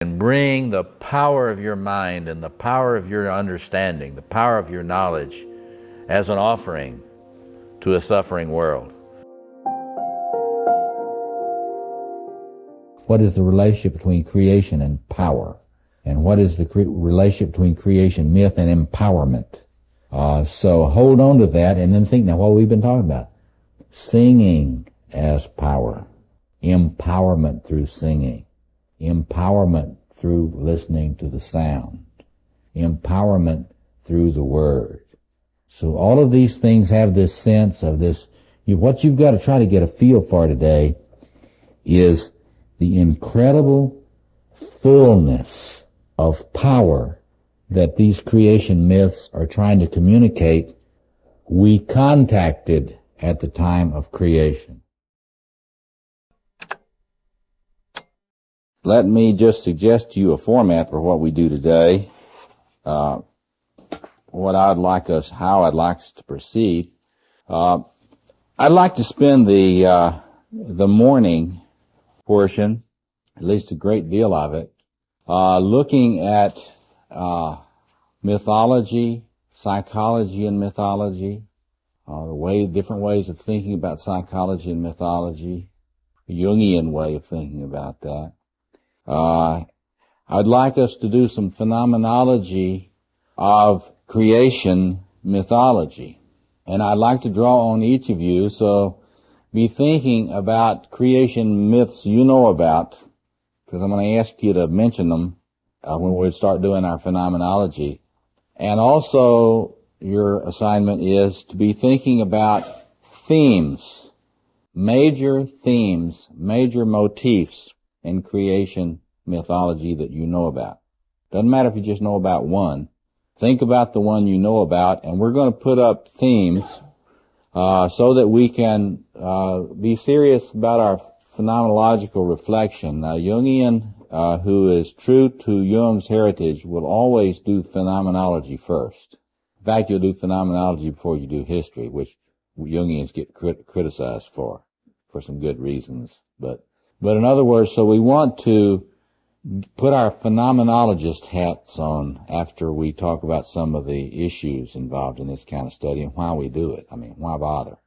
and bring the power of your mind and the power of your understanding, the power of your knowledge as an offering to a suffering world. What is the relationship between creation and power? And what is the relationship between creation, myth, and empowerment? So hold on to that and then think now what we've been talking about. Singing as power. Empowerment through singing. Empowerment through listening to the sound. Empowerment through the word. So all of these things have this sense of this. What you've got to try to get a feel for today is the incredible fullness of power that these creation myths are trying to communicate. We contacted at the time of creation. Let me just suggest to you a format for what we do today. How I'd like us to proceed. I'd like to spend the morning portion, at least a great deal of it, looking at mythology, psychology and mythology, different ways of thinking about psychology and mythology, a Jungian way of thinking about that. I'd like us to do some phenomenology of creation mythology. And I'd like to draw on each of you, so be thinking about creation myths you know about, because I'm going to ask you to mention them when we start doing our phenomenology. And also, your assignment is to be thinking about themes, major motifs in creation mythology that you know about. Doesn't matter if you just know about one. Think about the one you know about, and we're going to put up themes so that we can be serious about our phenomenological reflection. Now, Jungian, who is true to Jung's heritage, will always do phenomenology first. In fact, you'll do phenomenology before you do history, which Jungians get criticized for some good reasons. But in other words, so we want to put our phenomenologist hats on after we talk about some of the issues involved in this kind of study and why we do it. I mean, why bother?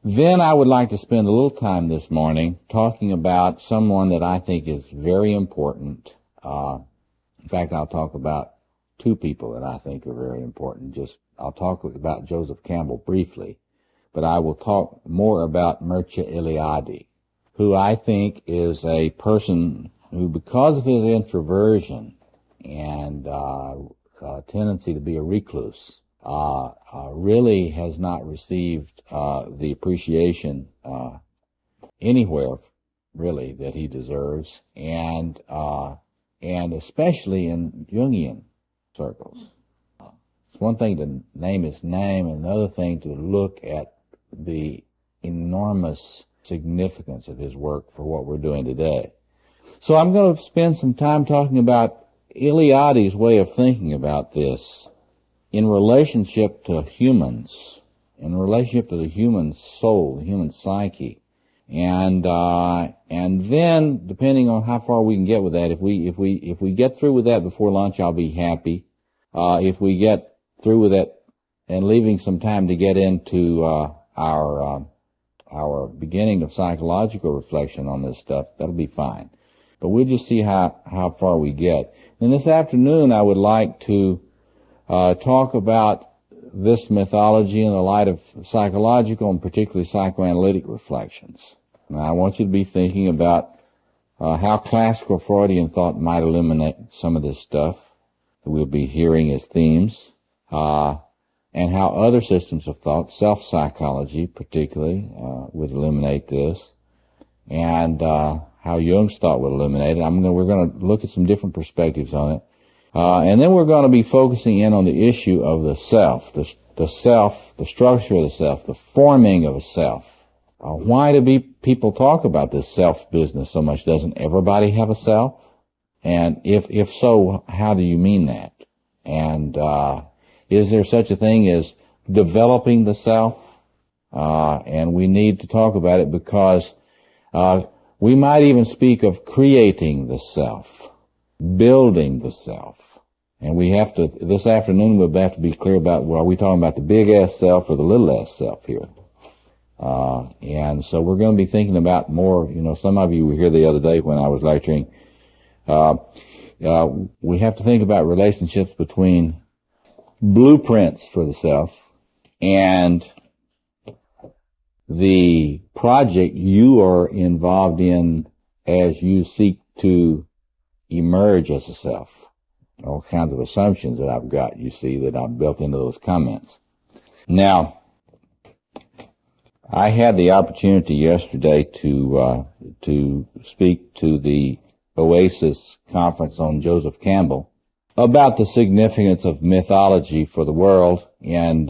Then I would like to spend a little time this morning talking about someone that I think is very important. In fact, I'll talk about two people that I think are very important. I'll talk about Joseph Campbell briefly, but I will talk more about Mircea Eliade, who I think is a person who, because of his introversion and tendency to be a recluse, really has not received the appreciation anywhere, really, that he deserves, and especially in Jungian circles. It's one thing to name his name, and another thing to look at the enormous significance of his work for what we're doing today. So I'm going to spend some time talking about Eliade's way of thinking about this in relationship to humans, in relationship to the human soul, the human psyche. And then, depending on how far we can get with that, if we get through with that before lunch, I'll be happy. If we get through with that and leaving some time to get into our beginning of psychological reflection on this stuff, that'll be fine. But we'll just see how far we get. And this afternoon, I would like to talk about this mythology in the light of psychological and particularly psychoanalytic reflections. Now, I want you to be thinking about how classical Freudian thought might illuminate some of this stuff that we'll be hearing as themes, and how other systems of thought, self-psychology particularly, would illuminate this, and how Jung's thought would illuminate it. We're going to look at some different perspectives on it. And then we're going to be focusing in on the issue of the self, the structure of the self, the forming of a self. Why do people talk about this self business so much? Doesn't everybody have a self? And if so, how do you mean that? And is there such a thing as developing the self? And we need to talk about it because We might even speak of creating the self, building the self. And we have to, this afternoon we'll have to be clear about, well, are we talking about the big S self or the little s self here? And so we're going to be thinking about more, some of you were here the other day when I was lecturing. We have to think about relationships between blueprints for the self and the project you are involved in as you seek to emerge as a self. All kinds of assumptions that I've got, you see, that I've built into those comments. Now, I had the opportunity yesterday to speak to the Oasis conference on Joseph Campbell about the significance of mythology for the world and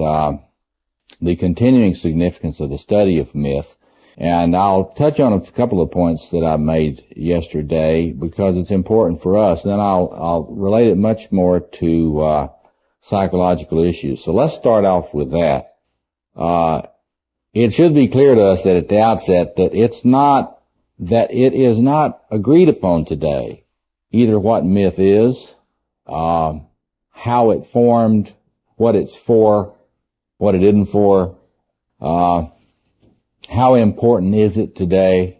the continuing significance of the study of myth. And I'll touch on a couple of points that I made yesterday because it's important for us. Then I'll relate it much more to psychological issues. So let's start off with that. It should be clear to us that at the outset that it is not agreed upon today either what myth is, how it formed, what it's for, what it isn't for, how important is it today,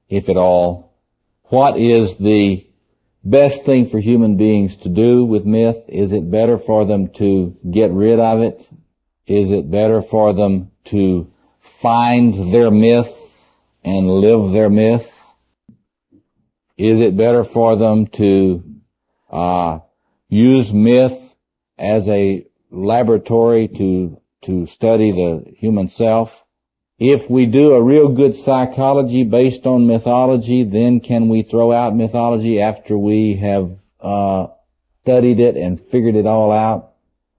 if at all, what is the best thing for human beings to do with myth? Is it better for them to get rid of it? Is it better for them to find their myth and live their myth? Is it better for them to use myth as a laboratory to study the human self? If we do a real good psychology based on mythology, then can we throw out mythology after we have studied it and figured it all out?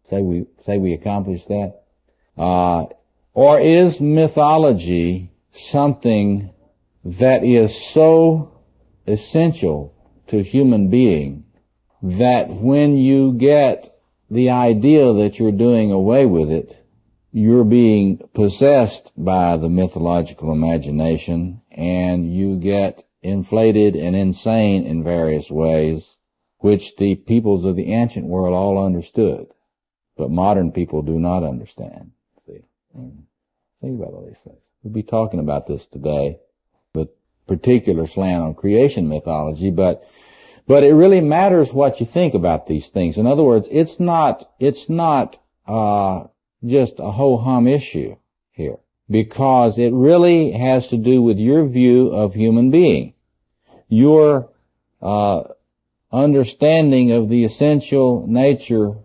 Say we accomplished that? Or is mythology something that is so essential to human being that when you get the idea that you're doing away with it, you're being possessed by the mythological imagination and you get inflated and insane in various ways, which the peoples of the ancient world all understood, but modern people do not understand. See? Think about all these things. We'll be talking about this today with particular slant on creation mythology, but it really matters what you think about these things. In other words, it's not just a ho-hum issue here, because it really has to do with your view of human being, your understanding of the essential nature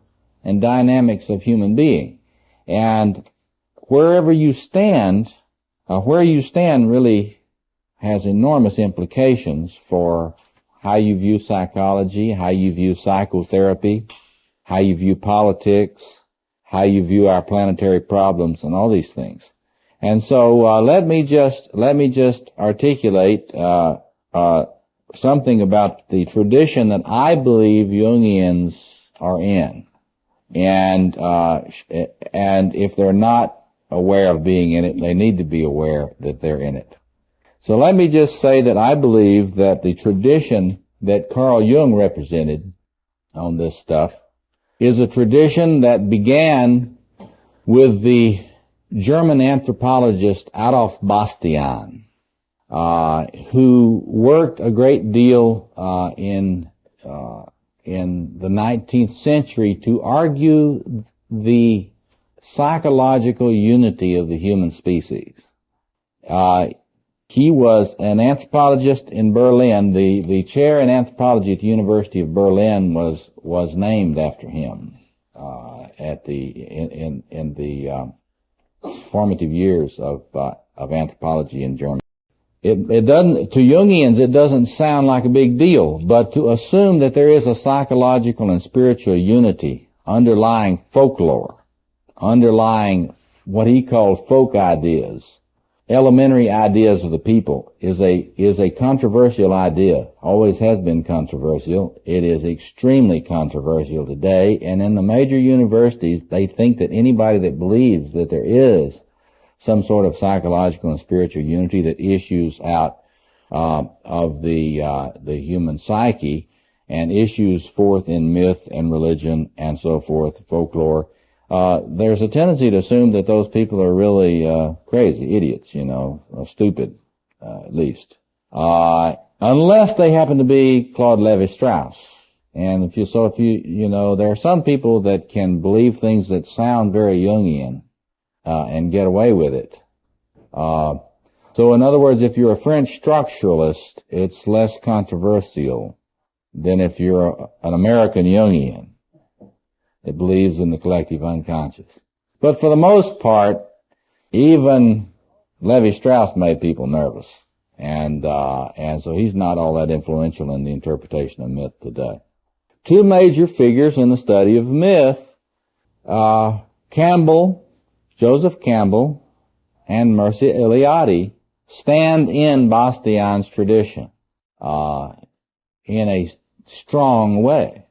and dynamics of human being. And where you stand really has enormous implications for how you view psychology, how you view psychotherapy, how you view politics, how you view our planetary problems, and all these things. And so let me just articulate something about the tradition that I believe Jungians are in, and if they're not aware of being in it, they need to be aware that they're in it. So let me just say that I believe that the tradition that Carl Jung represented on this stuff is a tradition that began with the German anthropologist Adolf Bastian, who worked a great deal in the 19th century to argue the psychological unity of the human species. He was an anthropologist in Berlin. The chair in anthropology at the University of Berlin was named after him in the formative years of anthropology in Germany. It doesn't, to Jungians, it doesn't sound like a big deal, but to assume that there is a psychological and spiritual unity underlying folklore, underlying what he called folk ideas, elementary ideas of the people, is a controversial idea. Always has been controversial. It is extremely controversial today, and in the major universities, they think that anybody that believes that there is some sort of psychological and spiritual unity that issues out of the human psyche and issues forth in myth and religion and so forth, folklore, there's a tendency to assume that those people are really crazy, idiots, stupid, at least. Unless they happen to be Claude Lévi-Strauss. And there are some people that can believe things that sound very Jungian, and get away with it. So in other words, if you're a French structuralist, it's less controversial than if you're an American Jungian that believes in the collective unconscious. But for the most part, even Lévi-Strauss made people nervous. And so he's not all that influential in the interpretation of myth today. Two major figures in the study of myth, Joseph Campbell and Mircea Eliade, stand in Bastian's tradition, in a strong way.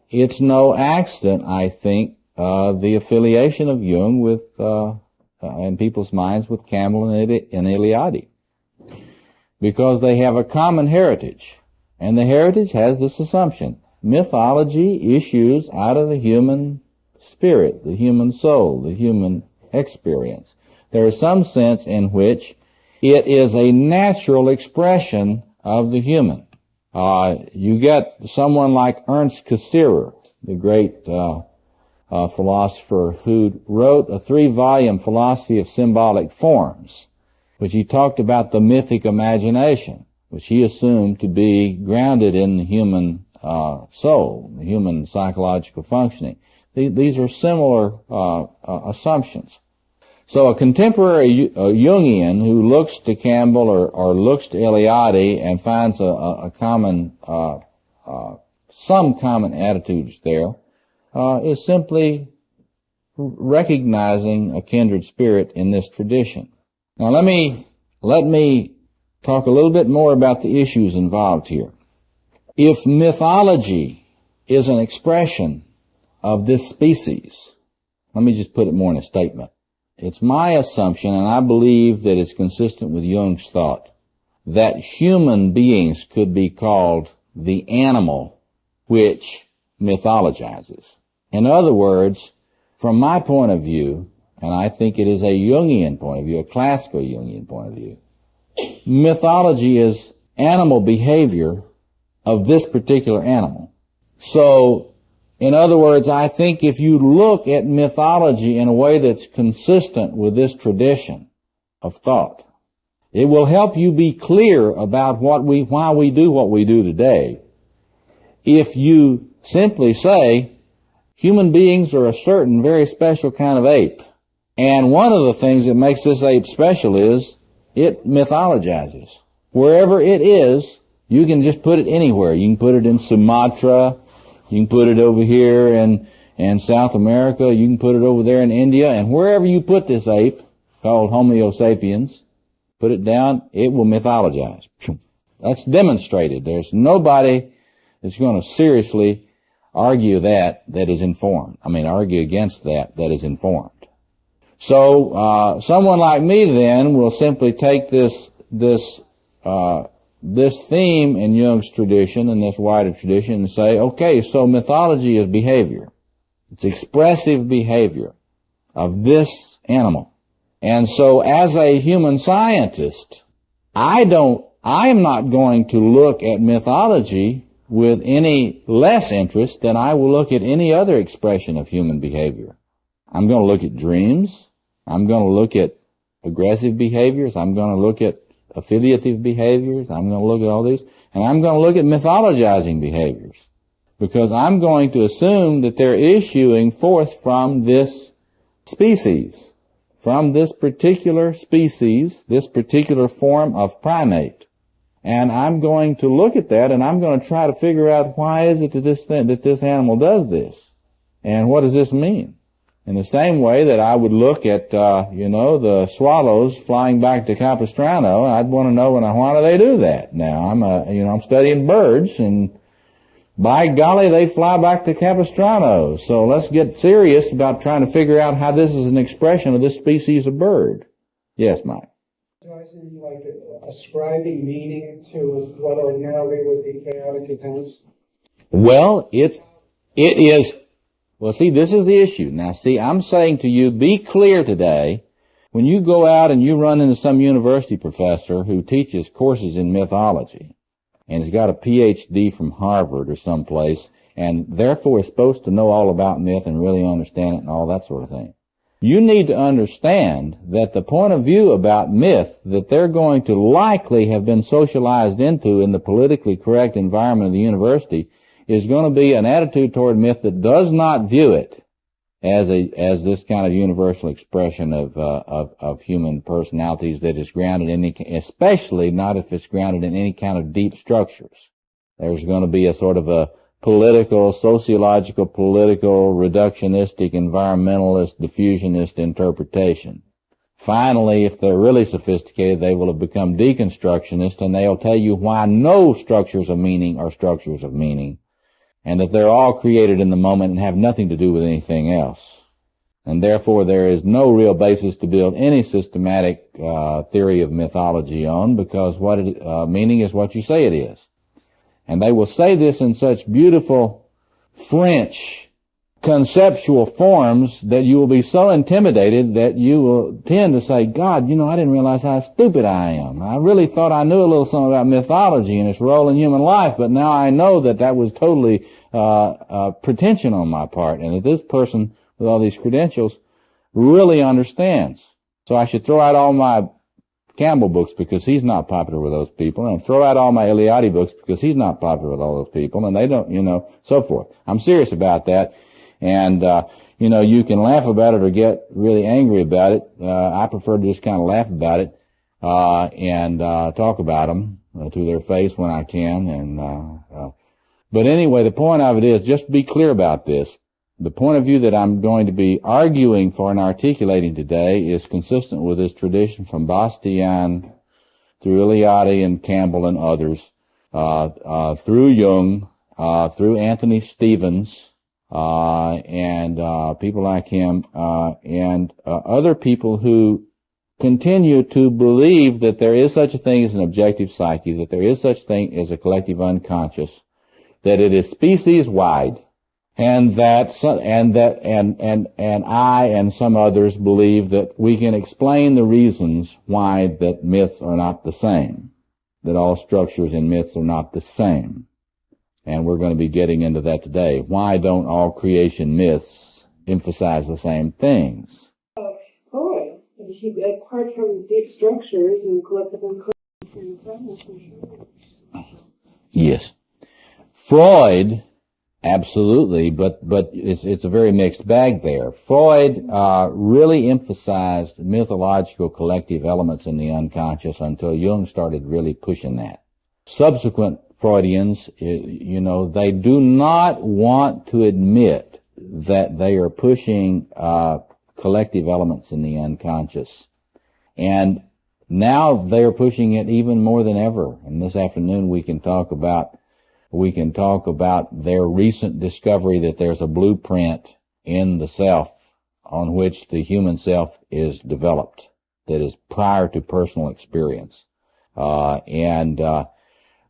It's no accident, I think, the affiliation of Jung with, in people's minds with Campbell and Eliade. Because they have a common heritage. And the heritage has this assumption. Mythology issues out of the human spirit, the human soul, the human experience. There is some sense in which it is a natural expression of the human. You get someone like Ernst Cassirer, the great philosopher who wrote a 3-volume philosophy of symbolic forms, which he talked about the mythic imagination, which he assumed to be grounded in the human soul, the human psychological functioning. These are similar assumptions. So a contemporary Jungian who looks to Campbell or looks to Eliade and finds some common attitudes there, is simply recognizing a kindred spirit in this tradition. Now let me talk a little bit more about the issues involved here. If mythology is an expression of this species, let me just put it more in a statement. It's my assumption, and I believe that it's consistent with Jung's thought, that human beings could be called the animal which mythologizes. In other words, from my point of view, and I think it is a Jungian point of view, a classical Jungian point of view, mythology is animal behavior of this particular animal. So, in other words, I think if you look at mythology in a way that's consistent with this tradition of thought, it will help you be clear about why we do what we do today. If you simply say, human beings are a certain very special kind of ape, and one of the things that makes this ape special is it mythologizes. Wherever it is, you can just put it anywhere. You can put it in Sumatra, you can put it over here in South America, you can put it over there in India, and wherever you put this ape, called Homo sapiens, put it down, it will mythologize. That's demonstrated. There's nobody that's going to seriously argue that is informed. Argue against that is informed. So, someone like me then will simply take this theme in Jung's tradition and this wider tradition and say, okay, so mythology is behavior. It's expressive behavior of this animal. And so as a human scientist, I am not going to look at mythology with any less interest than I will look at any other expression of human behavior. I'm going to look at dreams. I'm going to look at aggressive behaviors. I'm going to look at affiliative behaviors. I'm going to look at all these. And I'm going to look at mythologizing behaviors. Because I'm going to assume that they're issuing forth from this species. From this particular species, this particular form of primate. And I'm going to look at that and I'm going to try to figure out why is it that this animal does this? And what does this mean? In the same way that I would look at, the swallows flying back to Capistrano, I'd want to know why do they do that? Now, I'm studying birds, and by golly, they fly back to Capistrano. So let's get serious about trying to figure out how this is an expression of this species of bird. Yes, Mike. Like ascribing meaning to what ordinarily would be chaotic events? Well, it is, well, see, this is the issue. Now, see, I'm saying to you, be clear today. When you go out and you run into some university professor who teaches courses in mythology, and has got a PhD from Harvard or someplace, and therefore is supposed to know all about myth and really understand it and all that sort of thing, you need to understand that the point of view about myth that they're going to likely have been socialized into in the politically correct environment of the university is going to be an attitude toward myth that does not view it as this kind of universal expression of human personalities that is grounded in especially not if it's grounded in any kind of deep structures. There's going to be a sort of a political, sociological, political, reductionistic, environmentalist, diffusionist interpretation. Finally, if they're really sophisticated, they will have become deconstructionist, and they'll tell you why no structures of meaning are structures of meaning, and that they're all created in the moment and have nothing to do with anything else. And therefore, there is no real basis to build any systematic theory of mythology on, because meaning is what you say it is. And they will say this in such beautiful French conceptual forms that you will be so intimidated that you will tend to say, God, I didn't realize how stupid I am. I really thought I knew a little something about mythology and its role in human life, but now I know that was totally pretension on my part, and that this person with all these credentials really understands. So I should throw out all my Campbell books because he's not popular with those people, and throw out all my Eliade books because he's not popular with all those people, and they don't, so forth. I'm serious about that, and, you can laugh about it or get really angry about it. I prefer to just kind of laugh about it, and talk about them to their face when I can, but anyway, the point of it is, just be clear about this. The point of view that I'm going to be arguing for and articulating today is consistent with this tradition from Bastian, through Eliade and Campbell and others, through Jung, through Anthony Stevens, and people like him, and other people who continue to believe that there is such a thing as an objective psyche, that there is such a thing as a collective unconscious, that it is species-wide, and I and some others believe that we can explain the reasons why that myths are not the same, that all structures in myths are not the same. And we're going to be getting into that today. Why don't all creation myths emphasize the same things? Apart from deep structures and collective unconscious and fragmentation. Yes. Freud, absolutely, but it's a very mixed bag there. Freud really emphasized mythological collective elements in the unconscious until Jung started really pushing that. Subsequent Freudians, they do not want to admit that they are pushing collective elements in the unconscious. And now they are pushing it even more than ever. And this afternoon we can talk about their recent discovery that there's a blueprint in the self on which the human self is developed, that is prior to personal experience.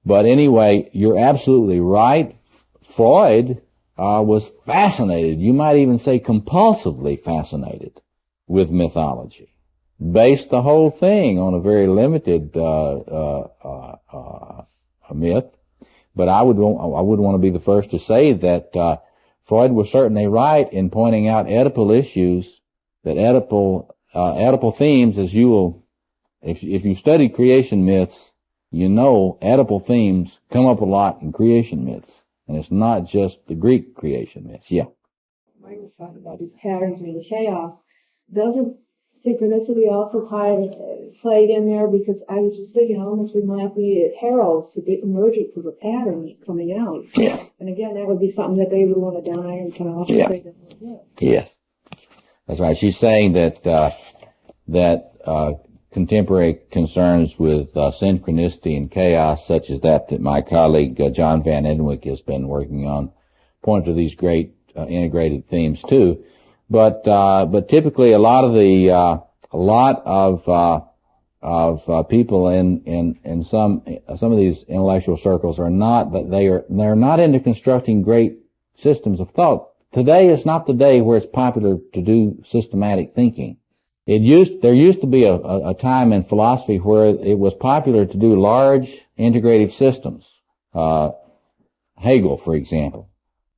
But anyway, you're absolutely right. Freud was fascinated, you might even say compulsively fascinated, with mythology. Based the whole thing on a very limited myth. But I would want to be the first to say that Freud was certainly right in pointing out Oedipal issues, that Oedipal themes, as you will, if you study creation myths, Oedipal themes come up a lot in creation myths, and it's not just the Greek creation myths. Yeah. Mike was talking about these patterns and the chaos. Doesn't synchronicity also played in there? Because I was just thinking how much we might need heralds to get emergent for the pattern coming out. Yeah. And again, that would be something that they would want to die and kind of also say that was it. Yes. That's right. She's saying that contemporary concerns with synchronicity and chaos, such as that my colleague John Van Enwick has been working on, point to these great integrated themes too. But typically a lot of people in some of these intellectual circles are not that they're not into constructing great systems of thought. Today is not the day where it's popular to do systematic thinking. There used to be a time in philosophy where it was popular to do large integrative systems. Hegel, for example.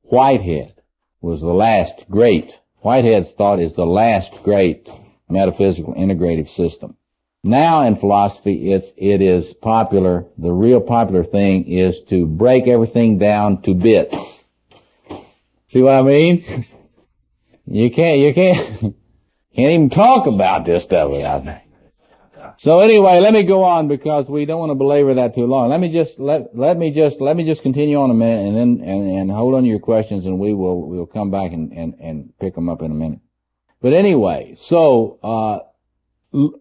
Whitehead was the last great. Whitehead's thought is the last great metaphysical integrative system. Now in philosophy, it is popular. The real popular thing is to break everything down to bits. See what I mean? You can't even talk about this stuff without me. So anyway, let me go on because we don't want to belabor that too long. Let me just continue on a minute and hold on to your questions, and we'll come back and pick them up in a minute. But anyway, so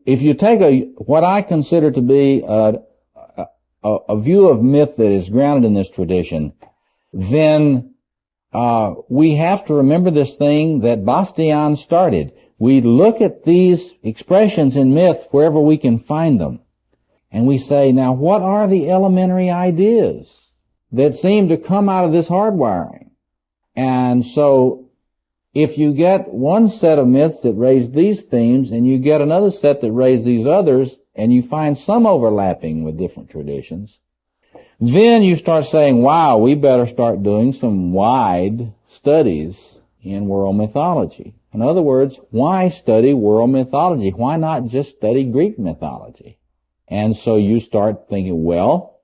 if you take what I consider to be a view of myth that is grounded in this tradition, then we have to remember this thing that Bastian started. We look at these expressions in myth wherever we can find them, and we say, now what are the elementary ideas that seem to come out of this hardwiring? And so if you get one set of myths that raise these themes, and you get another set that raise these others, and you find some overlapping with different traditions, then you start saying, wow, we better start doing some wide studies in world mythology. In other words, why study world mythology? Why not just study Greek mythology? And so you start thinking, well,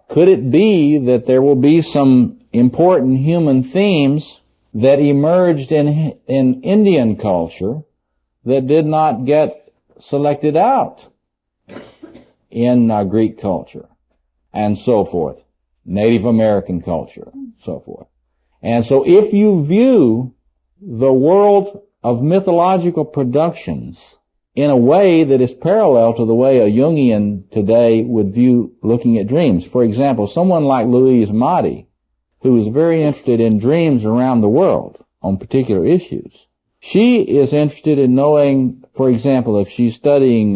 could it be that there will be some important human themes that emerged in Indian culture that did not get selected out in Greek culture, and so forth, Native American culture, so forth. And so if you view the world of mythological productions in a way that is parallel to the way a Jungian today would view looking at dreams. For example, someone like Louise Motti, who is very interested in dreams around the world on particular issues. She is interested in knowing, for example, if she's studying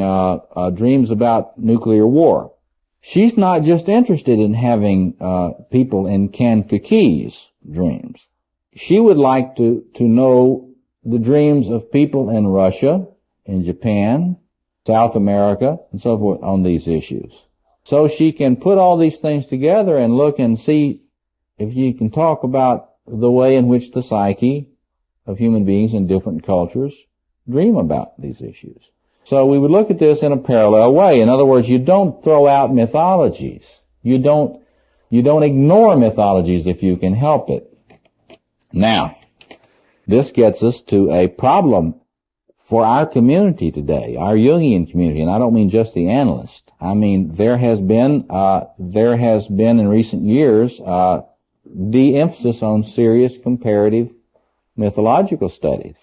dreams about nuclear war, she's not just interested in having people in Kankakee dreams. She would like to know the dreams of people in Russia, in Japan, South America, and so forth on these issues. So she can put all these things together and look and see if you can talk about the way in which the psyche of human beings in different cultures dream about these issues. So we would look at this in a parallel way. In other words, you don't throw out mythologies. You don't ignore mythologies if you can help it. Now, this gets us to a problem for our community today, our Jungian community, and I don't mean just the analyst. I mean, there has been in recent years, de-emphasis on serious comparative mythological studies.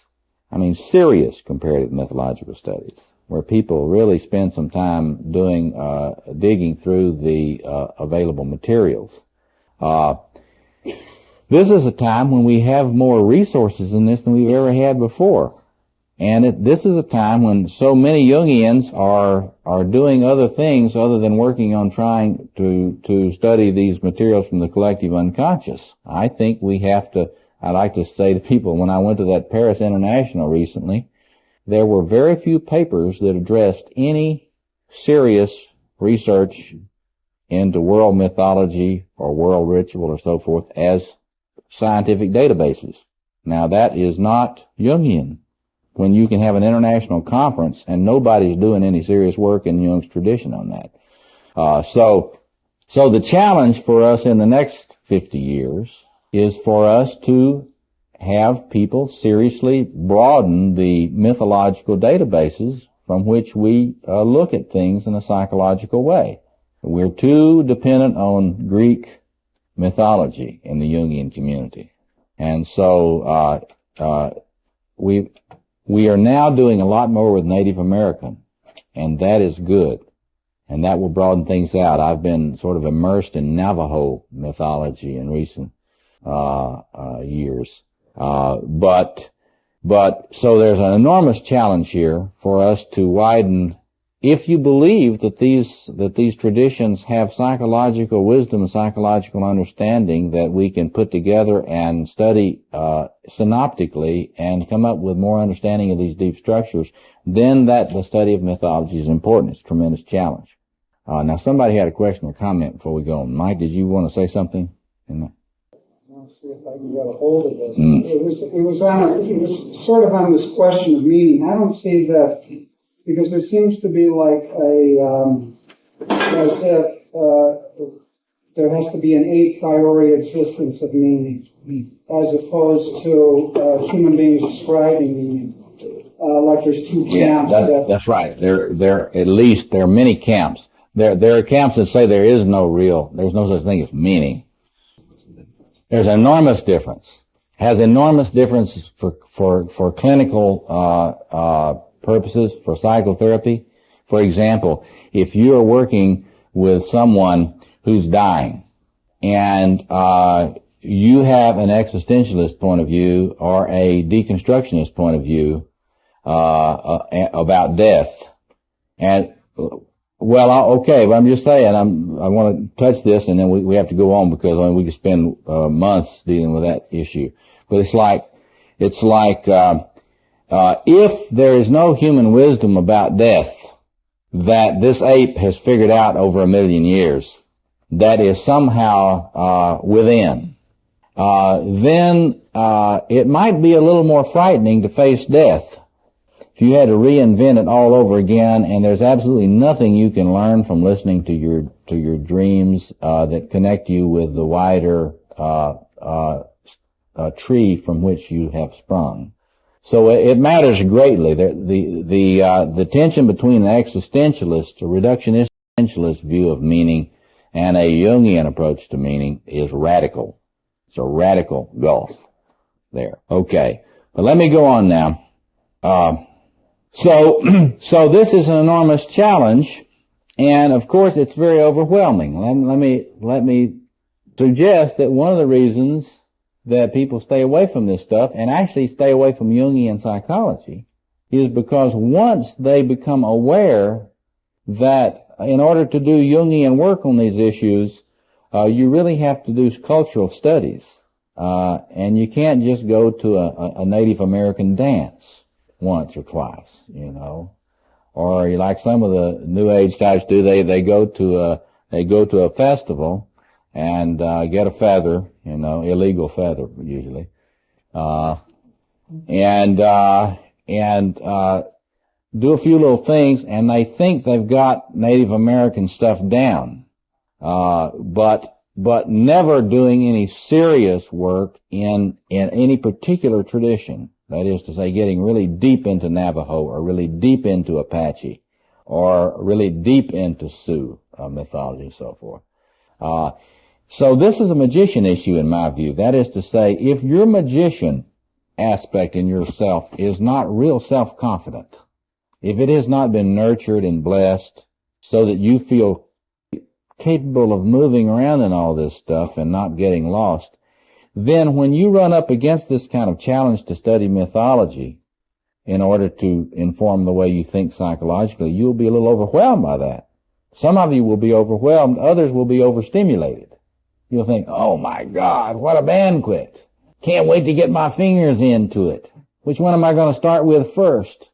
I mean, serious comparative mythological studies, where people really spend some time digging through the available materials. This is a time when we have more resources in this than we've ever had before. And this is a time when so many Jungians are doing other things other than working on trying to study these materials from the collective unconscious. I think I like to say to people, when I went to that Paris International recently, there were very few papers that addressed any serious research into world mythology or world ritual or so forth as scientific databases. Now that is not Jungian. When you can have an international conference and nobody's doing any serious work in Jung's tradition on that. So the challenge for us in the next 50 years is for us to have people seriously broaden the mythological databases from which we look at things in a psychological way. We're too dependent on Greek mythology in the Jungian community. And so we are now doing a lot more with Native American, and that is good. And that will broaden things out. I've been sort of immersed in Navajo mythology in recent years. But so there's an enormous challenge here for us to widen if you believe that these traditions have psychological wisdom, psychological understanding that we can put together and study synoptically and come up with more understanding of these deep structures, then the study of mythology is important. It's a tremendous challenge. Now, somebody had a question or comment before we go on. Mike, did you want to say something? I'll see if I can get a hold of this. It was sort of on this question of meaning. I don't see that, because there seems to be like as if there has to be an a priori existence of meaning, as opposed to human beings describing meaning. Like there's two camps. That's right. There are many camps. There are camps that say there's no such thing as meaning. There's enormous difference. Has enormous difference for clinical purposes, for psychotherapy. For example, if you are working with someone who's dying and you have an existentialist point of view or a deconstructionist point of view about death, and okay, but I'm just saying, I want to touch this, and then we have to go on, because we could spend months dealing with that issue. But it's like if there is no human wisdom about death that this ape has figured out over 1 million years, that is somehow within, then it might be a little more frightening to face death. If you had to reinvent it all over again, and there's absolutely nothing you can learn from listening to your dreams that connect you with the wider tree from which you have sprung. So it matters greatly. The tension between an existentialist, a reductionist existentialist view of meaning, and a Jungian approach to meaning is radical. It's a radical gulf there. Okay, but let me go on now. So this is an enormous challenge, and of course it's very overwhelming. Let me suggest that one of the reasons that people stay away from this stuff, and actually stay away from Jungian psychology, is because once they become aware that in order to do Jungian work on these issues, you really have to do cultural studies, and you can't just go to a Native American dance once or twice, or like some of the New Age types do. They go to a festival and get a feather, illegal feather usually, and do a few little things, and they think they've got Native American stuff down, but never doing any serious work in any particular tradition. That is to say, getting really deep into Navajo, or really deep into Apache, or really deep into Sioux mythology and so forth. So this is a magician issue in my view. That is to say, if your magician aspect in yourself is not real self-confident, if it has not been nurtured and blessed so that you feel capable of moving around in all this stuff and not getting lost, then when you run up against this kind of challenge to study mythology in order to inform the way you think psychologically, you'll be a little overwhelmed by that. Some of you will be overwhelmed, others will be overstimulated. You'll think, oh my God, what a banquet. Can't wait to get my fingers into it. Which one am I going to start with first?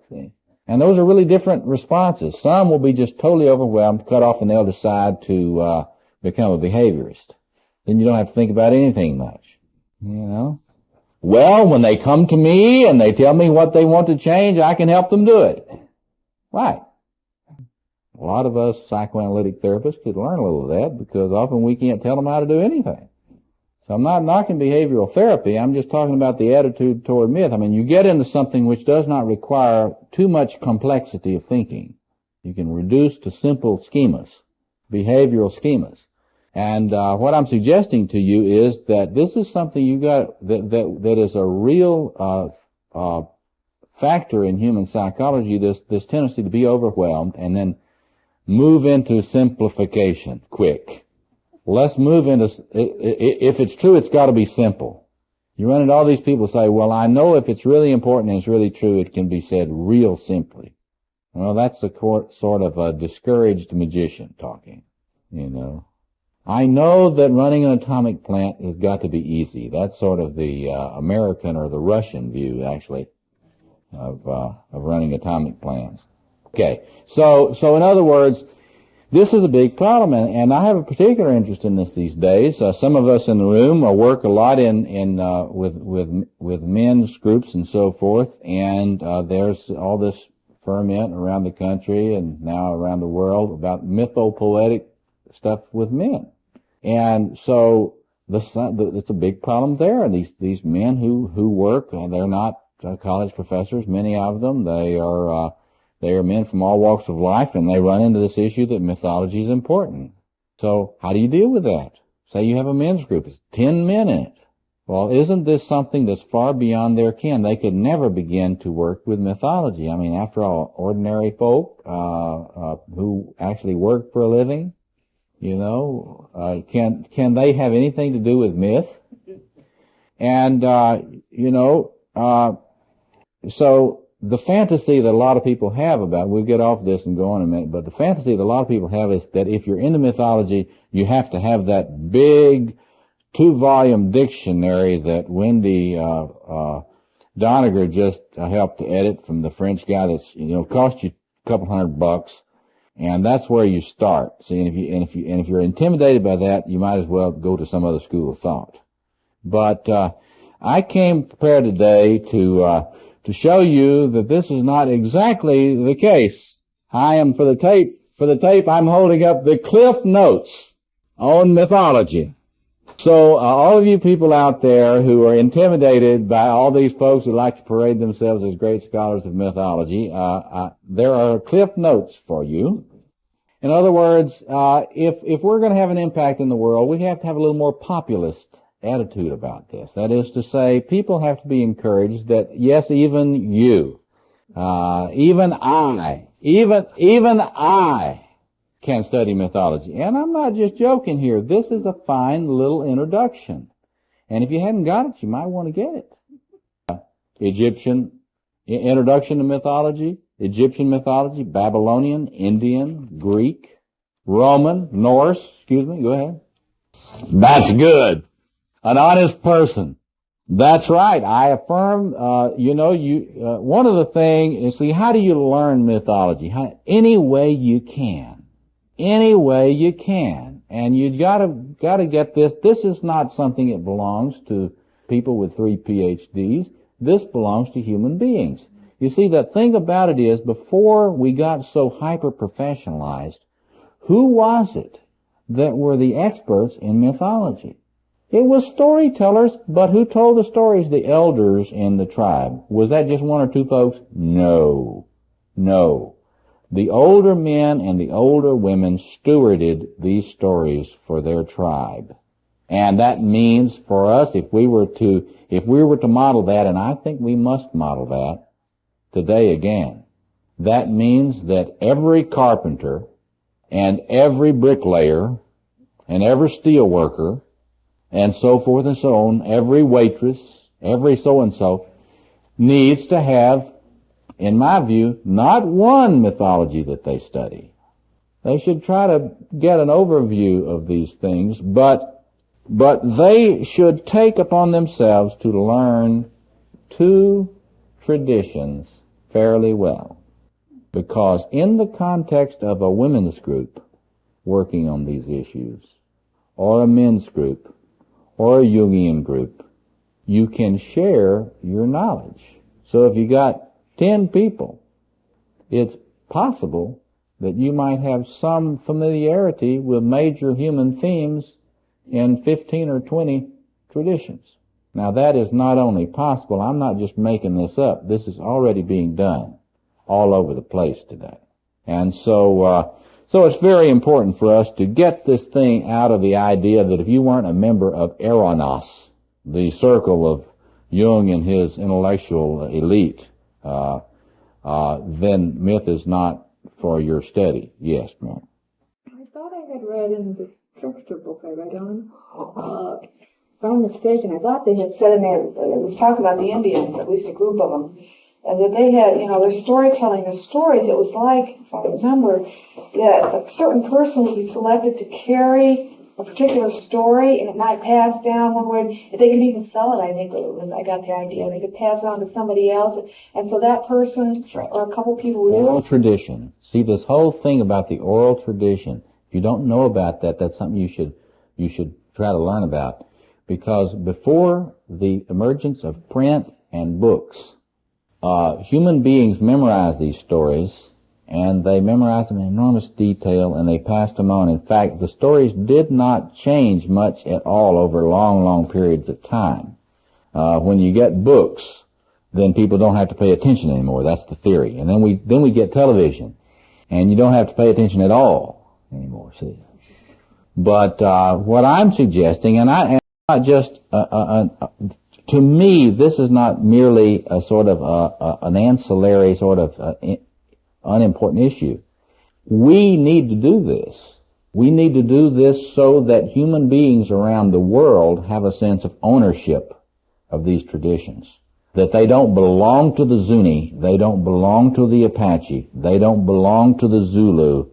See? And those are really different responses. Some will be just totally overwhelmed, cut off, and they'll decide to become a behaviorist. Then you don't have to think about anything much, Well, when they come to me and they tell me what they want to change, I can help them do it. Right. A lot of us psychoanalytic therapists could learn a little of that, because often we can't tell them how to do anything. So I'm not knocking behavioral therapy. I'm just talking about the attitude toward myth. I mean, you get into something which does not require too much complexity of thinking. You can reduce to simple schemas, behavioral schemas. And what I'm suggesting to you is that this is something you got that is a real factor in human psychology. This tendency to be overwhelmed and then move into simplification quick. Let's move into, if it's true, it's got to be simple. You run into all these people say, well, I know if it's really important and it's really true, it can be said real simply. Well, that's a sort of a discouraged magician talking, you know. I know that running an atomic plant has got to be easy. That's sort of the American or the Russian view, actually, of running atomic plants. Okay, so in other words, this is a big problem, and I have a particular interest in this these days. Some of us in the room work a lot with men's groups and so forth, and there's all this ferment around the country and now around the world about mythopoetic stuff with men. And so it's a big problem there. These men who work, they're not college professors, many of them. They are men from all walks of life, and they run into this issue that mythology is important. So how do you deal with that? Say you have a men's group, it's 10 men in it. Well, isn't this something that's far beyond their ken? They could never begin to work with mythology. I mean, after all, ordinary folk who actually work for a living, you know, can they have anything to do with myth? And so the fantasy that a lot of people have about, we'll get off this and go on in a minute, but the fantasy that a lot of people have is that if you're into mythology, you have to have that big 2-volume dictionary that Wendy Doniger just helped to edit from the French guy that's, cost you a couple $100, and that's where you start. See, and if you're intimidated by that, you might as well go to some other school of thought. But I came prepared today to show you that this is not exactly the case. I am for the tape I'm holding up the Cliff Notes on mythology. So all of you people out there who are intimidated by all these folks who like to parade themselves as great scholars of mythology, there are Cliff Notes for you. In other words, if we're going to have an impact in the world, we have to have a little more populist attitude about this. That is to say, people have to be encouraged that, yes, even you, even I can study mythology. And I'm not just joking here. This is a fine little introduction. And if you hadn't got it, you might want to get it. Egyptian, Introduction to Mythology, Egyptian mythology, Babylonian, Indian, Greek, Roman, Norse, go ahead. That's good. An honest person. That's right. I affirm, one of the things is, see, how do you learn mythology? Any way you can. Any way you can. And you gotta get this. This is not something that belongs to people with 3 PhDs. This belongs to human beings. You see, the thing about it is, before we got so hyper-professionalized, who was it that were the experts in mythology? It was storytellers, but who told the stories? The elders in the tribe. Was that just 1 or 2 folks? No. The older men and the older women stewarded these stories for their tribe. And that means for us, if we were to model that, and I think we must model that today again, that means that every carpenter and every bricklayer and every steel worker and so forth and so on, every waitress, every so-and-so needs to have, in my view, not one mythology that they study. They should try to get an overview of these things, but they should take upon themselves to learn 2 traditions fairly well. Because in the context of a women's group working on these issues, or a men's group, or a Jungian group, you can share your knowledge. So if you got 10 people, it's possible that you might have some familiarity with major human themes in 15 or 20 traditions. Now that is not only possible, I'm not just making this up, this is already being done all over the place today. And so it's very important for us to get this thing out of the idea that if you weren't a member of Eranos, the circle of Jung and his intellectual elite, then myth is not for your study. Yes, ma'am. I thought I had read in the trickster book I read on, if I'm mistaken, I thought they had said in there, it was talking about the Indians, at least a group of them, and that they had, their storytelling, their stories, it was like, if I remember, that a certain person would be selected to carry a particular story, and it might pass down one way. They could even sell it, I think I got the idea. They could pass it on to somebody else, and so that person or a couple people would... Oral tradition. See, this whole thing about the oral tradition, if you don't know about that, that's something you should try to learn about. Because before the emergence of print and books, human beings memorized these stories, and they memorized them in enormous detail, and they passed them on. In fact, the stories did not change much at all over long, long periods of time. When you get books, then people don't have to pay attention anymore. That's the theory. And then we get television, and you don't have to pay attention at all anymore. See? But what I'm suggesting, and I'm not just to me, this is not merely a sort of an ancillary sort of unimportant issue. We need to do this. We need to do this so that human beings around the world have a sense of ownership of these traditions. That they don't belong to the Zuni, they don't belong to the Apache, they don't belong to the Zulu.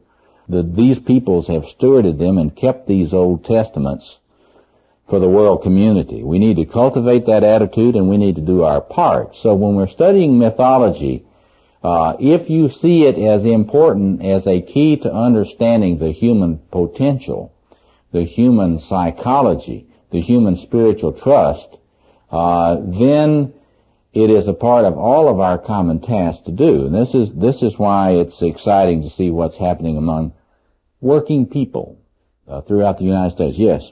That these peoples have stewarded them and kept these Old Testaments for the world community. We need to cultivate that attitude, and we need to do our part. So when we're studying mythology, if you see it as important as a key to understanding the human potential, the human psychology, the human spiritual trust, then it is a part of all of our common task to do. And this is why it's exciting to see what's happening among working people throughout the United States. Yes?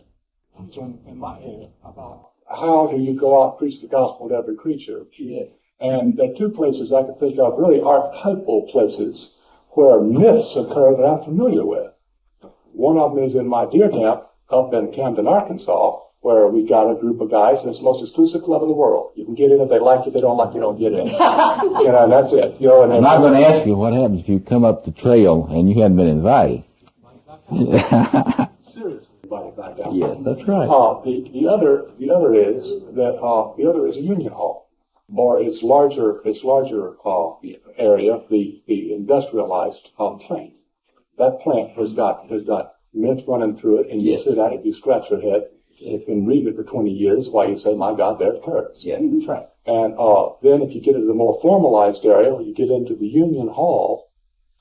In my head about how do you go out and preach the gospel to every creature. Yeah. And there are two places I can think of, really archetypal places, where myths occur that I'm familiar with. One of them is in my deer camp up in Camden, Arkansas, where we got a group of guys, and it's the most exclusive club in the world. You can get in if they like you, if they don't like you, don't get in. And that's it. And I'm not going to ask you what happens if you come up the trail and you hadn't been invited. Seriously. Back down. Yes, that's right. The other is a union hall, or its larger area, the industrialized plant. That plant has got myth running through it, and you sit at it, you scratch your head, and read it for 20 years, while you say, "My God, there's turrets." Yeah, that's right. And then if you get into the more formalized area, where you get into the union hall.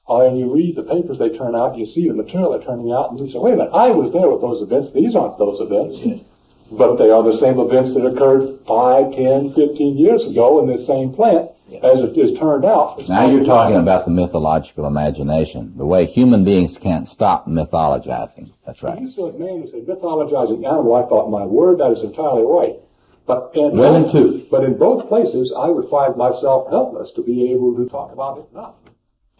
And you read the papers they turn out, you see the material they're turning out, and you say, wait a minute, I was there with those events. These aren't those events. But they are the same events that occurred 5, 10, 15 years ago in this same plant, as it is turned out. Now you're talking about the mythological imagination, the way human beings can't stop mythologizing. That's right. You said man who said mythologizing animal, I thought, my word, that is entirely right. But women too. But in both places, I would find myself helpless to be able to talk about it enough.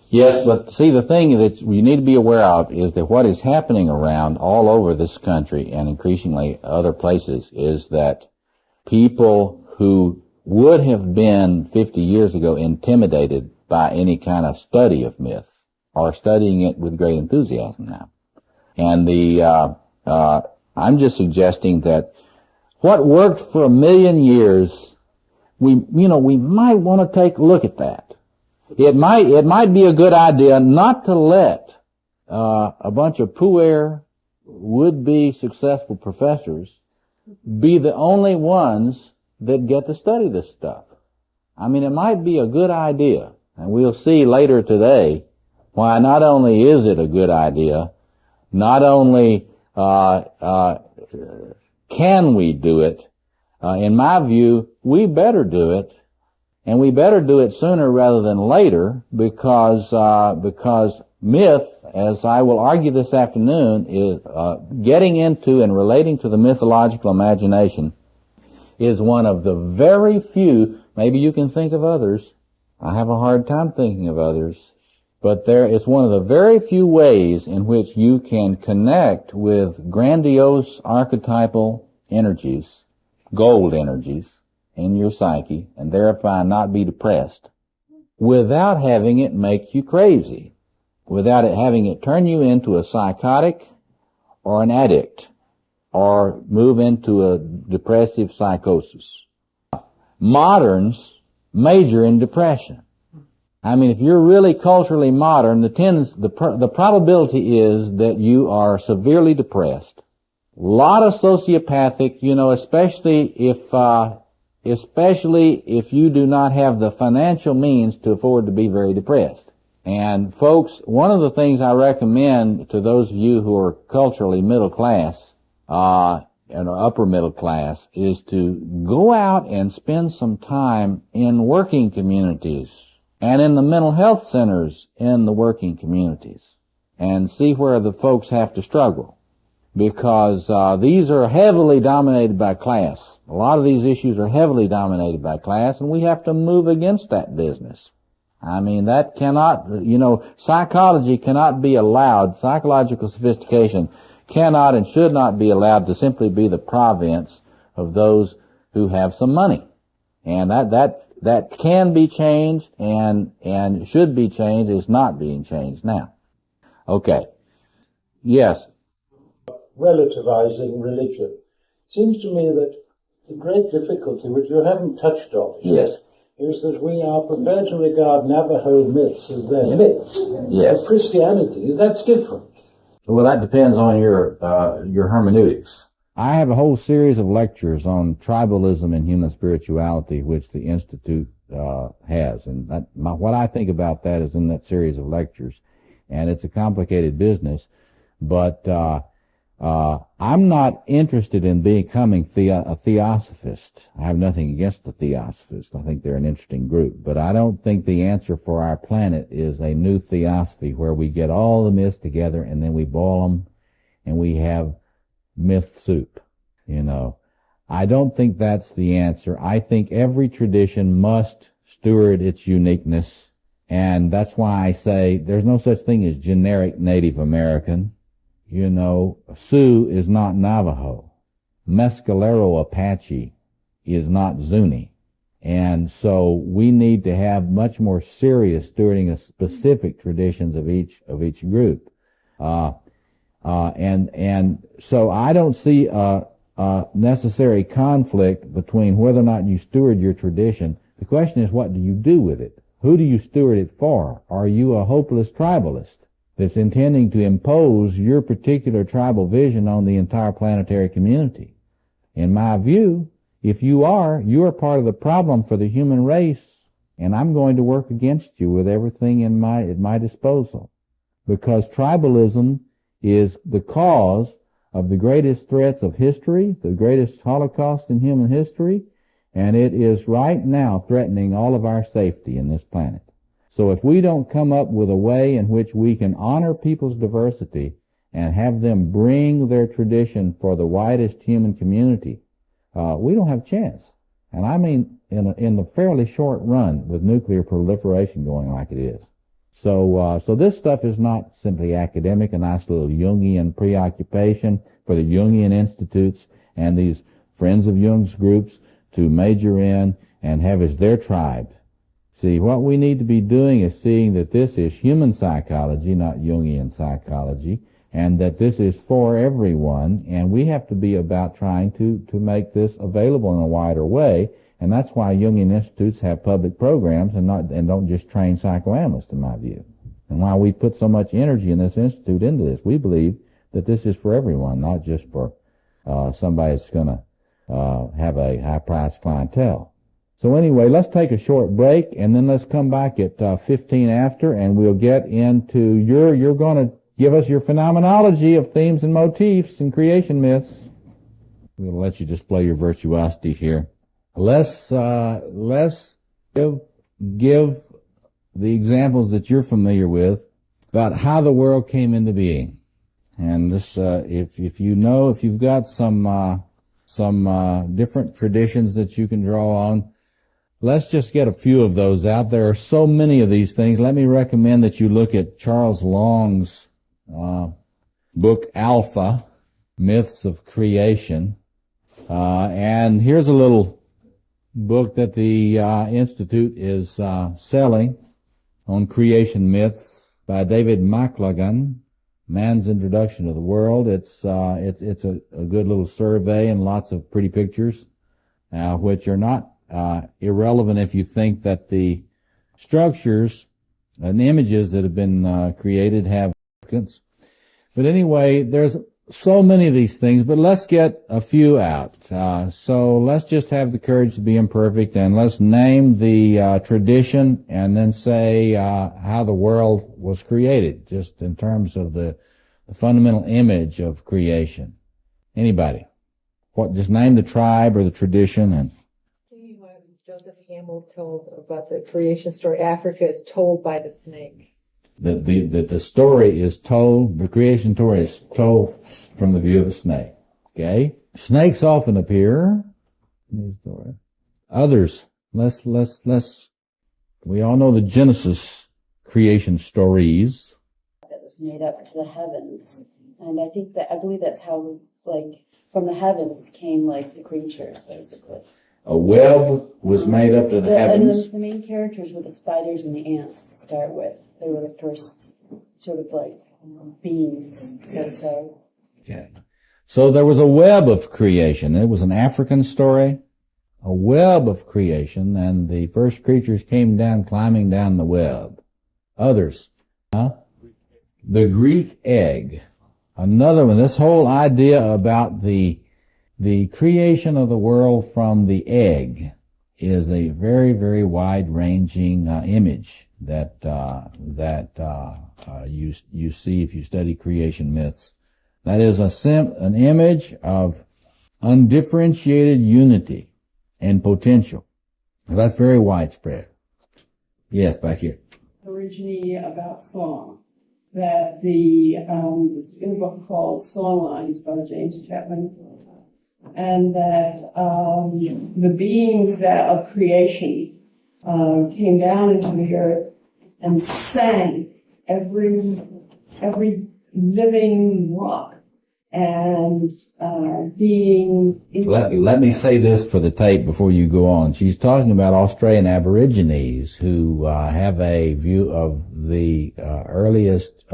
Yes, but see, the thing that you need to be aware of is that what is happening around all over this country and increasingly other places is that people who would have been 50 years ago intimidated by any kind of study of myth are studying it with great enthusiasm now. And I'm just suggesting that what worked for 1,000,000 years, we might want to take a look at that. It might be a good idea not to let a bunch of puer, would-be successful professors be the only ones that get to study this stuff. I mean, it might be a good idea, and we'll see later today why not only is it a good idea, not only can we do it, in my view, we better do it. And we better do it sooner rather than later because myth, as I will argue this afternoon, is getting into and relating to the mythological imagination is one of the very few, maybe you can think of others, I have a hard time thinking of others, but it's one of the very few ways in which you can connect with grandiose archetypal energies, gold energies, in your psyche, and thereby not be depressed, without having it make you crazy, without it having it turn you into a psychotic or an addict, or move into a depressive psychosis. Moderns major in depression. I mean, if you're really culturally modern, the probability is that you are severely depressed. A lot of sociopathic, especially if you do not have the financial means to afford to be very depressed. And folks, one of the things I recommend to those of you who are culturally middle class, and upper middle class, is to go out and spend some time in working communities and in the mental health centers in the working communities and see where the folks have to struggle. Because these are heavily dominated by class. A lot of these issues are heavily dominated by class, and we have to move against that business. I mean, that cannot, psychology cannot be allowed, psychological sophistication cannot and should not be allowed to simply be the province of those who have some money. And that can be changed and should be changed, is not being changed now. Okay. Yes. Relativizing religion. Seems to me that the great difficulty, which you haven't touched on yet, is that we are prepared to regard Navajo myths as their myths. Yes. But Christianity, that's different. Well, that depends on your hermeneutics. I have a whole series of lectures on tribalism and human spirituality, which the Institute has. And what I think about that is in that series of lectures. And it's a complicated business, but I'm not interested in becoming a theosophist. I have nothing against the theosophists. I think they're an interesting group. But I don't think the answer for our planet is a new theosophy where we get all the myths together and then we boil them and we have myth soup. I don't think that's the answer. I think every tradition must steward its uniqueness. And that's why I say there's no such thing as generic Native American. Sioux is not Navajo. Mescalero Apache is not Zuni. And so we need to have much more serious stewarding of specific traditions of each group. And so I don't see a necessary conflict between whether or not you steward your tradition. The question is, what do you do with it? Who do you steward it for? Are you a hopeless tribalist that's intending to impose your particular tribal vision on the entire planetary community? In my view, if you are part of the problem for the human race, and I'm going to work against you with everything at my disposal. Because tribalism is the cause of the greatest threats of history, the greatest Holocaust in human history, and it is right now threatening all of our safety in this planet. So if we don't come up with a way in which we can honor people's diversity and have them bring their tradition for the widest human community, we don't have a chance. And I mean in the fairly short run with nuclear proliferation going like it is. So this stuff is not simply academic, a nice little Jungian preoccupation for the Jungian institutes and these friends of Jung's groups to major in and have as their tribe. See, what we need to be doing is seeing that this is human psychology, not Jungian psychology, and that this is for everyone, and we have to be about trying to make this available in a wider way, and that's why Jungian institutes have public programs and don't just train psychoanalysts, in my view. And why we put so much energy in this institute into this. We believe that this is for everyone, not just for somebody that's going to have a high-priced clientele. So anyway, let's take a short break, and then let's come back at 15 after, and we'll get into you're going to give us your phenomenology of themes and motifs and creation myths. We'll let you display your virtuosity here. Let's give the examples that you're familiar with about how the world came into being. And this, if you've got some different traditions that you can draw on, let's just get a few of those out. There are so many of these things. Let me recommend that you look at Charles Long's book Alpha, Myths of Creation. And here's a little book that the Institute is selling on creation myths by David McLagan, Man's Introduction to the World. It's a good little survey and lots of pretty pictures, which are not irrelevant if you think that the structures and images that have been created have significance. But anyway, there's so many of these things, but let's get a few out. So let's just have the courage to be imperfect, and let's name the tradition and then say how the world was created, just in terms of the fundamental image of creation. Anybody? Just name the tribe or the tradition. And Joseph Campbell told about the creation story. Africa is told by the snake. The story is told, the creation story is told from the view of a snake. Okay? Snakes often appear in these stories. Others, we all know the Genesis creation stories. That was made up to the heavens. And I believe that's how, from the heavens came, the creatures, basically. A web was made up to the heavens. And the main characters were the spiders and the ants to start with. They were the first sort of beings, so. Okay. So there was a web of creation. It was an African story, a web of creation, and the first creatures came down, climbing down the web. Others, the Greek egg. Another one, this whole idea about the creation of the world from the egg is a very, very wide-ranging image that you see if you study creation myths. That is an image of undifferentiated unity and potential. Now, that's very widespread. Yes, back here. Originally about song. That it's in a book called Songlines by James Chapman, and that the beings of creation came down into the earth and sang every living rock and being. Let me say this for the tape before you go on. She's talking about Australian Aborigines who have a view of the earliest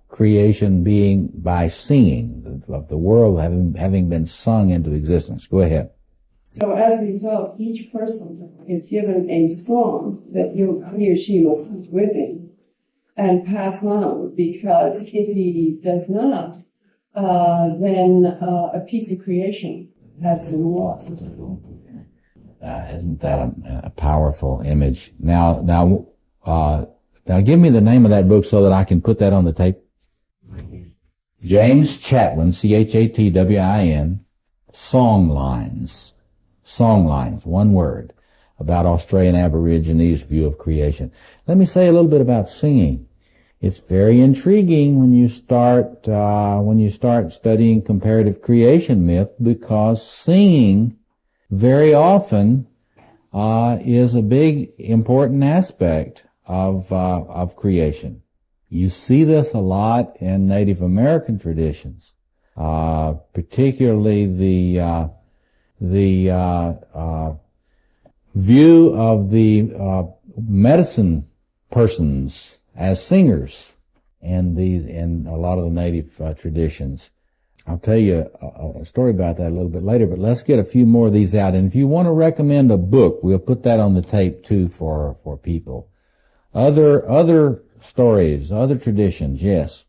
creation being by singing, of the world having been sung into existence. Go ahead. So as a result, each person is given a song that he or she will put with him and pass on, because if he does not, then a piece of creation has been lost. Isn't that a powerful image? Now, give me the name of that book so that I can put that on the tape. James Chatwin, Chatwin, Songlines, one word, about Australian Aborigines' view of creation. Let me say a little bit about singing. It's very intriguing when you start studying comparative creation myth, because singing very often is a big important aspect of creation. You see this a lot in Native American traditions, particularly the view of the medicine persons as singers in a lot of the native traditions. I'll tell you a story about that a little bit later, but let's get a few more of these out. And if you want to recommend a book, we'll put that on the tape too for people. Other stories, other traditions, yes.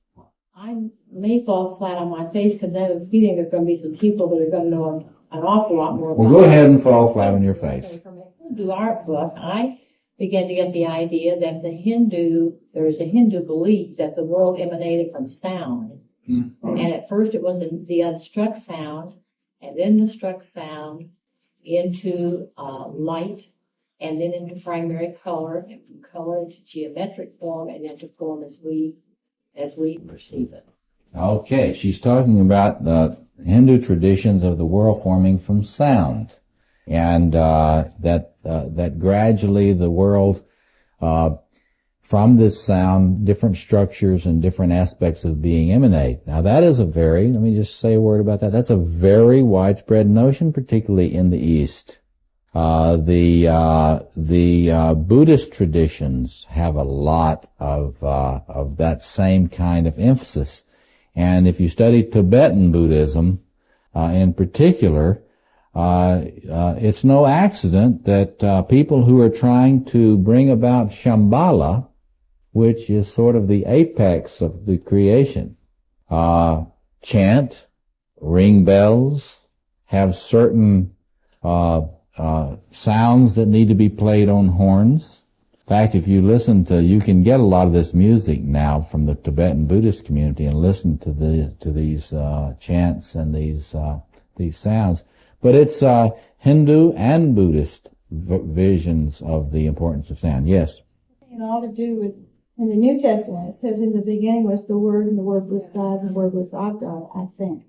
I may fall flat on my face because I have a feeling there's going to be some people that are going to know an awful lot more about it. Well, go ahead and fall flat on your face. From a Hindu art book, I began to get the idea that there is a Hindu belief that the world emanated from sound. And at first it was the unstruck sound, and then the struck sound into light, and then into primary color, and from color into geometric form, and then to form as we perceive it. Okay, she's talking about the Hindu traditions of the world forming from sound, and that gradually the world, from this sound, different structures and different aspects of being emanate. Now that is let me just say a word about that. That's a very widespread notion, particularly in the East. The Buddhist traditions have a lot of that same kind of emphasis. And if you study Tibetan Buddhism, in particular, It's no accident that people who are trying to bring about Shambhala, which is sort of the apex of the creation, chant, ring bells, have certain sounds that need to be played on horns. In fact, if you listen to, you can get a lot of this music now from the Tibetan Buddhist community and listen to these chants and these sounds. But it's Hindu and Buddhist visions of the importance of sound. Yes? It all to do with, in the New Testament, it says in the beginning was the Word, and the Word was God, and the Word was of God, I think.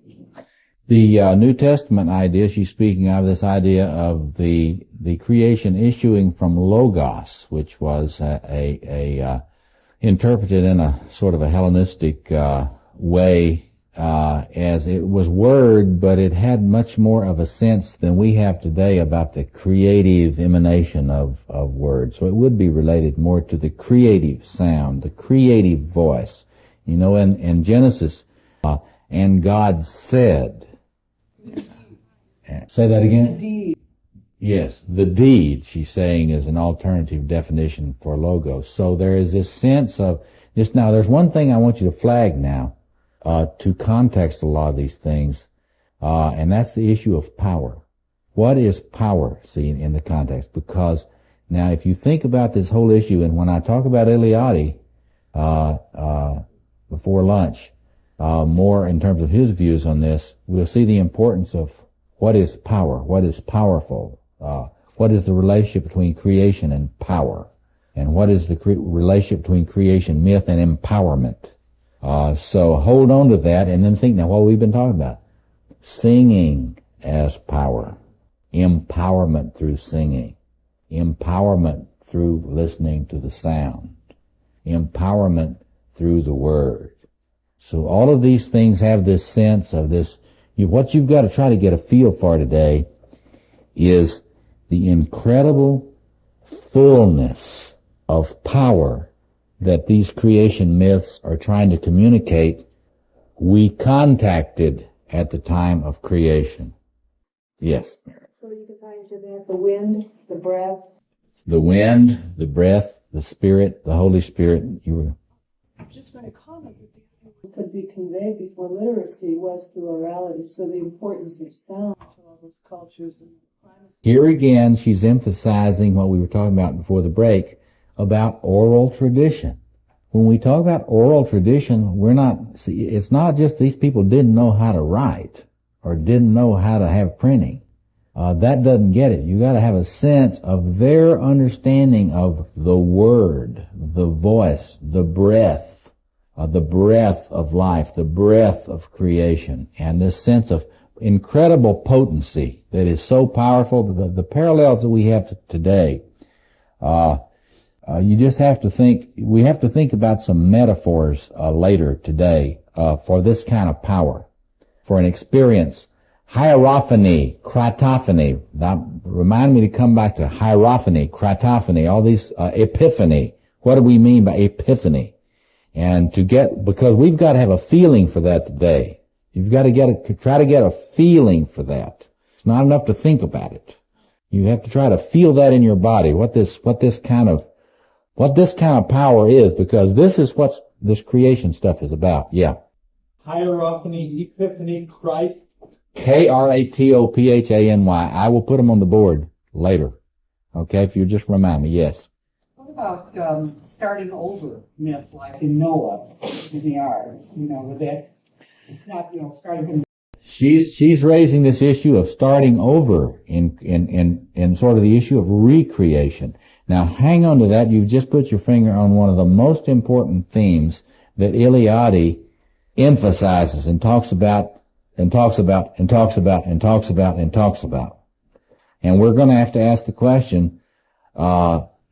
The New Testament idea, she's speaking of this idea of the creation issuing from Logos, which was interpreted in a sort of a Hellenistic way, as it was word, but it had much more of a sense than we have today about the creative emanation of words. So it would be related more to the creative sound, the creative voice. You know, in Genesis, and God said. Say that again? The deed. Yes, the deed, she's saying, is an alternative definition for logos. So there is this sense of this. Now, there's one thing I want you to flag now, to context a lot of these things, and that's the issue of power. What is power, see, in the context? Because now, if you think about this whole issue, and when I talk about Eliade before lunch, more in terms of his views on this, we'll see the importance of what is power, what is powerful, what is the relationship between creation and power, and what is the relationship between creation, myth, and empowerment. So hold on to that, and then think now what we've been talking about. Singing as power, empowerment through singing, empowerment through listening to the sound, empowerment through the word. So all of these things have this sense of this. What you've got to try to get a feel for today is the incredible fullness of power that these creation myths are trying to communicate. We contacted at the time of creation. Yes? So you define to that the wind, the breath. The wind, the breath, the Spirit, the Holy Spirit. You were just going to comment that could be conveyed before literacy was through orality. So the importance of sound to all those cultures. And here again, she's emphasizing what we were talking about before the break about oral tradition. When we talk about oral tradition, it's not just these people didn't know how to write or didn't know how to have printing. That doesn't get it. You got to have a sense of their understanding of the word, the voice, the breath of life, the breath of creation, and this sense of incredible potency that is so powerful. The parallels that we have today, you just have to think, we have to think about some metaphors later today for this kind of power, for an experience. Hierophany, cratophany. Now, remind me to come back to hierophany, cratophany, all these, epiphany. What do we mean by epiphany? And because we've got to have a feeling for that today. You've got to try to get a feeling for that. It's not enough to think about it. You have to try to feel that in your body, what this kind of power is, because this is what this creation stuff is about. Yeah. Hierophany, epiphany, Christ. Kratophany. I will put them on the board later. Okay, if you just remind me. Yes. What about starting over myth, like in Noah in the ark? With that, it's not starting from. She's raising this issue of starting over in sort of the issue of recreation. Now, hang on to that. You've just put your finger on one of the most important themes that Eliade emphasizes and talks about. And we're going to have to ask the question,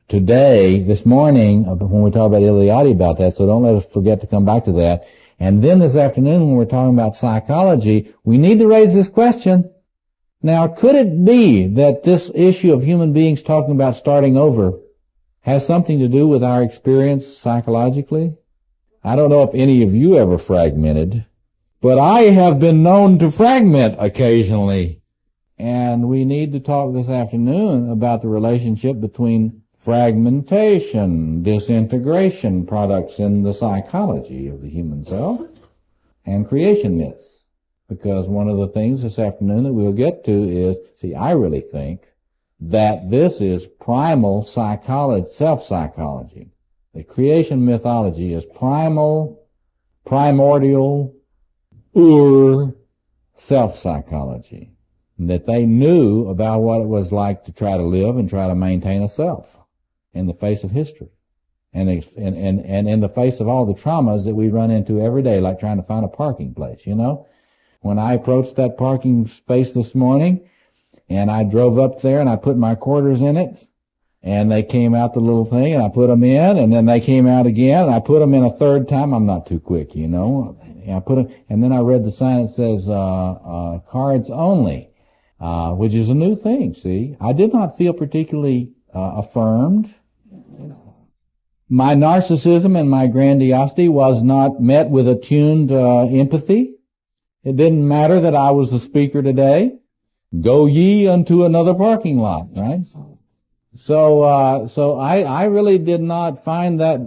today, this morning, when we talk about Eliade about that, so don't let us forget to come back to that. And then this afternoon, when we're talking about psychology, we need to raise this question. Now, could it be that this issue of human beings talking about starting over has something to do with our experience psychologically? I don't know if any of you ever fragmented, but I have been known to fragment occasionally. And we need to talk this afternoon about the relationship between fragmentation, disintegration products in the psychology of the human self, and creation myths. Because one of the things this afternoon that we'll get to is, I really think that this is primal psychology, self-psychology. The creation mythology is primal, primordial, self-psychology. That they knew about what it was like to try to live and try to maintain a self in the face of history. And in the face of all the traumas that we run into every day, like trying to find a parking place, you know. When I approached that parking space this morning, and I drove up there and I put my quarters in it, and they came out the little thing, and I put them in, and then they came out again, and I put them in a third time. I'm not too quick, you know. I put them, and then I read the sign that says, cards only, which is a new thing, see. I did not feel particularly affirmed. My narcissism and my grandiosity was not met with attuned empathy. It didn't matter that I was the speaker today. Go ye unto another parking lot, right? So I really did not find that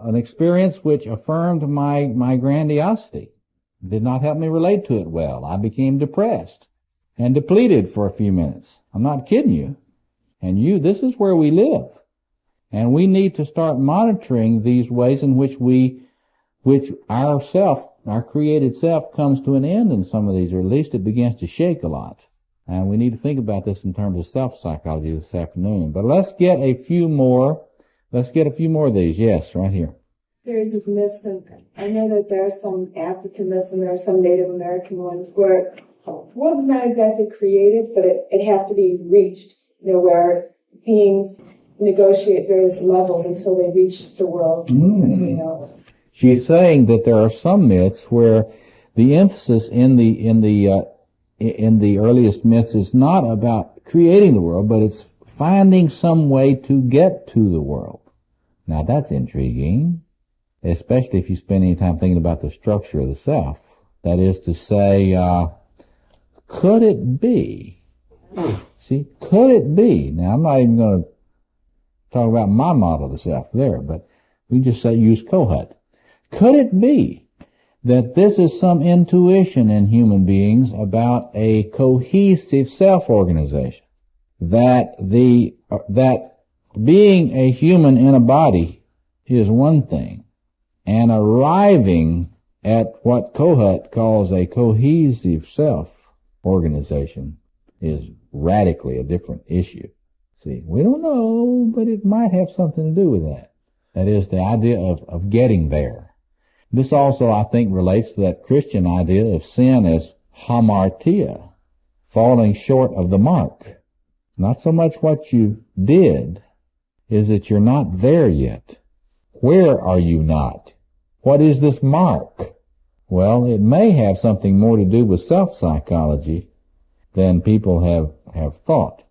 an experience which affirmed my grandiosity. It did not help me relate to it well. I became depressed and depleted for a few minutes. I'm not kidding you. And this is where we live. And we need to start monitoring these ways in which our created self comes to an end in some of these, or at least it begins to shake a lot. And we need to think about this in terms of self-psychology this afternoon. But let's get a few more of these. Yes, right here. Series of myths, and I know that there are some African myths and there are some Native American ones where the world's not exactly created, but it has to be reached, where beings negotiate various levels until they reach the world. She's saying that there are some myths where the emphasis in the earliest myths is not about creating the world, but it's finding some way to get to the world. Now that's intriguing, especially if you spend any time thinking about the structure of the self. That is to say, could it be? See, could it be? Now I'm not even going to talk about my model of the self there, but we just use Kohut. Could it be that this is some intuition in human beings about a cohesive self-organization? That being a human in a body is one thing, and arriving at what Kohut calls a cohesive self-organization is radically a different issue. See, we don't know, but it might have something to do with that. That is the idea of getting there. This also, I think, relates to that Christian idea of sin as hamartia, falling short of the mark. Not so much what you did, is that you're not there yet. Where are you not? What is this mark? Well, it may have something more to do with self-psychology than people have thought.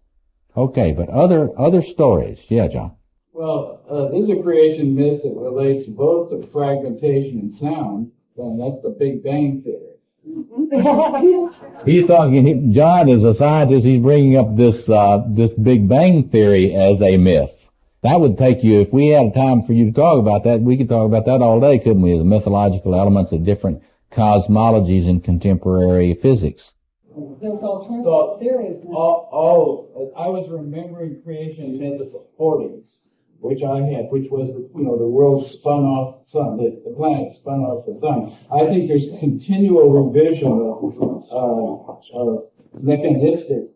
Okay, but other stories. Yeah, John. Well, this is a creation myth that relates both to fragmentation and sound, and that's the Big Bang Theory. He's talking, John is a scientist, he's bringing up this Big Bang Theory as a myth. That would take you, if we had time for you to talk about that, we could talk about that all day, couldn't we? The mythological elements of different cosmologies in contemporary physics. There's alternative theories now. I was remembering creation myth of the 40s, which I had, which was, the world spun off the sun, the planet spun off the sun. I think there's continual revision of mechanistic,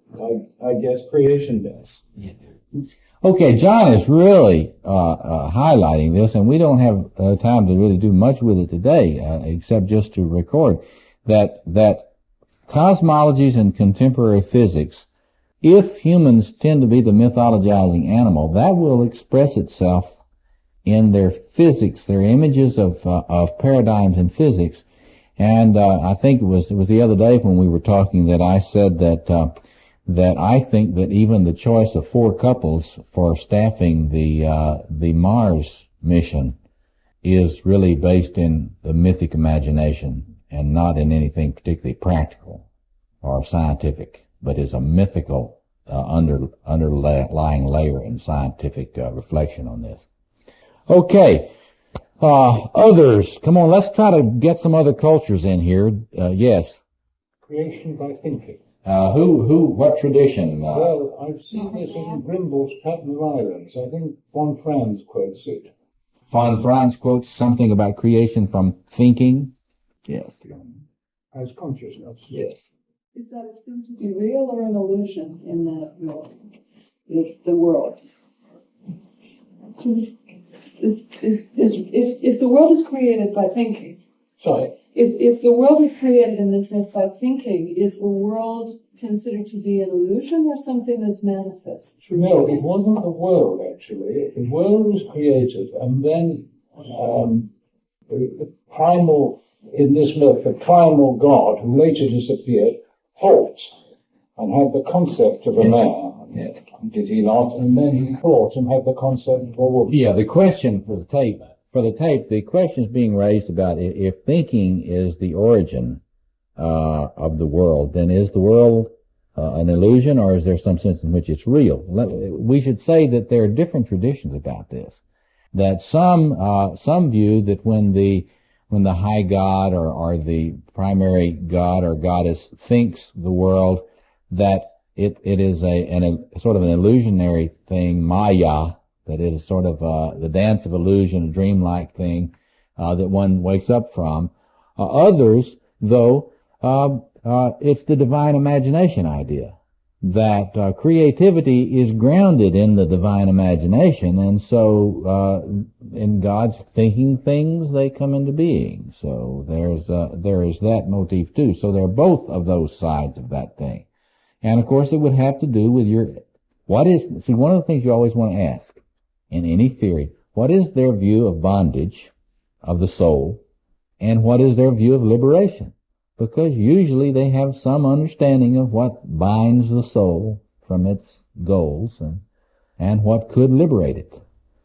I guess, creation myths. Okay, John is really highlighting this, and we don't have time to really do much with it today, except just to record that cosmologies and contemporary physics, if humans tend to be the mythologizing animal, that will express itself in their physics, their images of paradigms in physics. And I think it was the other day when we were talking that I said that I think that even the choice of 4 couples for staffing the Mars mission is really based in the mythic imagination and not in anything particularly practical. or scientific, but is a mythical underlying layer in scientific reflection on this. Okay. Others. Come on, let's try to get some other cultures in here. Yes. Creation by thinking. What tradition? Well, I've seen this in Grimble's Pattern of Islands. I think von Franz quotes it. Von Franz quotes something about creation from thinking. Yes. As consciousness. Yes. Is that assumed to be real or an illusion in that world? The world. If the world is created by thinking, sorry, if the world is created in this myth by thinking, is the world considered to be an illusion or something that's manifest? No, it wasn't the world actually. The world was created, and then the primal, in this myth, the primal God, who later disappeared, thought and had the concept of a man. Yes. Did he not? And then he thought and had the concept of a woman. Yeah, the question for the tape, the question is being raised about if thinking is the origin of the world, then is the world an illusion, or is there some sense in which it's real? We should say that there are different traditions about this. That some view that when the high god or the primary god or goddess thinks the world, that it is a sort of an illusionary thing, Maya, that it is sort of the dance of illusion, a dreamlike thing that one wakes up from. Others, though, it's the divine imagination idea, that creativity is grounded in the divine imagination, and so in God's thinking things, they come into being. So there is that motif too. So there are both of those sides of that thing. And of course it would have to do with one of the things you always want to ask in any theory, what is their view of bondage of the soul, and what is their view of liberation? Because usually they have some understanding of what binds the soul from its goals and what could liberate it.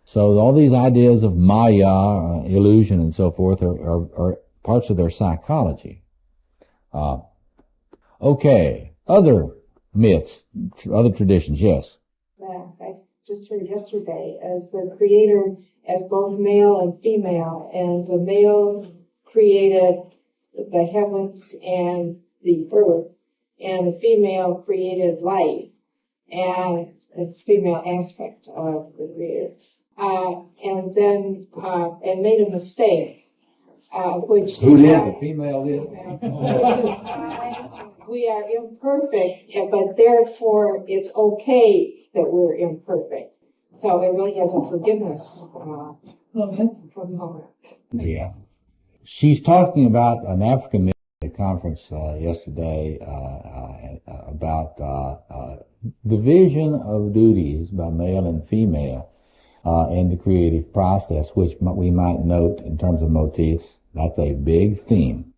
So all these ideas of Maya, illusion and so forth are parts of their psychology. Okay, other myths, other traditions, yes. I just heard yesterday as the creator as both male and female, and the male created the heavens and the earth, and the female created life and the female aspect of the creator, and then and made a mistake, which who did? The female did. We are imperfect, but therefore it's okay that we're imperfect. So it really has a forgiveness component. Yeah. She's talking about an African myth at a conference yesterday about division of duties by male and female in the creative process, which we might note in terms of motifs. That's a big theme.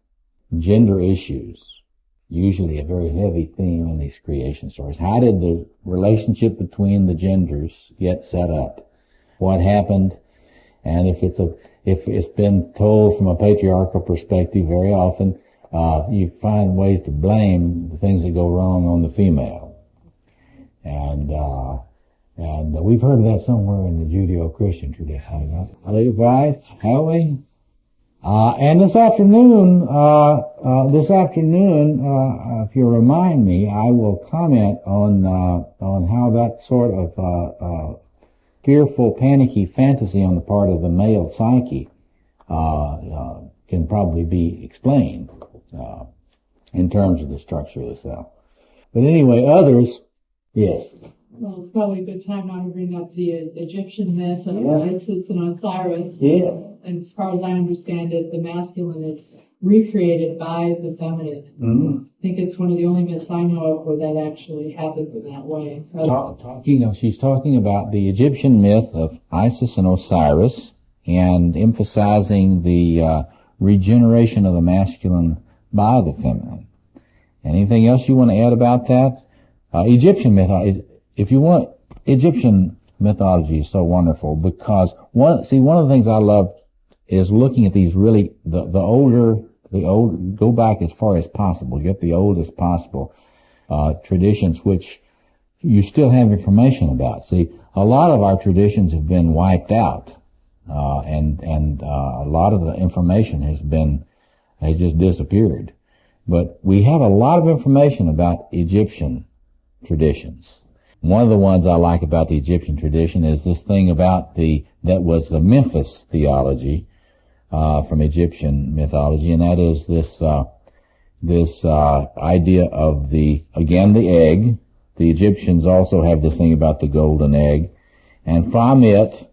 Gender issues, usually a very heavy theme in these creation stories. How did the relationship between the genders get set up? What happened? And if it's been told from a patriarchal perspective, very often you find ways to blame the things that go wrong on the female. And we've heard of that somewhere in the Judeo-Christian tradition. Otherwise, have we? And this afternoon, if you remind me, I will comment on how that sort of fearful, panicky fantasy on the part of the male psyche can probably be explained in terms of the structure of the cell. But anyway, others, yes. Well, it's probably a good time now to bring up the Egyptian myth of Isis and Osiris. Yeah. And as far as I understand it, the masculine is recreated by the feminine. Mm-hmm. I think it's one of the only myths I know of where that actually happens in that way. She's talking about the Egyptian myth of Isis and Osiris and emphasizing the regeneration of the masculine by the feminine. Anything else you want to add about that? Egyptian myth, if you want, Egyptian mythology is so wonderful because one of the things I love is looking at these really, the older go back as far as possible, get the oldest possible traditions which you still have information about. See, a lot of our traditions have been wiped out, and a lot of the information has just disappeared. But we have a lot of information about Egyptian traditions. One of the ones I like about the Egyptian tradition is this thing about that was the Memphis theology, from Egyptian mythology, and that is this idea of the egg. The Egyptians also have this thing about the golden egg, and from it,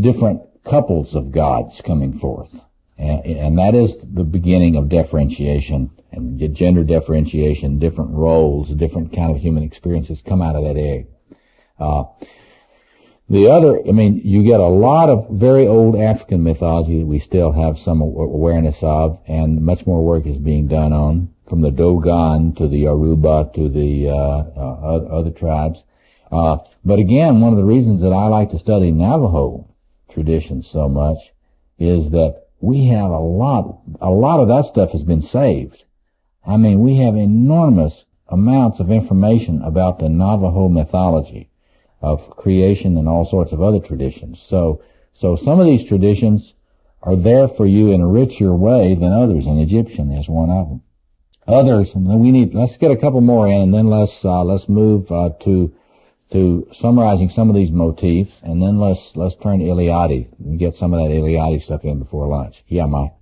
different couples of gods coming forth. And that is the beginning of differentiation and gender differentiation, different roles, different kind of human experiences come out of that egg. You get a lot of very old African mythology that we still have some awareness of, and much more work is being done on, from the Dogon to the Yoruba to the other tribes. But again, one of the reasons that I like to study Navajo traditions so much is that we have a lot of that stuff has been saved. I mean, we have enormous amounts of information about the Navajo mythology of creation and all sorts of other traditions. So some of these traditions are there for you in a richer way than others, and Egyptian is one of them. Others, and then let's get a couple more in, and then let's move to summarizing some of these motifs, and then let's turn to Eliade and get some of that Eliade stuff in before lunch. Yeah, Mike?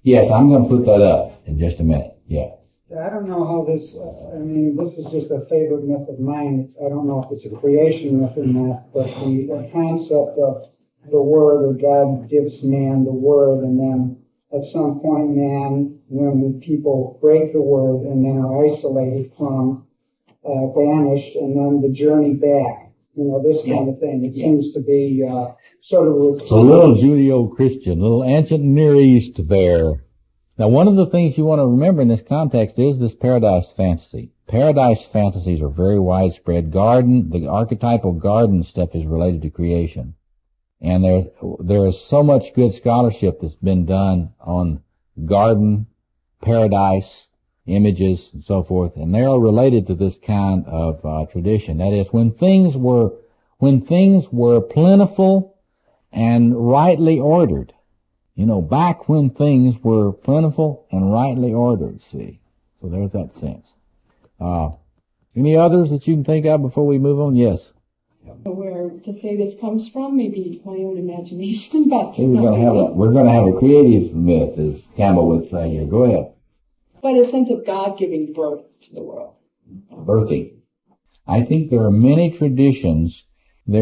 Yes, I'm going to put that up in just a minute. Yeah. I don't know how this, this is just a favorite myth of mine. I don't know if it's a creation myth or not, but the concept of the word, or God gives man the word, and then at some point man, when people break the word and then are isolated from, banished, and then the journey back, this kind of thing. It seems to be sort of... It's a little Judeo-Christian, little ancient Near East there. Now, one of the things you want to remember in this context is this paradise fantasy. Paradise fantasies are very widespread. The archetypal garden stuff is related to creation. And there is so much good scholarship that's been done on garden, paradise, images, and so forth, and they're all related to this kind of tradition. That is, when things were plentiful and rightly ordered. Back when things were plentiful and rightly ordered, see. So there's that sense. Any others that you can think of before we move on? Yes. Where to say this comes from, maybe my own imagination, but... We're going to have a creative myth, as Campbell would say here. Go ahead. But a sense of God giving birth to the world. Birthing. I think there are many traditions in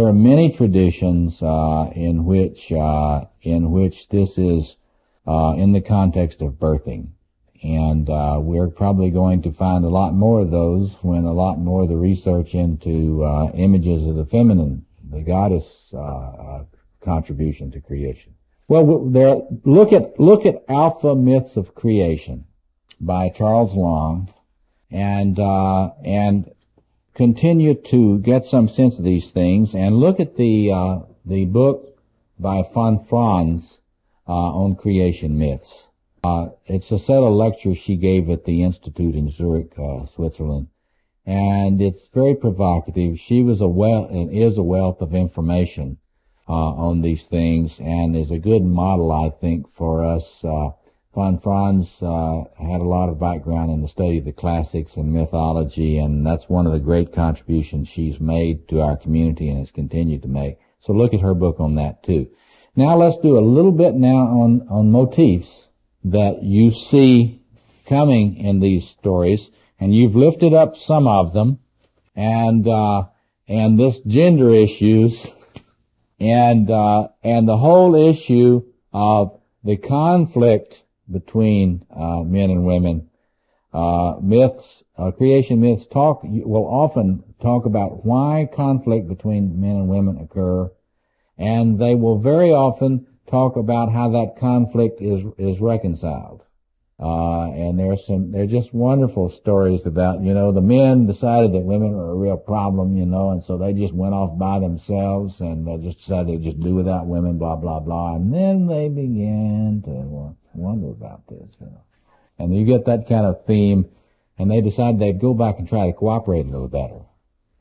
which this is in the context of birthing, and we're probably going to find a lot more of those when a lot more of the research into images of the feminine, the goddess contribution to creation. Well, look at Alpha Myths of Creation by Charles Long, and continue to get some sense of these things, and look at the book by von Franz on creation myths. It's a set of lectures she gave at the Institute in Zurich, Switzerland, and it's very provocative. She was is a wealth of information on these things, and is a good model, I think, for us. Von Franz had a lot of background in the study of the classics and mythology, and that's one of the great contributions she's made to our community and has continued to make. So look at her book on that too. Now let's do a little bit now on motifs that you see coming in these stories, and you've lifted up some of them, and this gender issues, and the whole issue of the conflict between men and women. Creation myths will often talk about why conflict between men and women occur, and they will very often talk about how that conflict is reconciled. And they're just wonderful stories about, the men decided that women were a real problem, and so they just went off by themselves, and they just decided to just do without women, blah, blah, blah. And then they began to wonder about this, you know. And you get that kind of theme, and they decide they'd go back and try to cooperate a little better.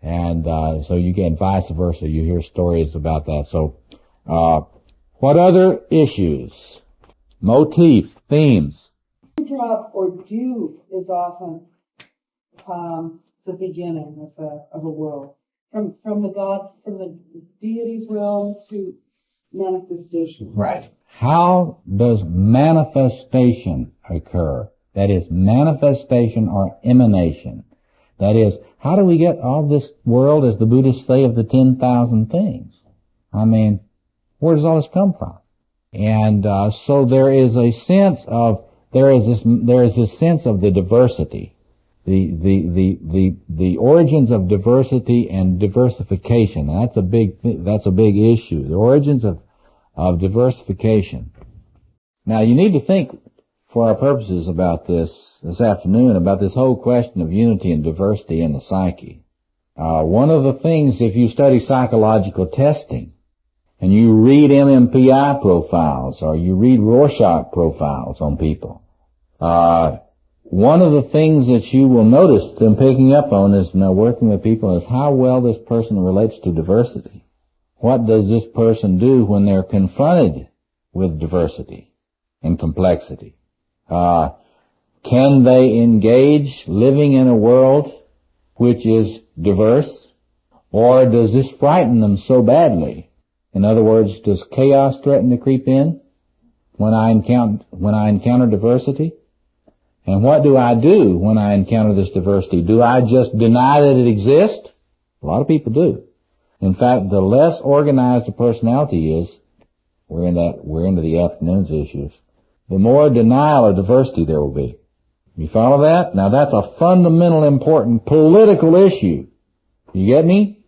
And so you get vice versa. You hear stories about that. So what other issues, motif, themes? Drop or dew is often the beginning of a world. From the deity's realm to manifestation. Right. How does manifestation occur? That is, manifestation or emanation. That is, how do we get all this world, as the Buddhists say, of the 10,000 things? I mean, where does all this come from? And so there is a sense of there is this sense of the diversity, the origins of diversity and diversification. And that's a big issue. The origins of diversification. Now you need to think, for our purposes, about this afternoon, about this whole question of unity and diversity in the psyche. One of the things, if you study psychological testing, and you read MMPI profiles, or you read Rorschach profiles on people, one of the things that you will notice them picking up on is, now working with people, is how well this person relates to diversity. What does this person do when they're confronted with diversity and complexity? Can they engage living in a world which is diverse, or does this frighten them so badly? In other words, does chaos threaten to creep in when I encounter diversity? And what do I do when I encounter this diversity? Do I just deny that it exists? A lot of people do. In fact, the less organized a personality is, we're into the afternoon's issues, the more denial of diversity there will be. You follow that? Now that's a fundamental important political issue. You get me?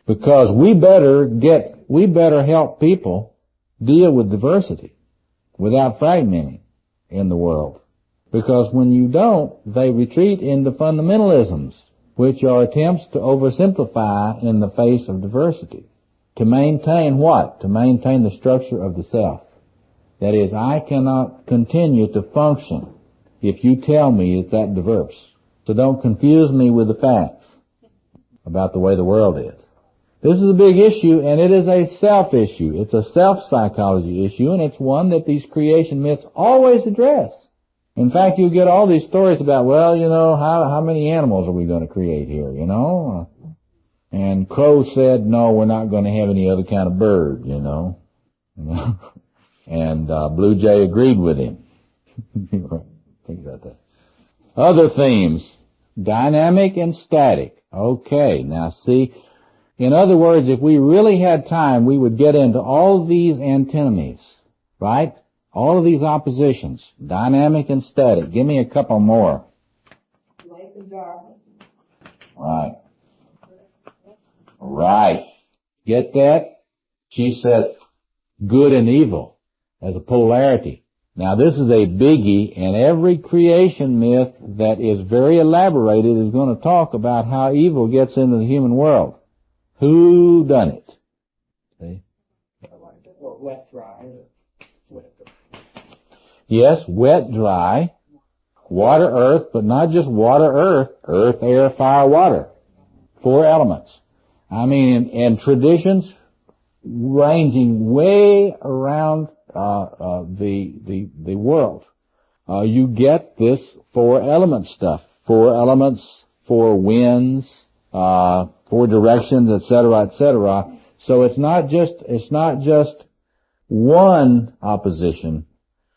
Because we better help people deal with diversity without fragmenting in the world. Because when you don't, they retreat into fundamentalisms, which are attempts to oversimplify in the face of diversity. To maintain what? To maintain the structure of the self. That is, I cannot continue to function if you tell me it's that diverse. So don't confuse me with the facts about the way the world is. This is a big issue, and it is a self issue. It's a self-psychology issue, and it's one that these creation myths always address. In fact, you get all these stories about, well, you know, how many animals are we going to create here, you know? And Crow said, no, we're not going to have any other kind of bird, you know? And Blue Jay agreed with him. Think about that. Other themes, dynamic and static. Okay, now see, in other words, if we really had time, we would get into all these antinomies, right? All of these oppositions, dynamic and static. Give me a couple more. Light and darkness. Right. Right. Get that? She says good and evil as a polarity. Now this is a biggie, and every creation myth that is very elaborated is going to talk about how evil gets into the human world. Who done it? See? Wet, dry. Yes, wet, dry, water, earth, but not just water, earth, air, fire, water. 4 elements. I mean, and traditions ranging way around the world. You get this 4 element stuff. 4 elements, 4 winds, 4 directions, etc., etc. So it's not just one opposition.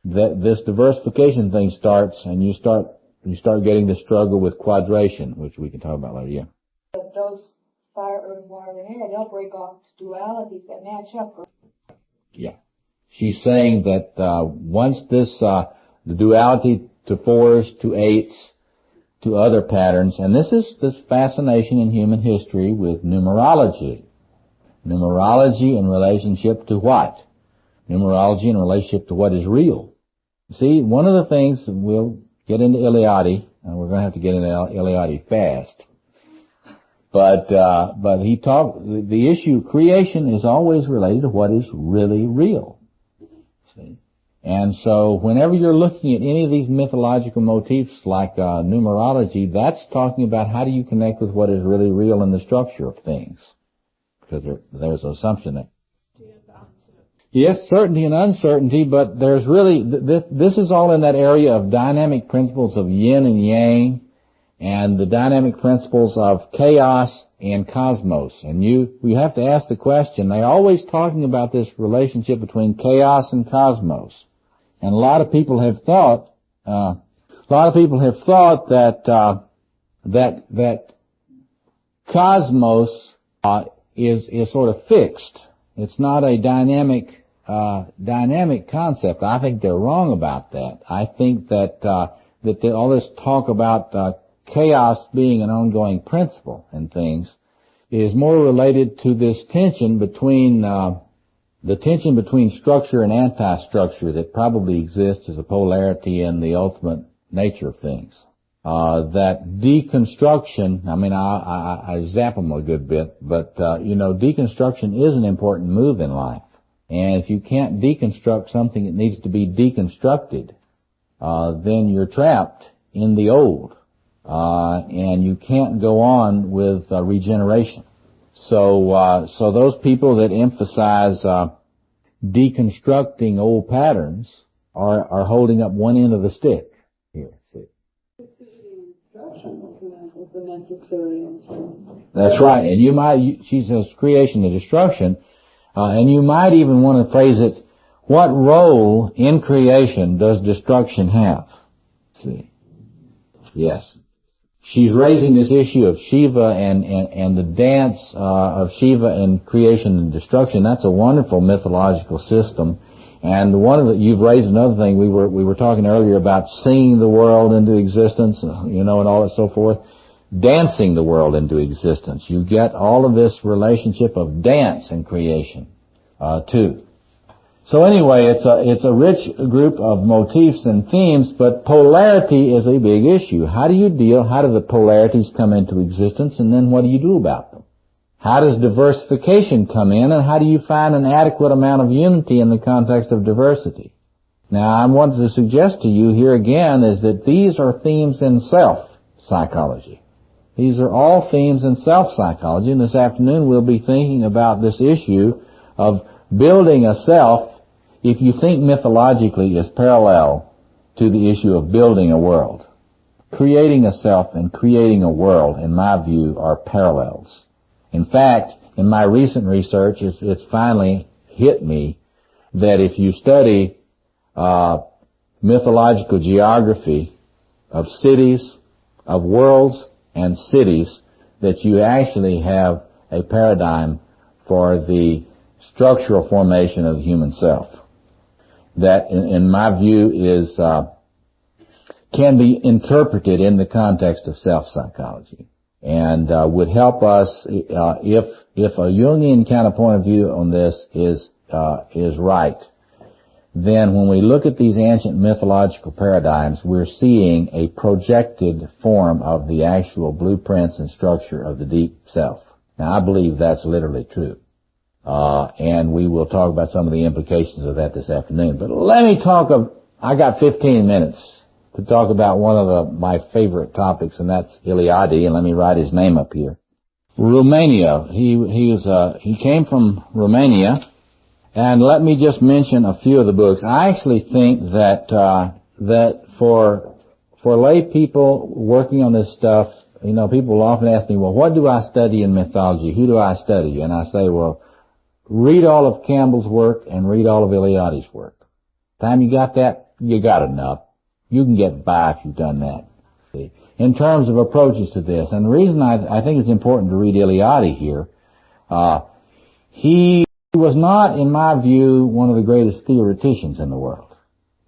That this diversification thing starts, and you start getting the struggle with quadration, which we can talk about later. Yeah. Those fire, earth, water, and air, they'll break off to dualities that match up. Yeah. She's saying that once this the duality to 4s, to 8s, to other patterns, and this is this fascination in human history with numerology. Numerology in relationship to what? Numerology in relationship to what is real. See, one of the things, we'll get into Eliade, and we're going to have to get into Eliade fast. But he talked, the issue, creation is always related to what is really real. See? And so whenever you're looking at any of these mythological motifs like numerology, that's talking about how do you connect with what is really real in the structure of things. Because there's an assumption that. Yes, certainty and uncertainty, but there's really, this is all in that area of dynamic principles of yin and yang, and the dynamic principles of chaos and cosmos. And we have to ask the question, they're always talking about this relationship between chaos and cosmos. And a lot of people have thought that cosmos is sort of fixed. It's not a dynamic concept. I think they're wrong about that. I think that all this talk about chaos being an ongoing principle in things is more related to this tension between structure and anti-structure that probably exists as a polarity in the ultimate nature of things. That deconstruction, I mean, I zap them a good bit, but, deconstruction is an important move in life. And if you can't deconstruct something that needs to be deconstructed, then you're trapped in the old. And you can't go on with regeneration. So those people that emphasize deconstructing old patterns are holding up one end of the stick here. See. That's right. And she says creation and destruction, and you might even want to phrase it, what role in creation does destruction have? See. Yes. She's raising this issue of Shiva and the dance of Shiva in creation and destruction. That's a wonderful mythological system. And you've raised another thing. We were talking earlier about singing the world into existence, and all that so forth. Dancing the world into existence. You get all of this relationship of dance in creation, too. So anyway, it's a rich group of motifs and themes, but polarity is a big issue. How do the polarities come into existence, and then what do you do about them? How does diversification come in, and how do you find an adequate amount of unity in the context of diversity? Now, I want to suggest to you here again is that these are themes in self-psychology. These are all themes in self-psychology, and this afternoon we'll be thinking about this issue of building a self, if you think mythologically, is parallel to the issue of building a world. Creating a self and creating a world, in my view, are parallels. In fact, in my recent research, it's finally hit me that if you study mythological geography of cities, of worlds and cities, that you actually have a paradigm for the structural formation of the human self. That, in my view, can be interpreted in the context of self-psychology, and would help us if a Jungian kind of point of view on this is right. Then, when we look at these ancient mythological paradigms, we're seeing a projected form of the actual blueprints and structure of the deep self. Now, I believe that's literally true. And we will talk about some of the implications of that this afternoon. But let me I got 15 minutes to talk about one of my favorite topics, and that's Eliade, and let me write his name up here. Romania. He came from Romania, and let me just mention a few of the books. I actually think that for lay people working on this stuff, people often ask me, well, what do I study in mythology? Who do I study? And I say, well, read all of Campbell's work and read all of Eliade's work. Time you got that, you got enough. You can get by if you've done that. See? In terms of approaches to this, and the reason I think it's important to read Eliade here, he was not, in my view, one of the greatest theoreticians in the world.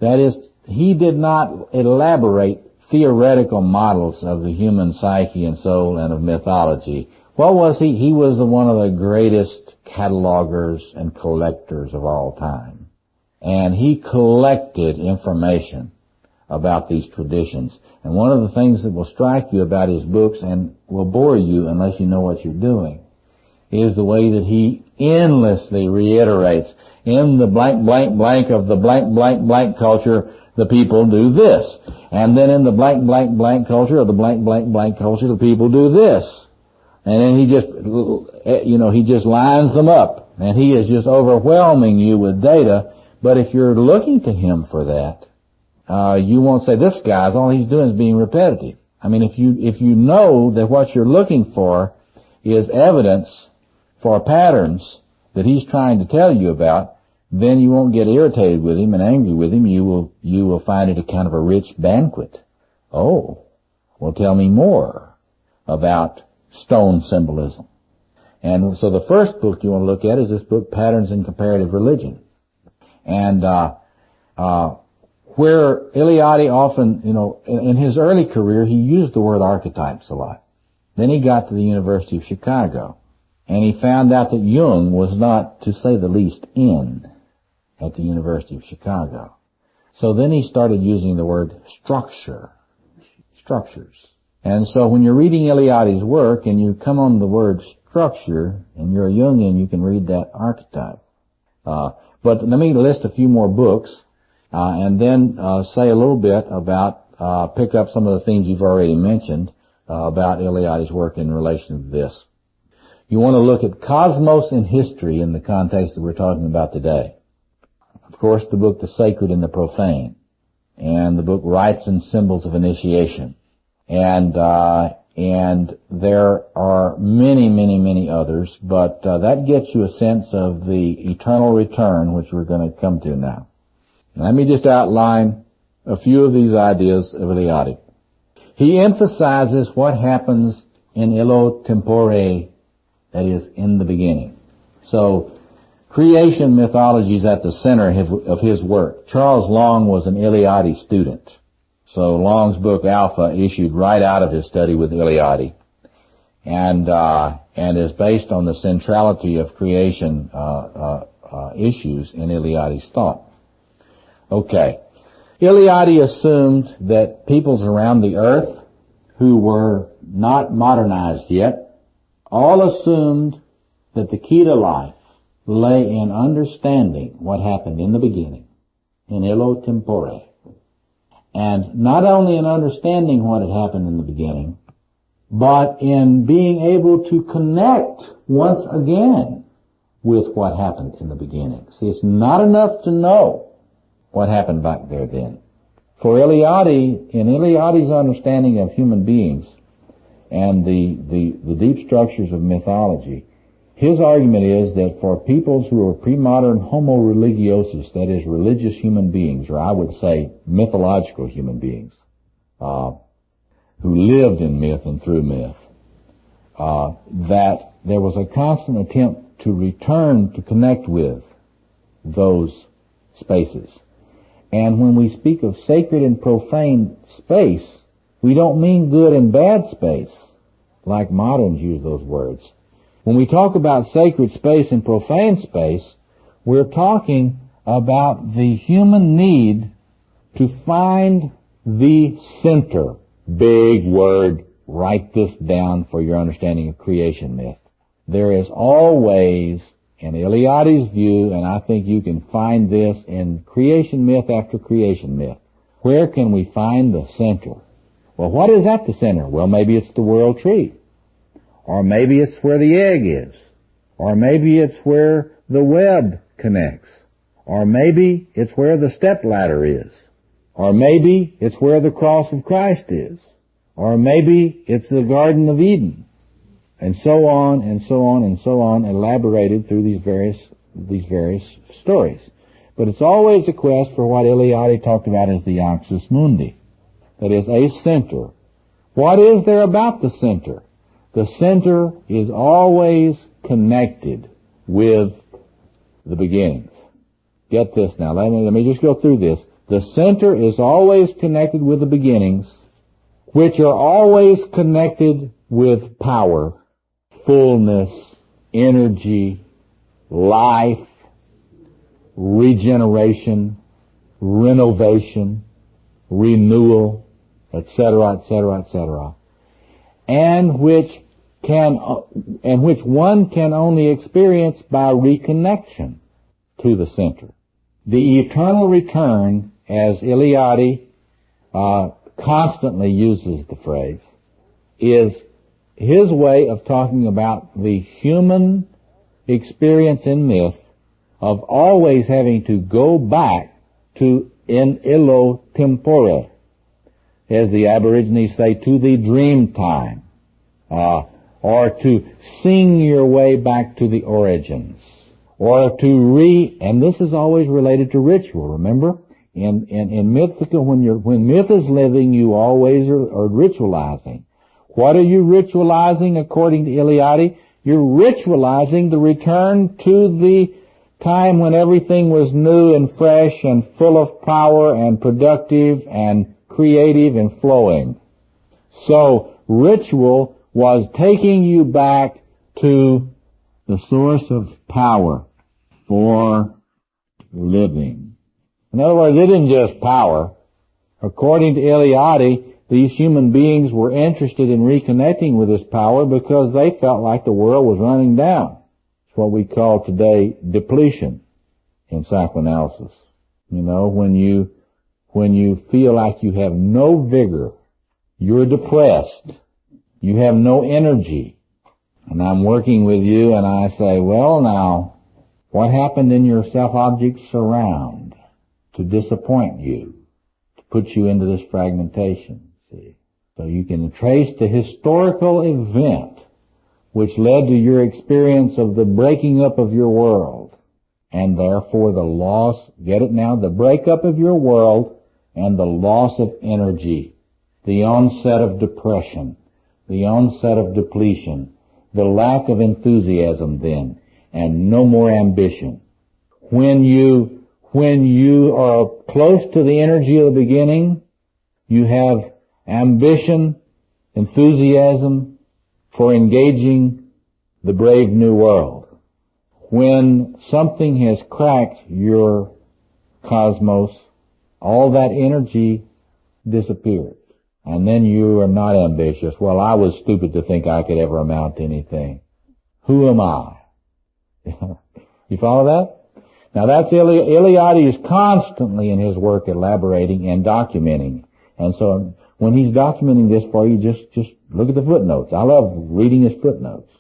That is, he did not elaborate theoretical models of the human psyche and soul and of mythology. What was he? He was one of the greatest catalogers and collectors of all time. And he collected information about these traditions. And one of the things that will strike you about his books and will bore you unless you know what you're doing is the way that he endlessly reiterates. In the blank, blank, blank of the blank, blank, blank culture, the people do this. And then in the blank, blank, blank culture of the blank, blank, blank culture, the people do this. And then he just lines them up. And he is just overwhelming you with data. But if you're looking to him for that, you won't say, this guy's, all he's doing is being repetitive. I mean, if you know that what you're looking for is evidence for patterns that he's trying to tell you about, then you won't get irritated with him and angry with him. You will find it a kind of a rich banquet. Oh, well, tell me more about stone symbolism. And so the first book you want to look at is this book, Patterns in Comparative Religion. And where Eliade often, in his early career, he used the word archetypes a lot. Then he got to the University of Chicago, and he found out that Jung was not, to say the least, in at the University of Chicago. So then he started using the word structures. And so when you're reading Eliade's work and you come on the word structure and you're a Jungian, you can read that archetype. But let me list a few more books, and then say a little bit about, pick up some of the themes you've already mentioned about Eliade's work in relation to this. You want to look at cosmos and history in the context that we're talking about today. Of course, the book The Sacred and the Profane, and the book Rites and Symbols of Initiation. And there are many, many, many others, but that gets you a sense of the eternal return, which we're going to come to now. Let me just outline a few of these ideas of Eliade. He emphasizes what happens in illo tempore, that is, in the beginning. So, creation mythology is at the center of his work. Charles Long was an Eliade student. So Long's book Alpha issued right out of his study with Eliade, and is based on the centrality of creation issues in Eliade's thought. Okay. Eliade assumed that peoples around the earth who were not modernized yet all assumed that the key to life lay in understanding what happened in the beginning, in illo tempore. And not only in understanding what had happened in the beginning, but in being able to connect once again with what happened in the beginning. See, it's not enough to know what happened back there then. For Eliade, in Eliade's understanding of human beings and the deep structures of mythology, his argument is that for peoples who are pre-modern homo religiosus, that is, religious human beings, or I would say mythological human beings, who lived in myth and through myth, that there was a constant attempt to return to connect with those spaces. And when we speak of sacred and profane space, we don't mean good and bad space, like moderns use those words. When we talk about sacred space and profane space, we're talking about the human need to find the center. Big word. Write this down for your understanding of creation myth. There is always, in Eliade's view, and I think you can find this in creation myth after creation myth, where can we find the center? Well, what is at the center? Well, maybe it's the world tree. Or maybe it's where the egg is. Or maybe it's where the web connects. Or maybe it's where the stepladder is. Or maybe it's where the cross of Christ is. Or maybe it's the Garden of Eden. And so on, and so on, and so on, elaborated through these various stories. But it's always a quest for what Eliade talked about as the axis mundi. That is, a center. What is there about the center? The center is always connected with the beginnings. Get this now. Let me just go through this. The center is always connected with the beginnings, which are always connected with power, fullness, energy, life, regeneration, renovation, renewal, etc., etc., etc., and which and which one can only experience by reconnection to the center. The eternal return, as Eliade constantly uses the phrase, is his way of talking about the human experience in myth of always having to go back to in illo tempore, as the Aborigines say, to the dream time, or to sing your way back to the origins, or to and this is always related to ritual, remember? In mythical, when myth is living, you always are ritualizing. What are you ritualizing according to Eliade? You're ritualizing the return to the time when everything was new and fresh and full of power and productive and creative and flowing. So ritual was taking you back to the source of power for living. In other words, it isn't just power. According to Eliade, these human beings were interested in reconnecting with this power because they felt like the world was running down. It's what we call today depletion in psychoanalysis. You know, when you feel like you have no vigor, you're depressed, you have no energy, and I'm working with you and I say, well now, what happened in your self-object surround to disappoint you, to put you into this fragmentation? See? So you can trace the historical event which led to your experience of the breaking up of your world, and therefore the loss, get it now, the breakup of your world and the loss of energy, the onset of depression, the onset of depletion, the lack of enthusiasm then, and no more ambition. When you are close to the energy of the beginning, you have ambition, enthusiasm for engaging the brave new world. When something has cracked your cosmos, all that energy disappears. And then you are not ambitious. Well, I was stupid to think I could ever amount to anything. Who am I? You follow that? Now that's Eliade is constantly in his work elaborating and documenting. And so when he's documenting this for you, just look at the footnotes. I love reading his footnotes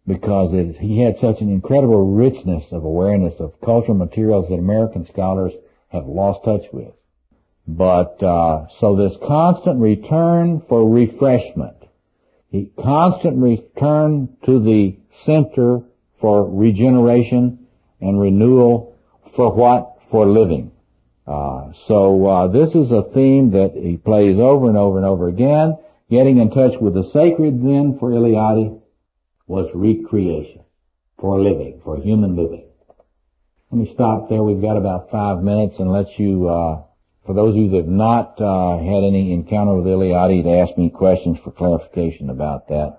because he had such an incredible richness of awareness of cultural materials that American scholars have lost touch with. But so this constant return for refreshment, the constant return to the center for regeneration and renewal for what? For living. So this is a theme that he plays over and over and over again. Getting in touch with the sacred then for Eliade was recreation, for living, for human living. Let me stop there. We've got about 5 minutes and let you, for those of you that have not had any encounter with Eliade, to ask me questions for clarification about that.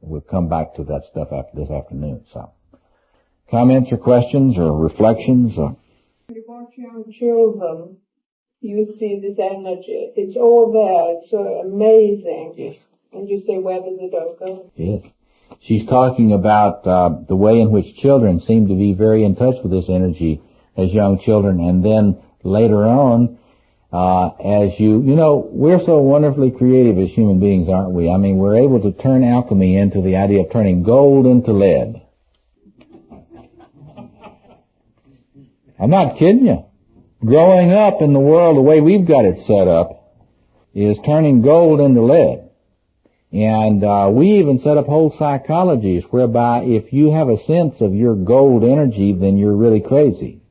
We'll come back to that stuff after this afternoon. So, comments or questions or reflections? When you watch young children, you see this energy. It's all there. It's so amazing. Yes. And you say, where does it all go? Yes. She's talking about the way in which children seem to be very in touch with this energy as young children, and then later on, as we're so wonderfully creative as human beings, aren't we? I mean, we're able to turn alchemy into the idea of turning gold into lead. I'm not kidding you. Growing up in the world the way we've got it set up is turning gold into lead. And we even set up whole psychologies whereby if you have a sense of your gold energy, then you're really crazy.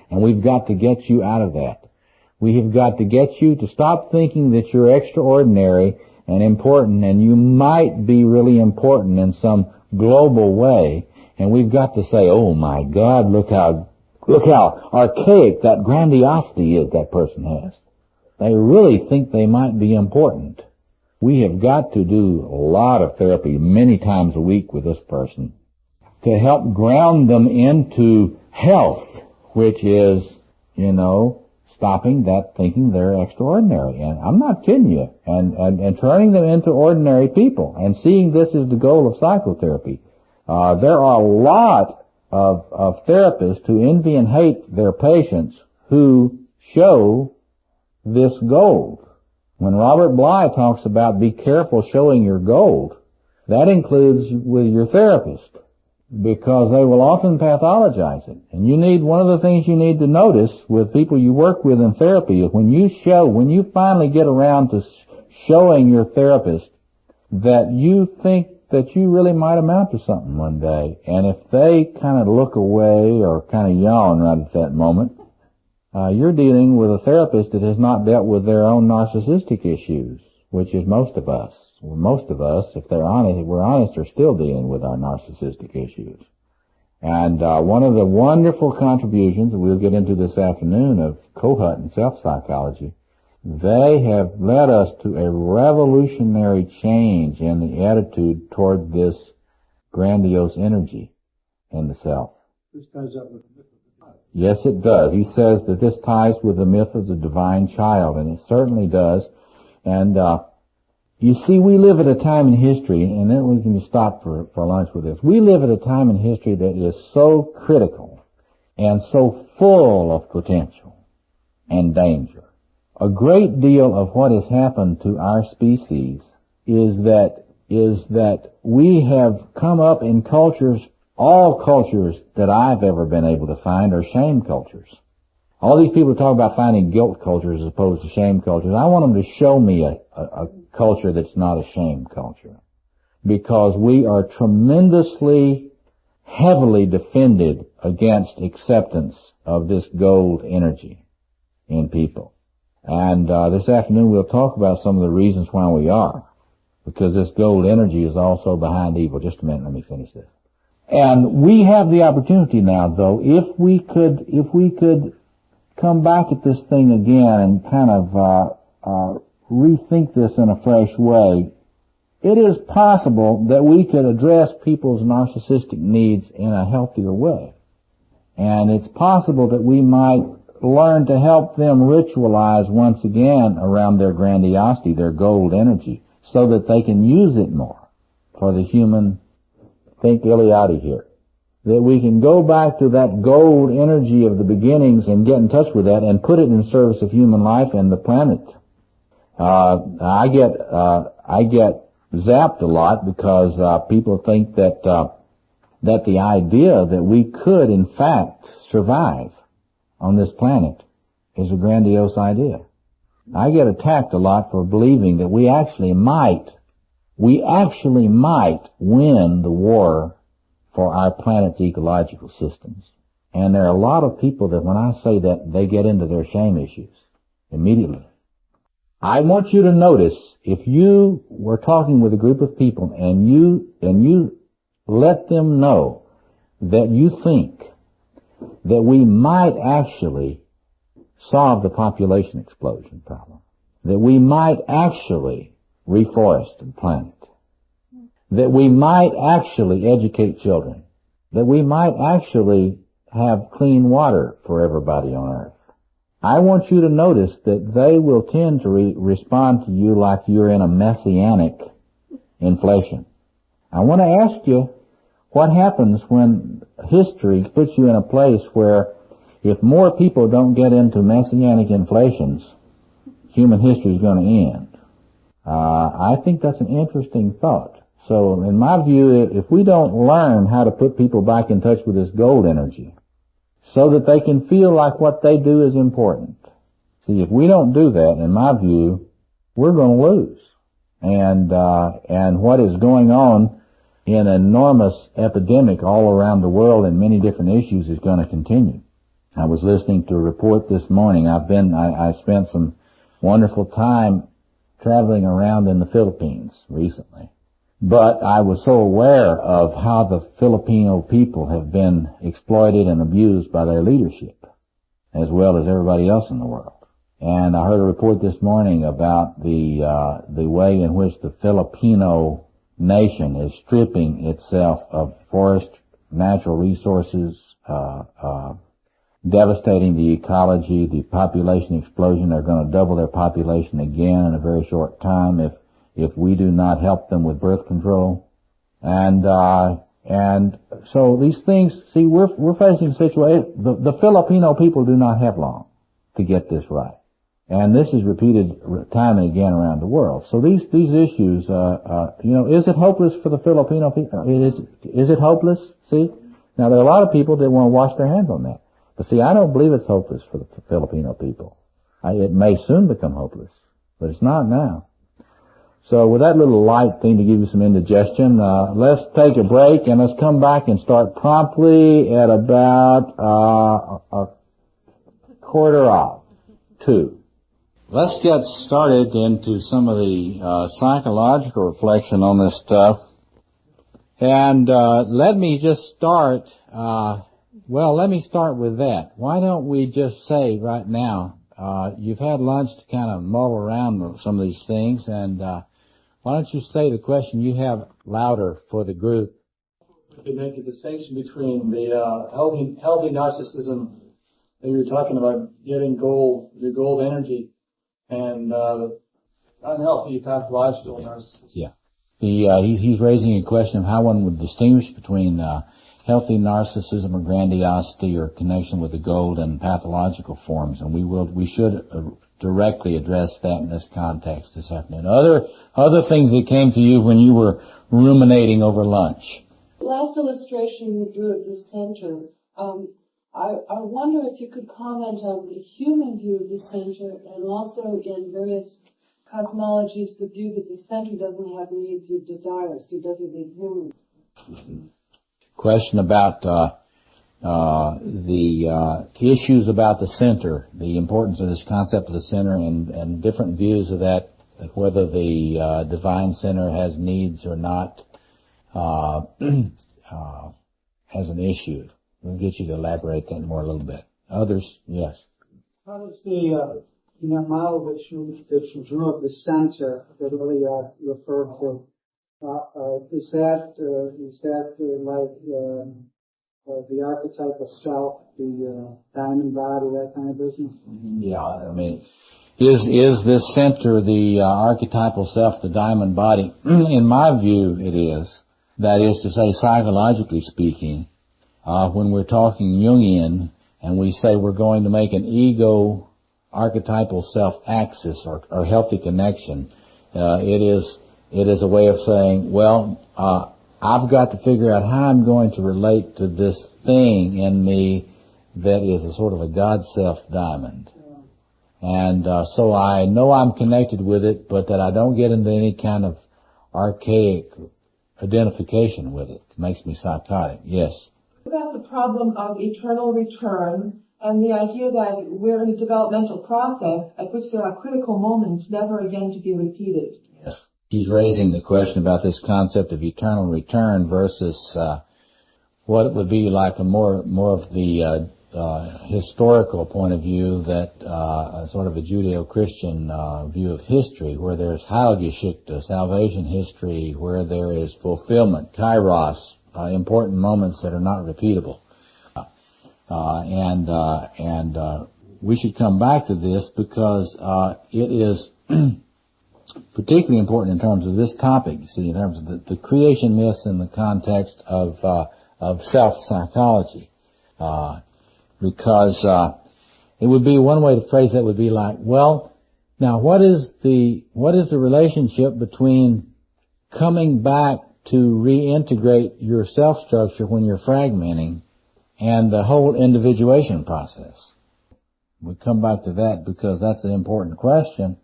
And we've got to get you out of that. We have got to get you to stop thinking that you're extraordinary and important, and you might be really important in some global way. And we've got to say, oh my God, look how archaic that grandiosity is that person has. They really think they might be important. We have got to do a lot of therapy many times a week with this person to help ground them into health, which is, stopping that thinking they're extraordinary. And I'm not kidding you. And turning them into ordinary people and seeing this as the goal of psychotherapy. There are a lot of therapists who envy and hate their patients who show this gold. When Robert Bly talks about be careful showing your gold, that includes with your therapist, because they will often pathologize it. And one of the things you need to notice with people you work with in therapy is when you finally get around to showing your therapist that you think that you really might amount to something one day, and if they kind of look away or kind of yawn right at that moment, you're dealing with a therapist that has not dealt with their own narcissistic issues, which is most of us. Well, most of us, if we're honest, are still dealing with our narcissistic issues. And one of the wonderful contributions that we'll get into this afternoon of Kohut and self-psychology, they have led us to a revolutionary change in the attitude toward this grandiose energy in the self. This ties up with the myth of the child. Yes, it does. He says that this ties with the myth of the divine child, and it certainly does. And you see, we live at a time in history, and then we can stop for lunch with this. We live at a time in history that is so critical and so full of potential and danger. A great deal of what has happened to our species is that we have come up in cultures, all cultures that I've ever been able to find are shame cultures. All these people talk about finding guilt cultures as opposed to shame cultures. I want them to show me a culture that's not a shame culture. Because we are tremendously, heavily defended against acceptance of this gold energy in people. And this afternoon we'll talk about some of the reasons why we are. Because this gold energy is also behind evil. Just a minute, let me finish this. And we have the opportunity now, though, if we could come back at this thing again and kind of rethink this in a fresh way, it is possible that we could address people's narcissistic needs in a healthier way. And it's possible that we might learn to help them ritualize once again around their grandiosity, their gold energy, so that they can use it more for the human, think Eliade here. That we can go back to that gold energy of the beginnings and get in touch with that and put it in service of human life and the planet. I get zapped a lot because people think that the idea that we could in fact survive on this planet is a grandiose idea. I get attacked a lot for believing that we actually might win the war for our planet's ecological systems. And there are a lot of people that when I say that, they get into their shame issues immediately. I want you to notice, if you were talking with a group of people and you let them know that you think that we might actually solve the population explosion problem, that we might actually reforest the planet, that we might actually educate children, that we might actually have clean water for everybody on earth. I want you to notice that they will tend to respond to you like you're in a messianic inflation. I want to ask you what happens when history puts you in a place where if more people don't get into messianic inflations, human history is going to end. I think that's an interesting thought. So in my view, if we don't learn how to put people back in touch with this gold energy so that they can feel like what they do is important. See, if we don't do that, in my view, we're going to lose. And what is going on in an enormous epidemic all around the world in many different issues is going to continue. I was listening to a report this morning. I spent some wonderful time traveling around in the Philippines recently. But I was so aware of how the Filipino people have been exploited and abused by their leadership, as well as everybody else in the world. And I heard a report this morning about the way in which the Filipino nation is stripping itself of forest, natural resources, devastating the ecology, the population explosion. They're going to double their population again in a very short time if we do not help them with birth control. And so these things, see, we're facing a situation, the Filipino people do not have long to get this right. And this is repeated time and again around the world. So these issues, is it hopeless for the Filipino people? Is it hopeless? See? Now there are a lot of people that want to wash their hands on that. But see, I don't believe it's hopeless for the Filipino people. It may soon become hopeless, but it's not now. So with that little light thing to give you some indigestion, let's take a break and let's come back and start promptly at about a 1:45. Let's get started into some of the psychological reflection on this stuff. And let me just start, let me start with that. Why don't we just say right now, you've had lunch to kind of mull around some of these things, and why don't you say the question you have louder for the group? To make a distinction between the healthy narcissism that you were talking about, getting the gold energy, and unhealthy pathological narcissism. Yeah. He's raising a question of how one would distinguish between healthy narcissism or grandiosity or connection with the gold and pathological forms, and we should directly address that in this context this afternoon. Other things that came to you when you were ruminating over lunch. Last illustration you drew at the center. I wonder if you could comment on the human view of the center, and also in various cosmologies the view that the center doesn't have needs or desires, so it doesn't need humans. Question about the issues about the center, the importance of this concept of the center, and different views of that, whether the divine center has needs or not, has an issue. We'll get you to elaborate that more a little bit. Others, yes. How does the in that model that you drew of the center that really referred to, is that like the archetype of self, the diamond body, that kind of business? Yeah, I mean, is this center the archetypal self, the diamond body? In my view, it is. That is to say, psychologically speaking, when we're talking Jungian and we say we're going to make an ego archetypal self-axis or healthy connection, it is a way of saying, well, I've got to figure out how I'm going to relate to this thing in me that is a sort of a God self diamond. And so I know I'm connected with it, but that I don't get into any kind of archaic identification with it. It makes me psychotic. Yes. What about the problem of eternal return and the idea that we're in a developmental process at which there are critical moments never again to be repeated? Yes. He's raising the question about this concept of eternal return versus what it would be like a more of the historical point of view, that sort of a Judeo-Christian view of history, where there's Heilgeschichte, salvation history, where there is fulfillment, kairos, important moments that are not repeatable. And we should come back to this because it is particularly important in terms of this topic, you see, in terms of the creation myths in the context of self-psychology. Because it would be one way to phrase that would be like, well, now what is the relationship between coming back to reintegrate your self-structure when you're fragmenting and the whole individuation process? We come back to that because that's an important question,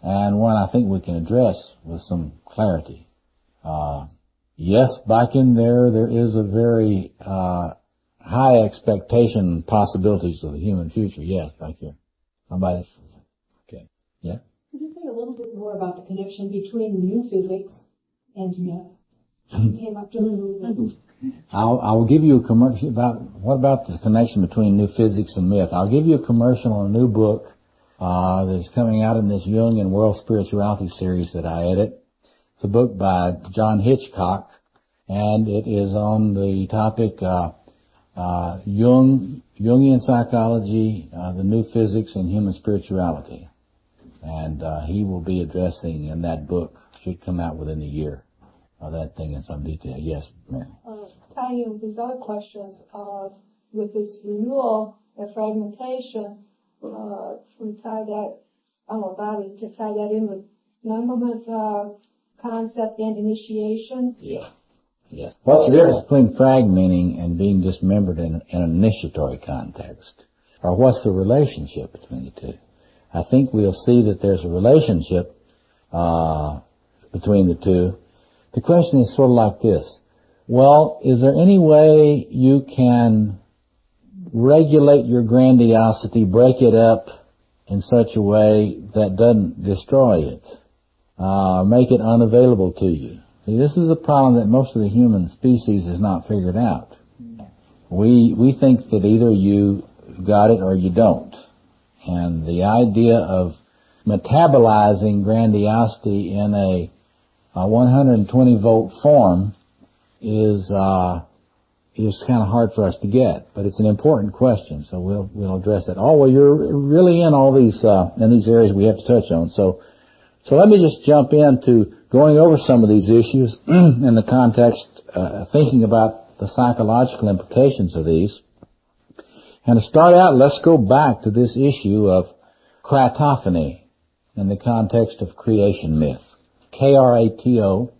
and one I think we can address with some clarity. Yes, back in there is a very high expectation possibilities of the human future. Yes, back here. Somebody? Okay. Yeah? Could you say a little bit more about the connection between new physics and myth? Came up to the I'll give you a commercial what about the connection between new physics and myth? I'll give you a commercial on a new book that's coming out in this Jungian World Spirituality series that I edit. It's a book by John Hitchcock, and it is on the topic Jungian psychology, the new physics, and human spirituality. And he will be addressing in that book, should come out within a year, that thing in some detail. Yes, ma'am. Tying in with these other questions, with this renewal and fragmentation, we tie that, I don't know, Bobby, to tie that in with numberment concept and initiation. Yeah. Yeah. What's the difference between fragmenting and being dismembered in an initiatory context? Or what's the relationship between the two? I think we'll see that there's a relationship between the two. The question is sort of like this. Well, is there any way you can regulate your grandiosity, break it up in such a way that doesn't destroy it, make it unavailable to you? See, this is a problem that most of the human species has not figured out. We think that either you got it or you don't. And the idea of metabolizing grandiosity in a 120 volt form is kind of hard for us to get, but it's an important question, so we'll address that. Oh, well, you're really in all these areas we have to touch on. So let me just jump into going over some of these issues in the context, thinking about the psychological implications of these. And to start out, let's go back to this issue of kratophany in the context of creation myth. Kratophany,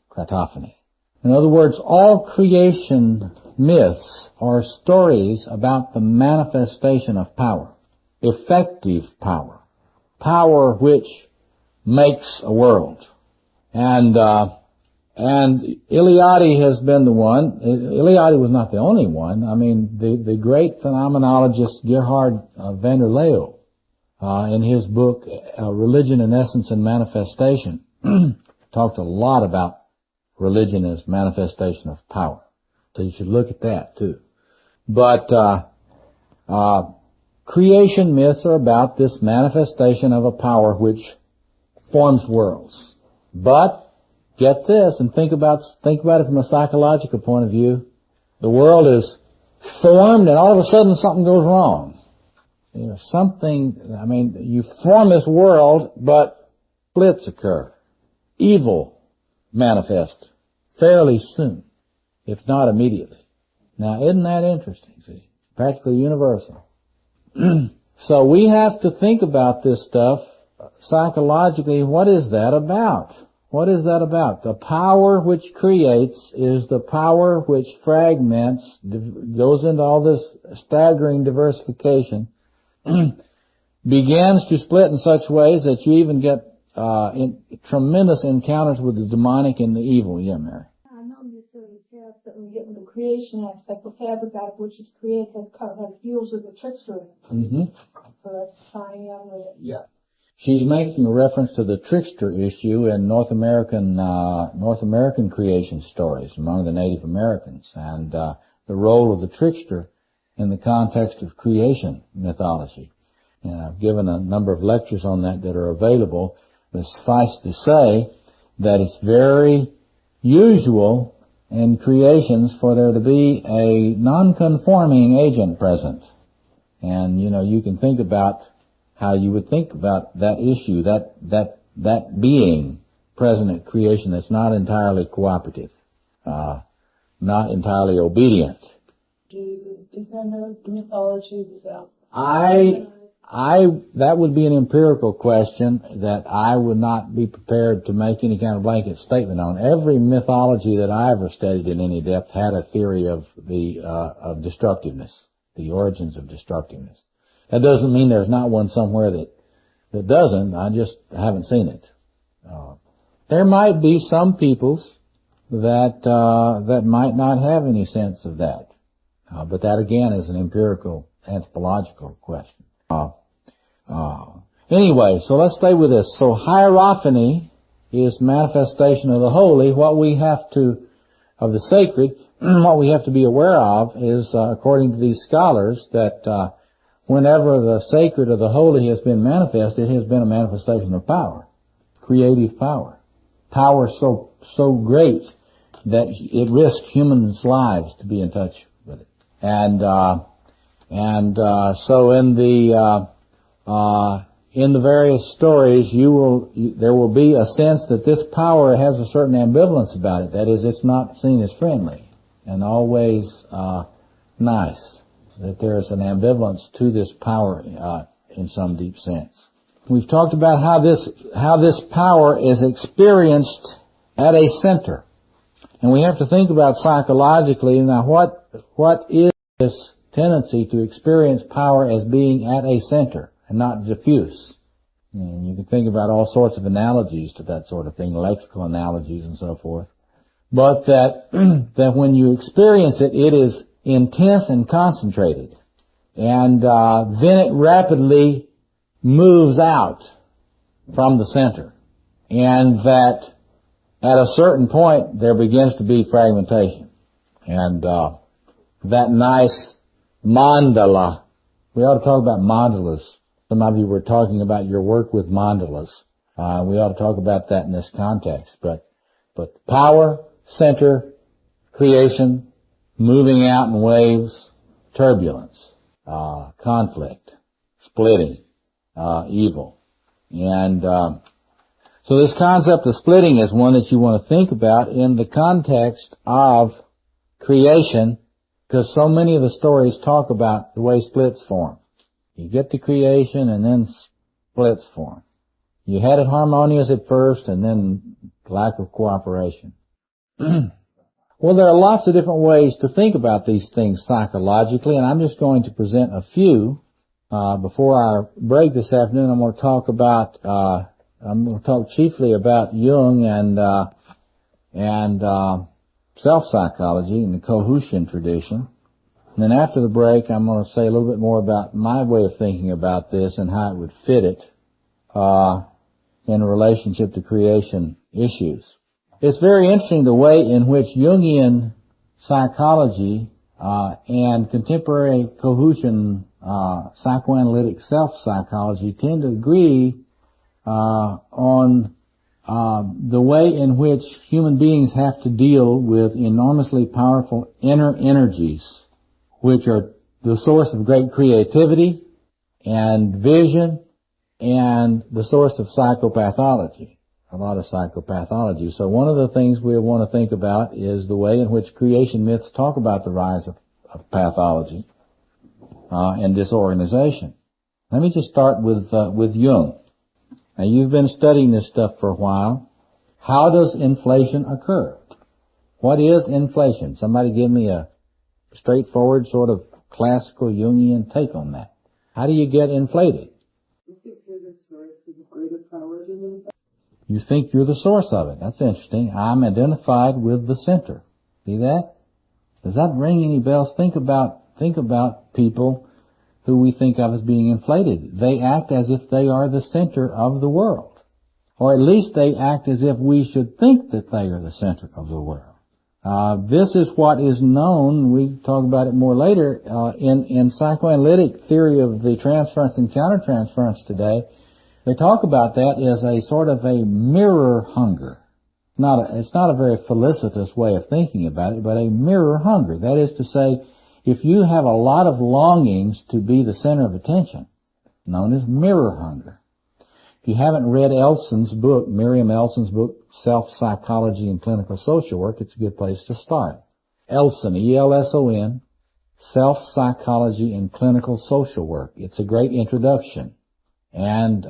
kratophany. In other words, all creation myths are stories about the manifestation of power, effective power, power which makes a world. And Eliade has been the one. Eliade was not the only one. I mean, the great phenomenologist Gerhard van der Leeuw, in his book, Religion in Essence and Manifestation, talked a lot about religion as manifestation of power. So you should look at that too. But creation myths are about this manifestation of a power which forms worlds. But get this, and think about it from a psychological point of view. The world is formed, and all of a sudden something goes wrong. You know, you form this world, but splits occur. Evil manifests fairly soon, if not immediately. Now, isn't that interesting? See, practically universal. So we have to think about this stuff psychologically. What is that about? What is that about? The power which creates is the power which fragments, goes into all this staggering diversification, begins to split in such ways that you even get tremendous encounters with the demonic and the evil. Yeah, Mary. I know you said in the past that when we get into the creation aspect, the fabric out of which it's created that deals with the trickster. Mm-hmm. So that's tying in with it. Yeah. She's making a reference to the trickster issue in North American creation stories among the Native Americans, and the role of the trickster in the context of creation mythology. And I've given a number of lectures on that are available, but suffice to say that it's very usual in creations for there to be a non-conforming agent present. And, you can think about how you would think about that issue, that being present at creation that's not entirely cooperative, not entirely obedient. Do you defend the mythology without? That would be an empirical question that I would not be prepared to make any kind of blanket statement on. Every mythology that I ever studied in any depth had a theory of of destructiveness, the origins of destructiveness. That doesn't mean there's not one somewhere that doesn't. I just haven't seen it. There might be some peoples that might not have any sense of that. But that again is an empirical anthropological question. Anyway, so let's stay with this. So hierophany is manifestation of the holy. Of the sacred, what we have to be aware of is, according to these scholars, that whenever the sacred or the holy has been manifested, it has been a manifestation of power, creative power. Power so great that it risks humans' lives to be in touch with it. And so in the various stories, there will be a sense that this power has a certain ambivalence about it. That is, it's not seen as friendly and always nice. That there's an ambivalence to this power in some deep sense. We've talked about how this power is experienced at a center. And we have to think about psychologically, now what is this tendency to experience power as being at a center and not diffuse? And you can think about all sorts of analogies to that sort of thing, electrical analogies and so forth. But that when you experience it, it is intense and concentrated. And then it rapidly moves out from the center. And that at a certain point, there begins to be fragmentation. And that nice mandala, we ought to talk about mandalas. Some of you were talking about your work with mandalas. We ought to talk about that in this context. But power, center, creation, moving out in waves, turbulence, conflict, splitting, evil. And so this concept of splitting is one that you want to think about in the context of creation, because so many of the stories talk about the way splits form. You get to creation and then splits form. You had it harmonious at first and then lack of cooperation. Well, there are lots of different ways to think about these things psychologically, and I'm just going to present a few. Before our break this afternoon, I'm going to talk chiefly about Jung and self-psychology in the Cohutian tradition. And then after the break, I'm going to say a little bit more about my way of thinking about this and how it would fit it in relationship to creation issues. It's very interesting the way in which Jungian psychology and contemporary Cohutian psychoanalytic self-psychology tend to agree on the way in which human beings have to deal with enormously powerful inner energies, which are the source of great creativity and vision and the source of psychopathology, a lot of psychopathology. So one of the things we want to think about is the way in which creation myths talk about the rise of pathology and disorganization. Let me just start with Jung. Now, you've been studying this stuff for a while. How does inflation occur? What is inflation? Somebody give me a straightforward sort of classical Jungian take on that. How do you get inflated? You think you're the source of it. That's interesting. I'm identified with the center. See that? Does that ring any bells? Think about people who we think of as being inflated. They act as if they are the center of the world. Or at least they act as if we should think that they are the center of the world. This is what is known, we talk about it more later, in psychoanalytic theory of the transference and countertransference today. They talk about that as a sort of a mirror hunger. It's not a very felicitous way of thinking about it, but a mirror hunger. That is to say, if you have a lot of longings to be the center of attention, known as mirror hunger. If you haven't read Elson's book, Miriam Elson's book, Self-Psychology and Clinical Social Work, it's a good place to start. Elson, E-L-S-O-N, Self-Psychology and Clinical Social Work. It's a great introduction. And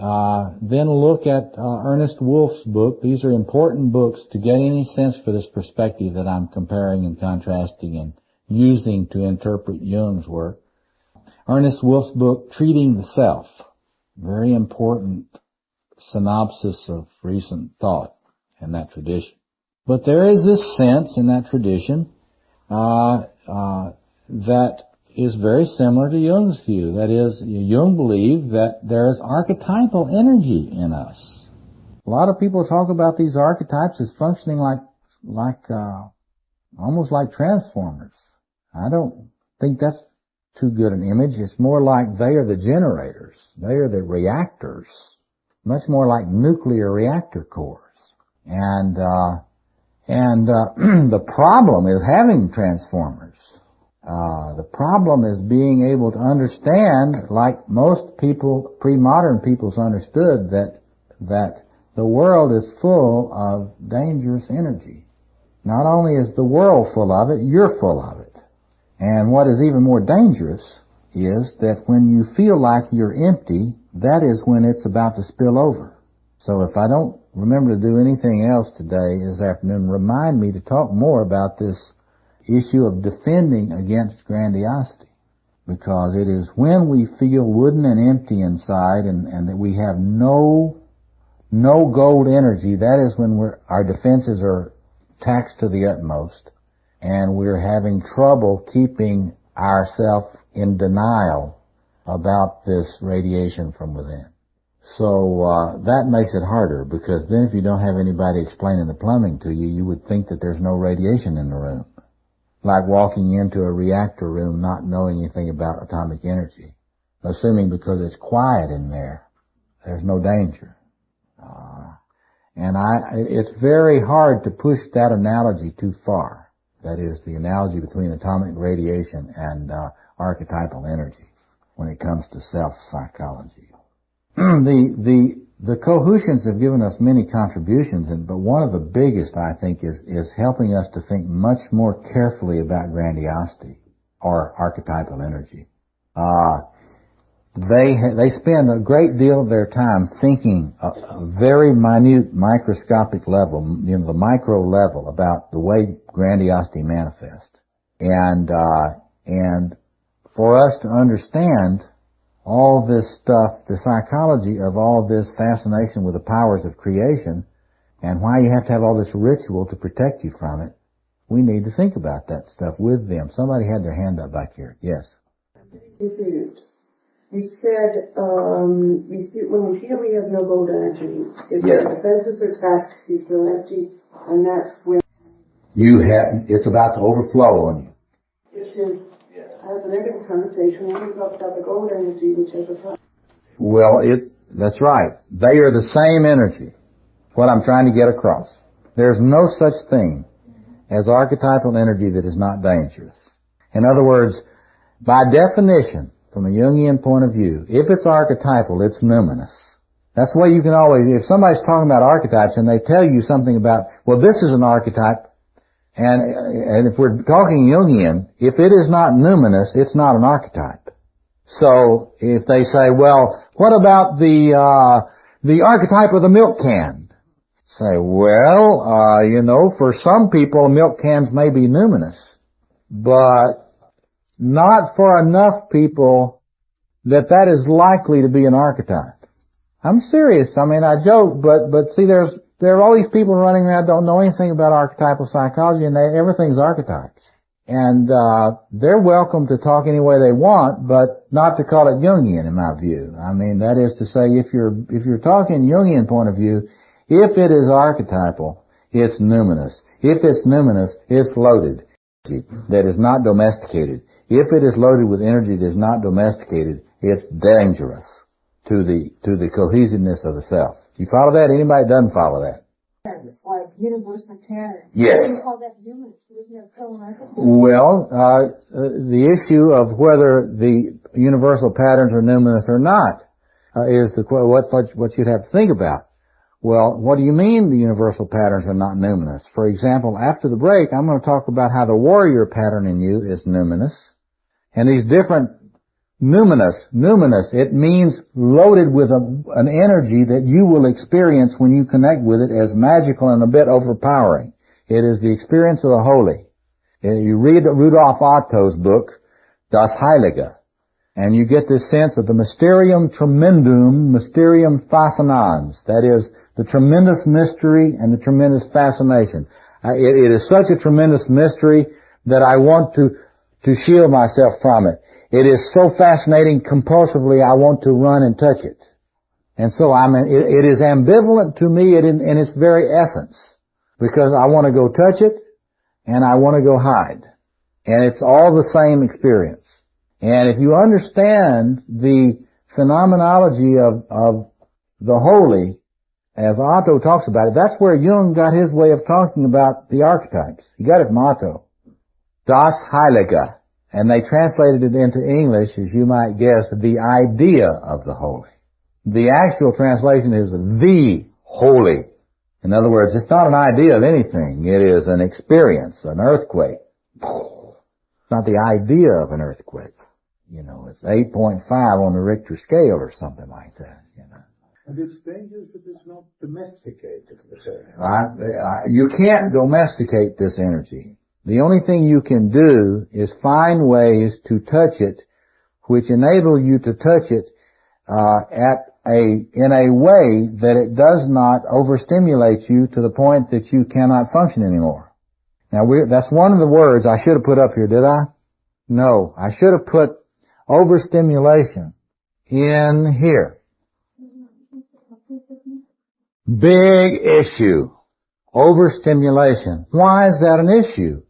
then look at Ernest Wolf's book. These are important books to get any sense for this perspective that I'm comparing and contrasting and using to interpret Jung's work. Ernest Wolf's book, Treating the Self. Very important synopsis of recent thought in that tradition. But there is this sense in that tradition that is very similar to Jung's view. That is, Jung believed that there is archetypal energy in us. A lot of people talk about these archetypes as functioning almost like transformers. I don't think that's too good an image. It's more like they are the generators. They are the reactors. Much more like nuclear reactor cores. And And the problem is having transformers. The problem is being able to understand, like most people, pre-modern peoples understood, that the world is full of dangerous energy. Not only is the world full of it, you're full of it. And what is even more dangerous is that when you feel like you're empty, that is when it's about to spill over. So if I don't remember to do anything else today this afternoon, remind me to talk more about this issue of defending against grandiosity. Because it is when we feel wooden and empty inside and that we have no gold energy, that is when our defenses are taxed to the utmost, and we're having trouble keeping ourselves in denial about this radiation from within. So that makes it harder, because then if you don't have anybody explaining the plumbing to you, you would think that there's no radiation in the room. Like walking into a reactor room not knowing anything about atomic energy, assuming because it's quiet in there, there's no danger. And it's very hard to push that analogy too far. That is, the analogy between atomic radiation and archetypal energy when it comes to self-psychology. The Cohutians have given us many contributions, but one of the biggest, I think, is helping us to think much more carefully about grandiosity or archetypal energy. They spend a great deal of their time thinking a very minute microscopic level, the micro level, about the way grandiosity manifests. And for us to understand all this stuff, the psychology of all this fascination with the powers of creation, and why you have to have all this ritual to protect you from it, we need to think about that stuff with them. Somebody had their hand up back here. Yes? Confused. You said when we feel we have no gold energy, if the defenses are taxed, you feel empty, and that's when it's about to overflow on you. Which has a negative connotation when we talk about the gold energy, which has a positive. Well, that's right. They are the same energy. What I'm trying to get across. There's no such thing as archetypal energy that is not dangerous. In other words, by definition, from a Jungian point of view, if it's archetypal, it's numinous. That's the way you can always, if somebody's talking about archetypes and they tell you something about, well, this is an archetype, and if we're talking Jungian, if it is not numinous, it's not an archetype. So, if they say, well, what about the archetype of the milk can? Say, well, for some people, milk cans may be numinous, but not for enough people that is likely to be an archetype. I'm serious. I mean, I joke, but see, there are all these people running around don't know anything about archetypal psychology, and everything's archetypes. And they're welcome to talk any way they want, but not to call it Jungian, in my view. I mean, that is to say, if you're talking Jungian point of view, if it is archetypal, it's numinous. If it's numinous, it's loaded. That is not domesticated. If it is loaded with energy that is not domesticated, it's dangerous to the cohesiveness of the self. You follow that? Anybody doesn't follow that? It's like universal pattern. Yes. What do you call that numinous? Isn't it still an archetype? Well, the issue of whether the universal patterns are numinous or not is what you'd have to think about. Well, what do you mean the universal patterns are not numinous? For example, after the break, I'm going to talk about how the warrior pattern in you is numinous. And these different numinous, it means loaded with an energy that you will experience when you connect with it as magical and a bit overpowering. It is the experience of the holy. You read Rudolf Otto's book, Das Heilige, and you get this sense of the mysterium tremendum, mysterium fascinans. That is, the tremendous mystery and the tremendous fascination. It is such a tremendous mystery that I want to shield myself from it. It is so fascinating compulsively I want to run and touch it. And so it is ambivalent to me in its very essence, because I want to go touch it and I want to go hide. And it's all the same experience. And if you understand the phenomenology of the holy as Otto talks about it, that's where Jung got his way of talking about the archetypes. He got it from Otto. Das Heilige. And they translated it into English, as you might guess, the idea of the holy. The actual translation is the holy. In other words, it's not an idea of anything. It is an experience, an earthquake. It's not the idea of an earthquake. You know, it's 8.5 on the Richter scale or something like that, you know. And it's dangerous if it's not domesticated. You can't domesticate this energy. The only thing you can do is find ways to touch it which enable you to touch it in a way that it does not overstimulate you to the point that you cannot function anymore. Now, that's one of the words I should have put up here, did I? No, I should have put overstimulation in here. Big issue. Overstimulation. Why is that an issue?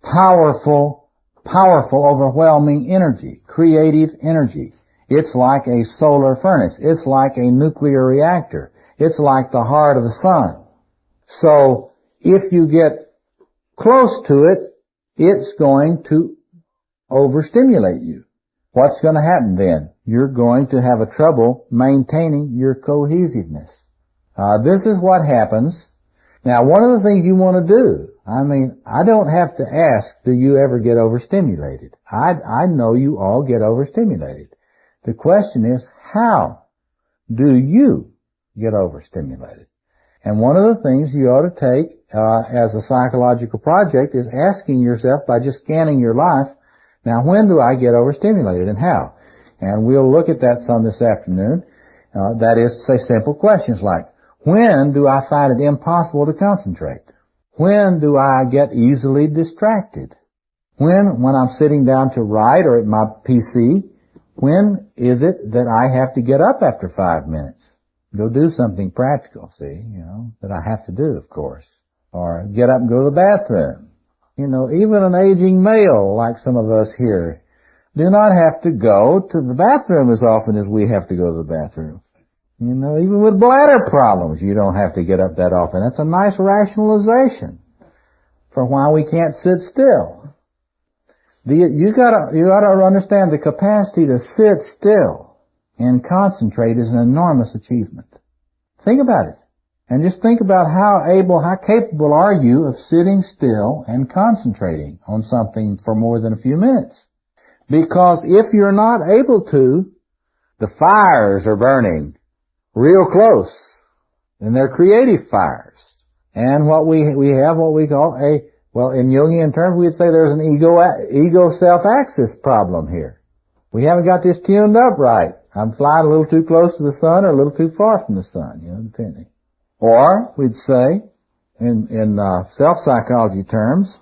Powerful, overwhelming energy, creative energy. It's like a solar furnace. It's like a nuclear reactor. It's like the heart of the sun. So, if you get close to it, it's going to overstimulate you. What's going to happen then? You're going to have a trouble maintaining your cohesiveness. This is what happens. Now, one of the things you want to do, I don't have to ask, do you ever get overstimulated? I know you all get overstimulated. The question is, how do you get overstimulated? And one of the things you ought to take as a psychological project is asking yourself by just scanning your life, now when do I get overstimulated and how? And we'll look at that some this afternoon. That is to say simple questions like, when do I find it impossible to concentrate? When do I get easily distracted? When I'm sitting down to write or at my PC, when is it that I have to get up after 5 minutes? Go do something practical, that I have to do, of course. Or get up and go to the bathroom. Even an aging male like some of us here do not have to go to the bathroom as often as we have to go to the bathroom. Even with bladder problems, you don't have to get up that often. That's a nice rationalization for why we can't sit still. You gotta understand the capacity to sit still and concentrate is an enormous achievement. Think about it. And just think about how capable are you of sitting still and concentrating on something for more than a few minutes. Because if you're not able to, the fires are burning real close, and they're creative fires. And we have what we call in Jungian terms, we'd say there's an ego self-axis problem here. We haven't got this tuned up right. I'm flying a little too close to the sun or a little too far from the sun, depending. Or we'd say, in self-psychology terms,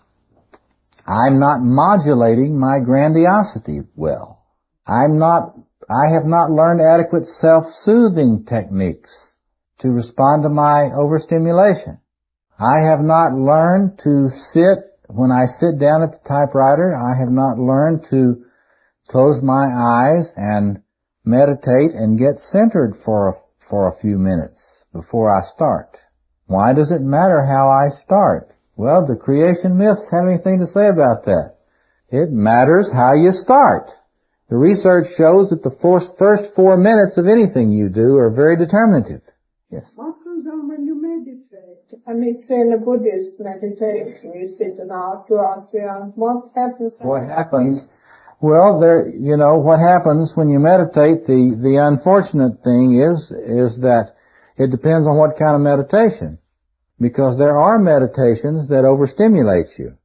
I'm not modulating my grandiosity well. I have not learned adequate self-soothing techniques to respond to my overstimulation. I have not learned to when I sit down at the typewriter, I have not learned to close my eyes and meditate and get centered for a few minutes before I start. Why does it matter how I start? Well, the creation myths have anything to say about that. It matters how you start. The research shows that the first 4 minutes of anything you do are very determinative. Yes? What goes on when you meditate? Say in a Buddhist meditation, you sit an hour, 2 hours, 3 hours. What happens? What happens? Well, what happens when you meditate, the unfortunate thing is that it depends on what kind of meditation. Because there are meditations that overstimulate you.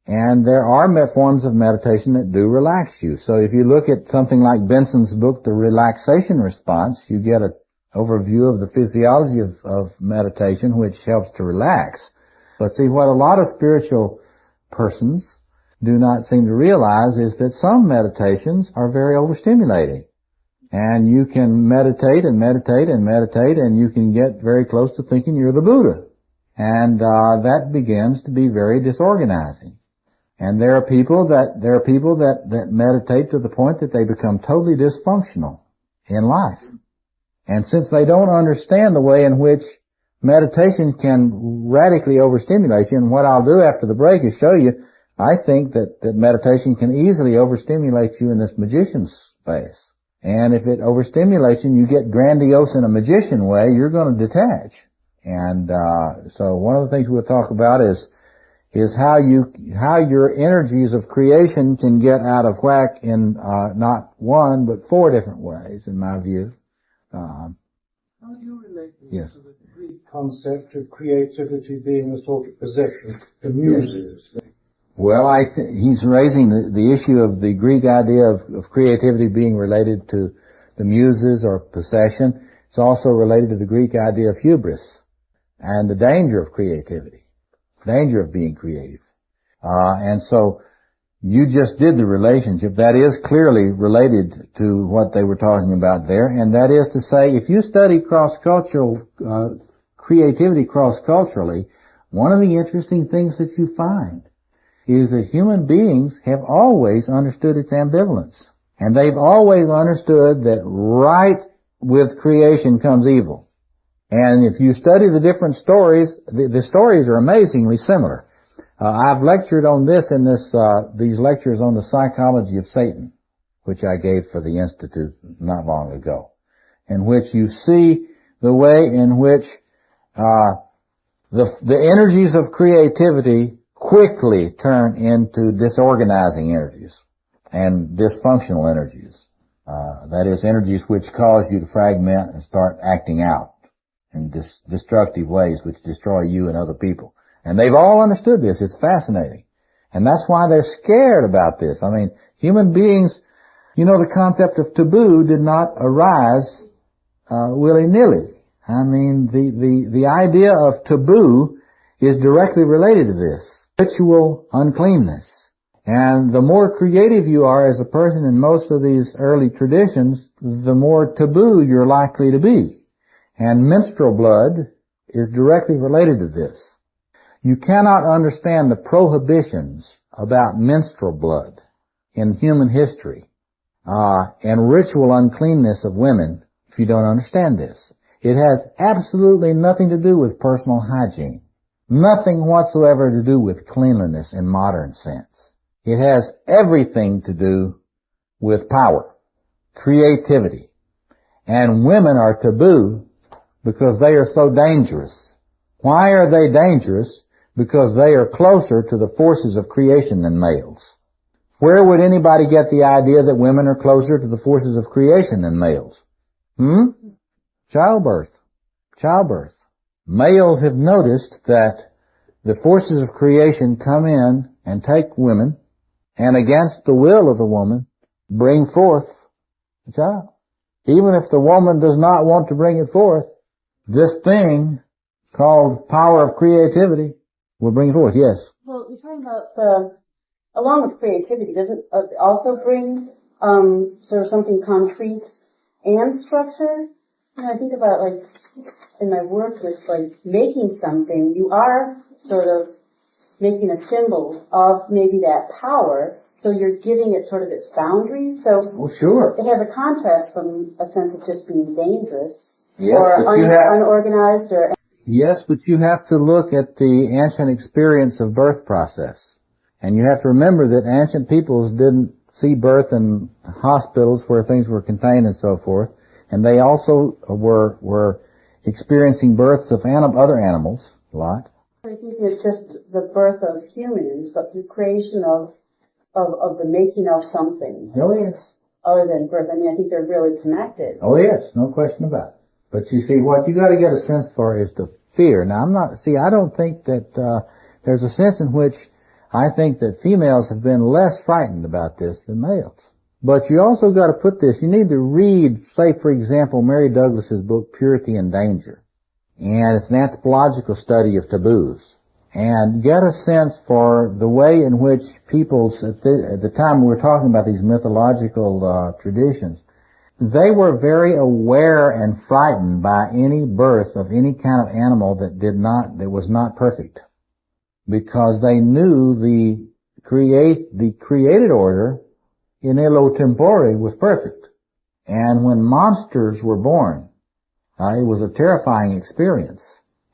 And there are forms of meditation that do relax you. So if you look at something like Benson's book, The Relaxation Response, you get an overview of the physiology of meditation, which helps to relax. But see, what a lot of spiritual persons do not seem to realize is that some meditations are very overstimulating. And you can meditate and meditate and meditate, and you can get very close to thinking you're the Buddha. And that begins to be very disorganizing. And there are people that meditate to the point that they become totally dysfunctional in life. And since they don't understand the way in which meditation can radically overstimulate you, and what I'll do after the break is show you, I think that meditation can easily overstimulate you in this magician's space. And if it overstimulates you and you get grandiose in a magician way, you're going to detach. And so one of the things we'll talk about is how your energies of creation can get out of whack in not one but 4 different ways, in my view. How do you relate Yes. to the Greek concept of creativity being a sort of possession, the muses? Well, he's raising the issue of the Greek idea of creativity being related to the muses or possession. It's also related to the Greek idea of hubris and the danger of creativity, danger of being creative. And so you just did the relationship. That is clearly related to what they were talking about there, and that is to say, if you study cross-cultural creativity cross-culturally, one of the interesting things that you find is that human beings have always understood its ambivalence. And they've always understood that right with creation comes evil. And if you study the different stories, the stories are amazingly similar. I've lectured on this in these lectures on the psychology of Satan, which I gave for the Institute not long ago, in which you see the way in which the energies of creativity quickly turn into disorganizing energies and dysfunctional energies. That is, energies which cause you to fragment and start acting out in destructive ways which destroy you and other people. And they've all understood this. It's fascinating. And that's why they're scared about this. I mean, human beings, the concept of taboo did not arise willy-nilly. I mean, the idea of taboo is directly related to this. Ritual uncleanness. And the more creative you are as a person in most of these early traditions, the more taboo you're likely to be. And menstrual blood is directly related to this. You cannot understand the prohibitions about menstrual blood in human history and ritual uncleanness of women if you don't understand this. It has absolutely nothing to do with personal hygiene. Nothing whatsoever to do with cleanliness in modern sense. It has everything to do with power, creativity. And women are taboo because they are so dangerous. Why are they dangerous? Because they are closer to the forces of creation than males. Where would anybody get the idea that women are closer to the forces of creation than males? Childbirth. Males have noticed that the forces of creation come in and take women, and against the will of the woman, bring forth a child. Even if the woman does not want to bring it forth, this thing called power of creativity will bring it forth. Yes? Well, you're talking about along with creativity, does it also bring sort of something concrete and structure? I think about, like, in my work with, like, making something, you are sort of making a symbol of maybe that power, so you're giving it sort of its boundaries. So sure. It has a contrast from a sense of just being dangerous yes, or unorganized or... Yes, but you have to look at the ancient experience of birth process. And you have to remember that ancient peoples didn't see birth in hospitals where things were contained and so forth. And they also were experiencing births of other animals a lot. I think it's just the birth of humans, but the creation of the making of something. Oh, yes. Other than birth. I mean, I think they're really connected. Oh, yes. No question about it. But you see, what you got to get a sense for is the fear. Now, I don't think that there's a sense in which I think that females have been less frightened about this than males. But you also got to put this, you need to read, say, for example, Mary Douglas's book, Purity and Danger. And it's an anthropological study of taboos. And get a sense for the way in which peoples, at the time we were talking about these mythological traditions, they were very aware and frightened by any birth of any kind of animal that was not perfect. Because they knew the created order in illo tempore was perfect. And when monsters were born, It was a terrifying experience.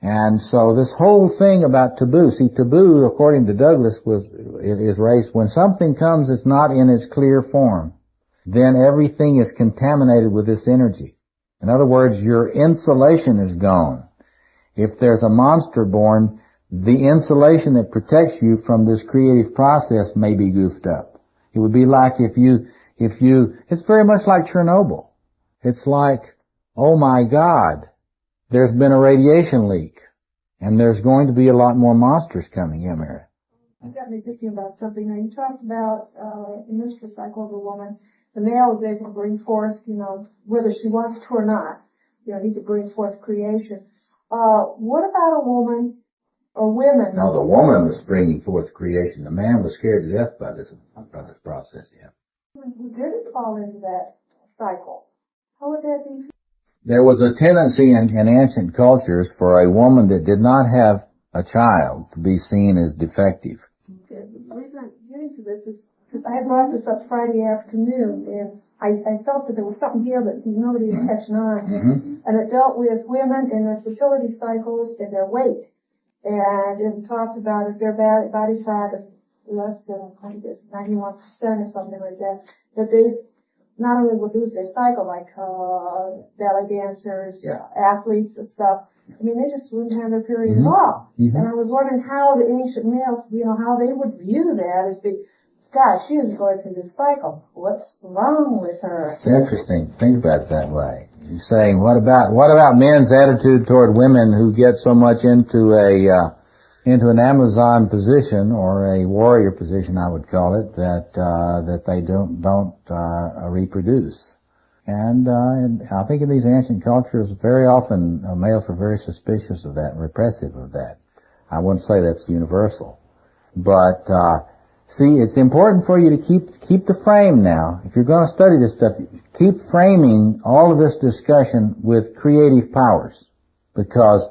And so this whole thing about taboo, see, taboo, according to Douglas, is raised when something comes that's not in its clear form, then everything is contaminated with this energy. In other words, your insulation is gone. If there's a monster born, the insulation that protects you from this creative process may be goofed up. It would be like if you, it's very much like Chernobyl. It's like, oh my God, there's been a radiation leak, and there's going to be a lot more monsters coming. Yeah, Mary. It got me thinking about something. Now, you talked about in this cycle of a woman, the male is able to bring forth, whether she wants to or not, he could bring forth creation. What about a woman or women? No, the woman was bringing forth creation. The man was scared to death by this process, yeah. Who didn't fall into that cycle, how would that be? There was a tendency in ancient cultures for a woman that did not have a child to be seen as defective. Okay. The reason I'm getting to this is because I had brought this up Friday afternoon, and I felt that there was something here that nobody was catching on. Mm-hmm. And it dealt with women and their fertility cycles and their weight. And it talked about if their body fat is less than, I guess, 91% or something like that, that they not only would lose their cycle, like ballet dancers, athletes and stuff. I mean, they just wouldn't have their period at all. Mm-hmm. And I was wondering how the ancient males, how they would view that as being, gosh, she is going through this cycle. What's wrong with her? It's interesting. Think about it that way. You're saying, what about men's attitude toward women who get so much into an Amazon position, or a warrior position, I would call it, that they don't reproduce. And I think in these ancient cultures, very often males were very suspicious of that and repressive of that. I wouldn't say that's universal, but see, it's important for you to keep the frame now. If you're going to study this stuff, keep framing all of this discussion with creative powers, because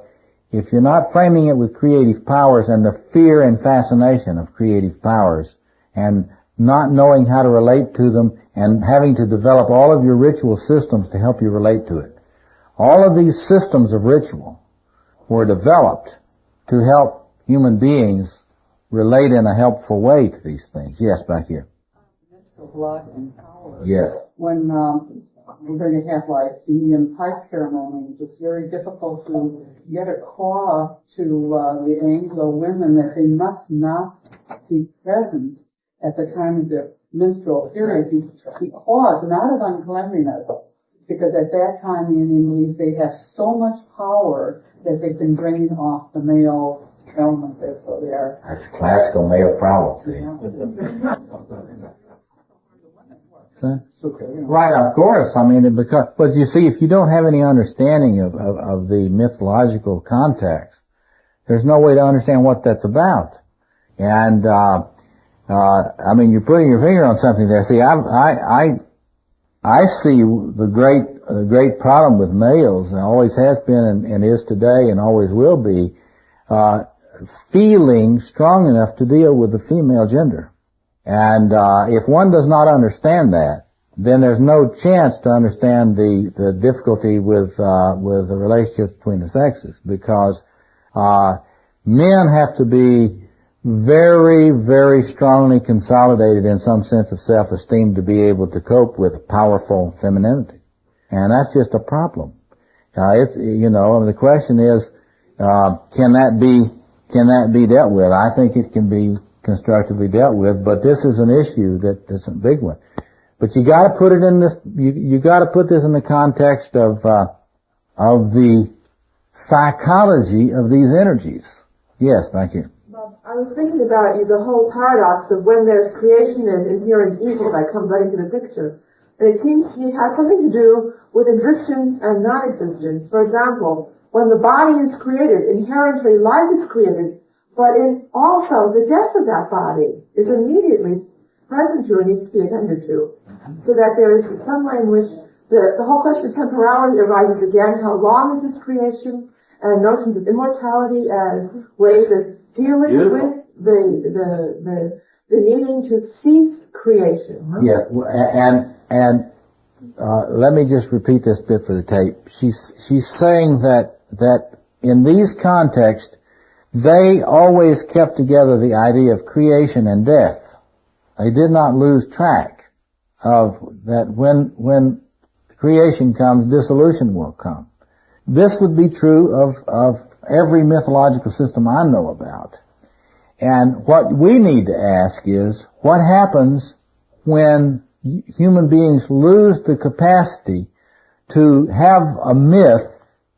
if you're not framing it with creative powers and the fear and fascination of creative powers, and not knowing how to relate to them, and having to develop all of your ritual systems to help you relate to it. All of these systems of ritual were developed to help human beings relate in a helpful way to these things. Yes, back here. Blood and power. Yes. When we're going to have like Indian pipe ceremonies, it's very difficult to get across to the Anglo women that they must not be present at the time of their menstrual period, because not of uncleanliness, because at that time the Indian believes they have so much power that they can drain off the male element there, so they are. That's classical male problem, see. Right, of course. I mean, but you see, if you don't have any understanding of the mythological context, there's no way to understand what that's about. And I mean, you're putting your finger on something there. See, I see the great problem with males, and always has been and is today and always will be, feeling strong enough to deal with the female gender. And if one does not understand that, then there's no chance to understand the difficulty with the relationships between the sexes, because men have to be very, very strongly consolidated in some sense of self-esteem to be able to cope with powerful femininity. And that's just a problem. The question is, can that be dealt with? I think it can be constructively dealt with, but this is an issue that's a big one. But you gotta put it in this, you gotta put this in the context of the psychology of these energies. Yes, thank you. I was thinking about the whole paradox of when there's creation and inherent evil that comes right into the picture. And it seems to me it has something to do with existence and non-existence. For example, when the body is created, inherently life is created, but also the death of that body is immediately present to and needs to be attended to. So that there is some way in which the whole question of temporality arises again. How long is this creation? And notions of immortality and ways of dealing with the needing to cease creation. Yeah, and let me just repeat this bit for the tape. She's saying that in these contexts, they always kept together the idea of creation and death. They did not lose track of that when creation comes, dissolution will come. This would be true of every mythological system I know about. And what we need to ask is, what happens when human beings lose the capacity to have a myth,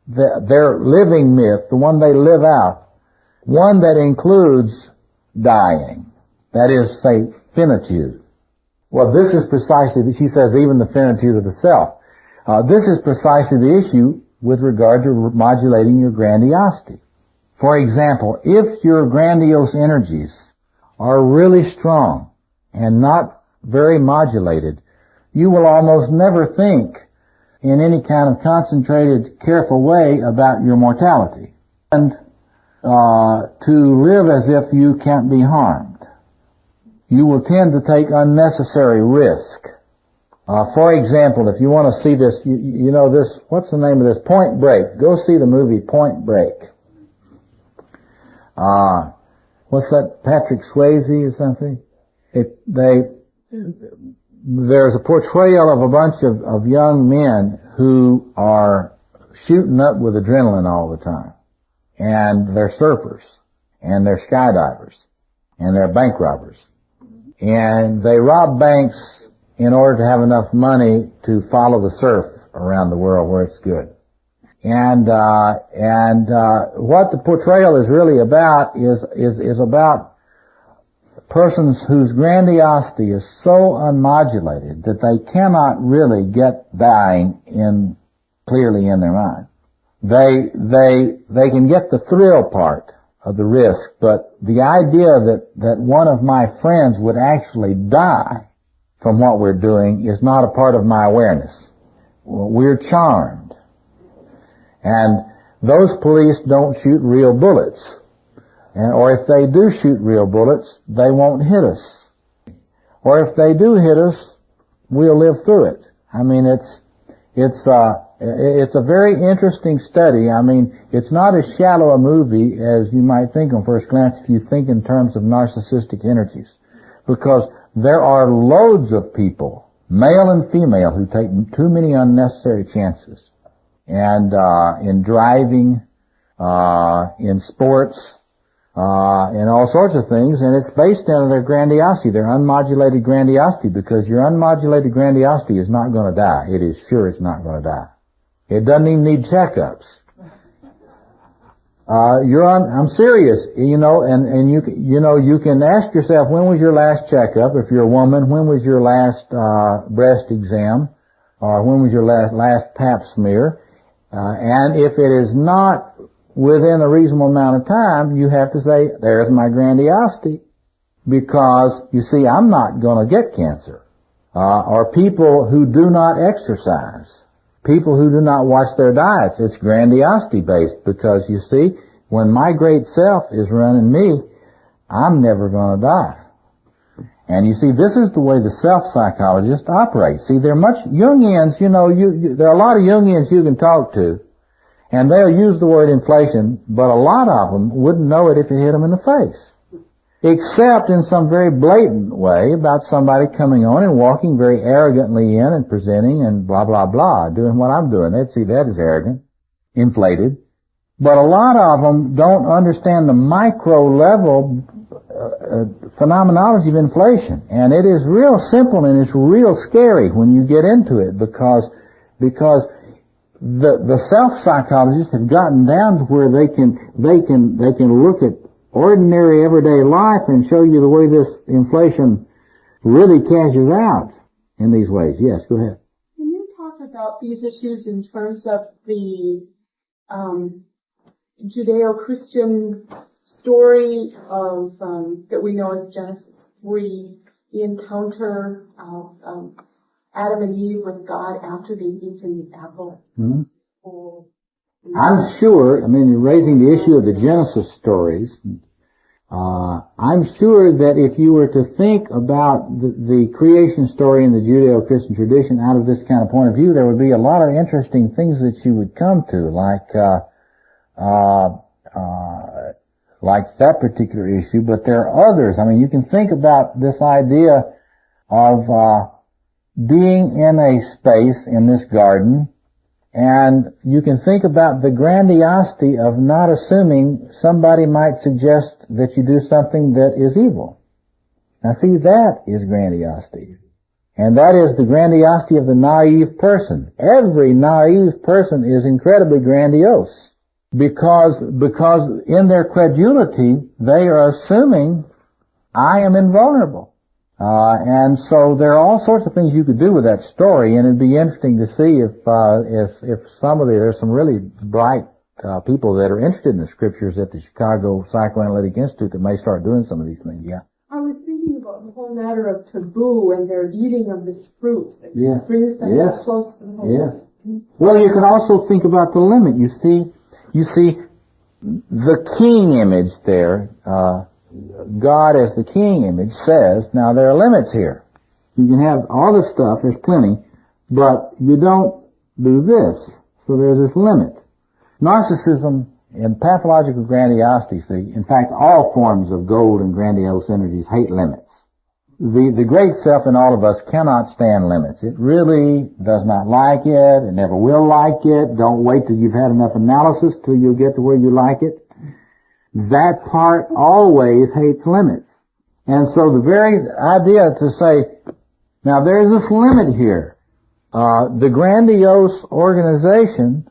their living myth, the one they live out, one that includes dying, that is, say, finitude. Well, this is precisely, she says, even the finitude of the self. This is precisely the issue with regard to modulating your grandiosity. For example, if your grandiose energies are really strong and not very modulated, you will almost never think in any kind of concentrated, careful way about your mortality. And to live as if you can't be harmed. You will tend to take unnecessary risk. For example, if you want to see this, you know this, what's the name of this? Point Break. Go see the movie Point Break. What's that, Patrick Swayze or something? There's a portrayal of a bunch of young men who are shooting up with adrenaline all the time. And they're surfers, and they're skydivers, and they're bank robbers. And they rob banks in order to have enough money to follow the surf around the world where it's good. And what the portrayal is really about is about persons whose grandiosity is so unmodulated that they cannot really get dying clearly in their mind. They can get the thrill part of the risk, but the idea that one of my friends would actually die from what we're doing is not a part of my awareness. We're charmed. And those police don't shoot real bullets. Or if they do shoot real bullets, they won't hit us. Or if they do hit us, we'll live through it. I mean, it's a very interesting study. I mean, it's not as shallow a movie as you might think on first glance if you think in terms of narcissistic energies. Because there are loads of people, male and female, who take too many unnecessary chances. And in driving, in sports, in all sorts of things, and it's based on their grandiosity, their unmodulated grandiosity, because your unmodulated grandiosity is not going to die. It is sure it's not going to die. It doesn't even need checkups. I'm serious, you know, and you can ask yourself, when was your last checkup? If you're a woman, when was your last breast exam? Or when was your last pap smear? And if it is not within a reasonable amount of time, you have to say, there's my grandiosity. Because, you see, I'm not going to get cancer. Or people who do not exercise. People who do not watch their diets. It's grandiosity based, because, you see, when my great self is running me, I'm never going to die. And you see, this is the way the self-psychologist operates. See, there are much Jungians, you know, there are a lot of Jungians you can talk to, and they'll use the word inflation, but a lot of them wouldn't know it if you hit them in the face. Except in some very blatant way about somebody coming on and walking very arrogantly in and presenting and blah, blah, blah, doing what I'm doing. They'd see that as arrogant, inflated. But a lot of them don't understand the micro-level phenomenology of inflation. And it is real simple and it's real scary when you get into it, because the self-psychologists have gotten down to where they can look at ordinary everyday life and show you the way this inflation really cashes out in these ways. Yes, go ahead. Can you talk about these issues in terms of the Judeo-Christian story of that we know as Genesis 3, the encounter of Adam and Eve with God after they've eaten the apple? Mm-hmm. I'm sure, I mean, raising the issue of the Genesis stories, I'm sure that if you were to think about the creation story in the Judeo-Christian tradition out of this kind of point of view, there would be a lot of interesting things that you would come to, like that particular issue, but there are others. I mean, you can think about this idea of being in a space in this garden, and you can think about the grandiosity of not assuming somebody might suggest that you do something that is evil. Now see, that is grandiosity. And that is the grandiosity of the naive person. Every naive person is incredibly grandiose. Because in their credulity, they are assuming I am invulnerable. And so there are all sorts of things you could do with that story, and it'd be interesting to see if there's some really bright people that are interested in the scriptures at the Chicago Psychoanalytic Institute that may start doing some of these things. Yeah. I was thinking about the whole matter of taboo and their eating of this fruit that Yes. brings them Yes. close to the whole. Yes. Well, you can also think about the limit. You see the king image there. God as the king image says, now there are limits here. You can have all this stuff, there's plenty, but you don't do this. So there's this limit. Narcissism and pathological grandiosity, see, in fact, all forms of gold and grandiose energies hate limits. The great self in all of us cannot stand limits. It really does not like it. It never will like it. Don't wait till you've had enough analysis till you get to where you like it. That part always hates limits. And so the very idea to say, now there's this limit here. The grandiose organization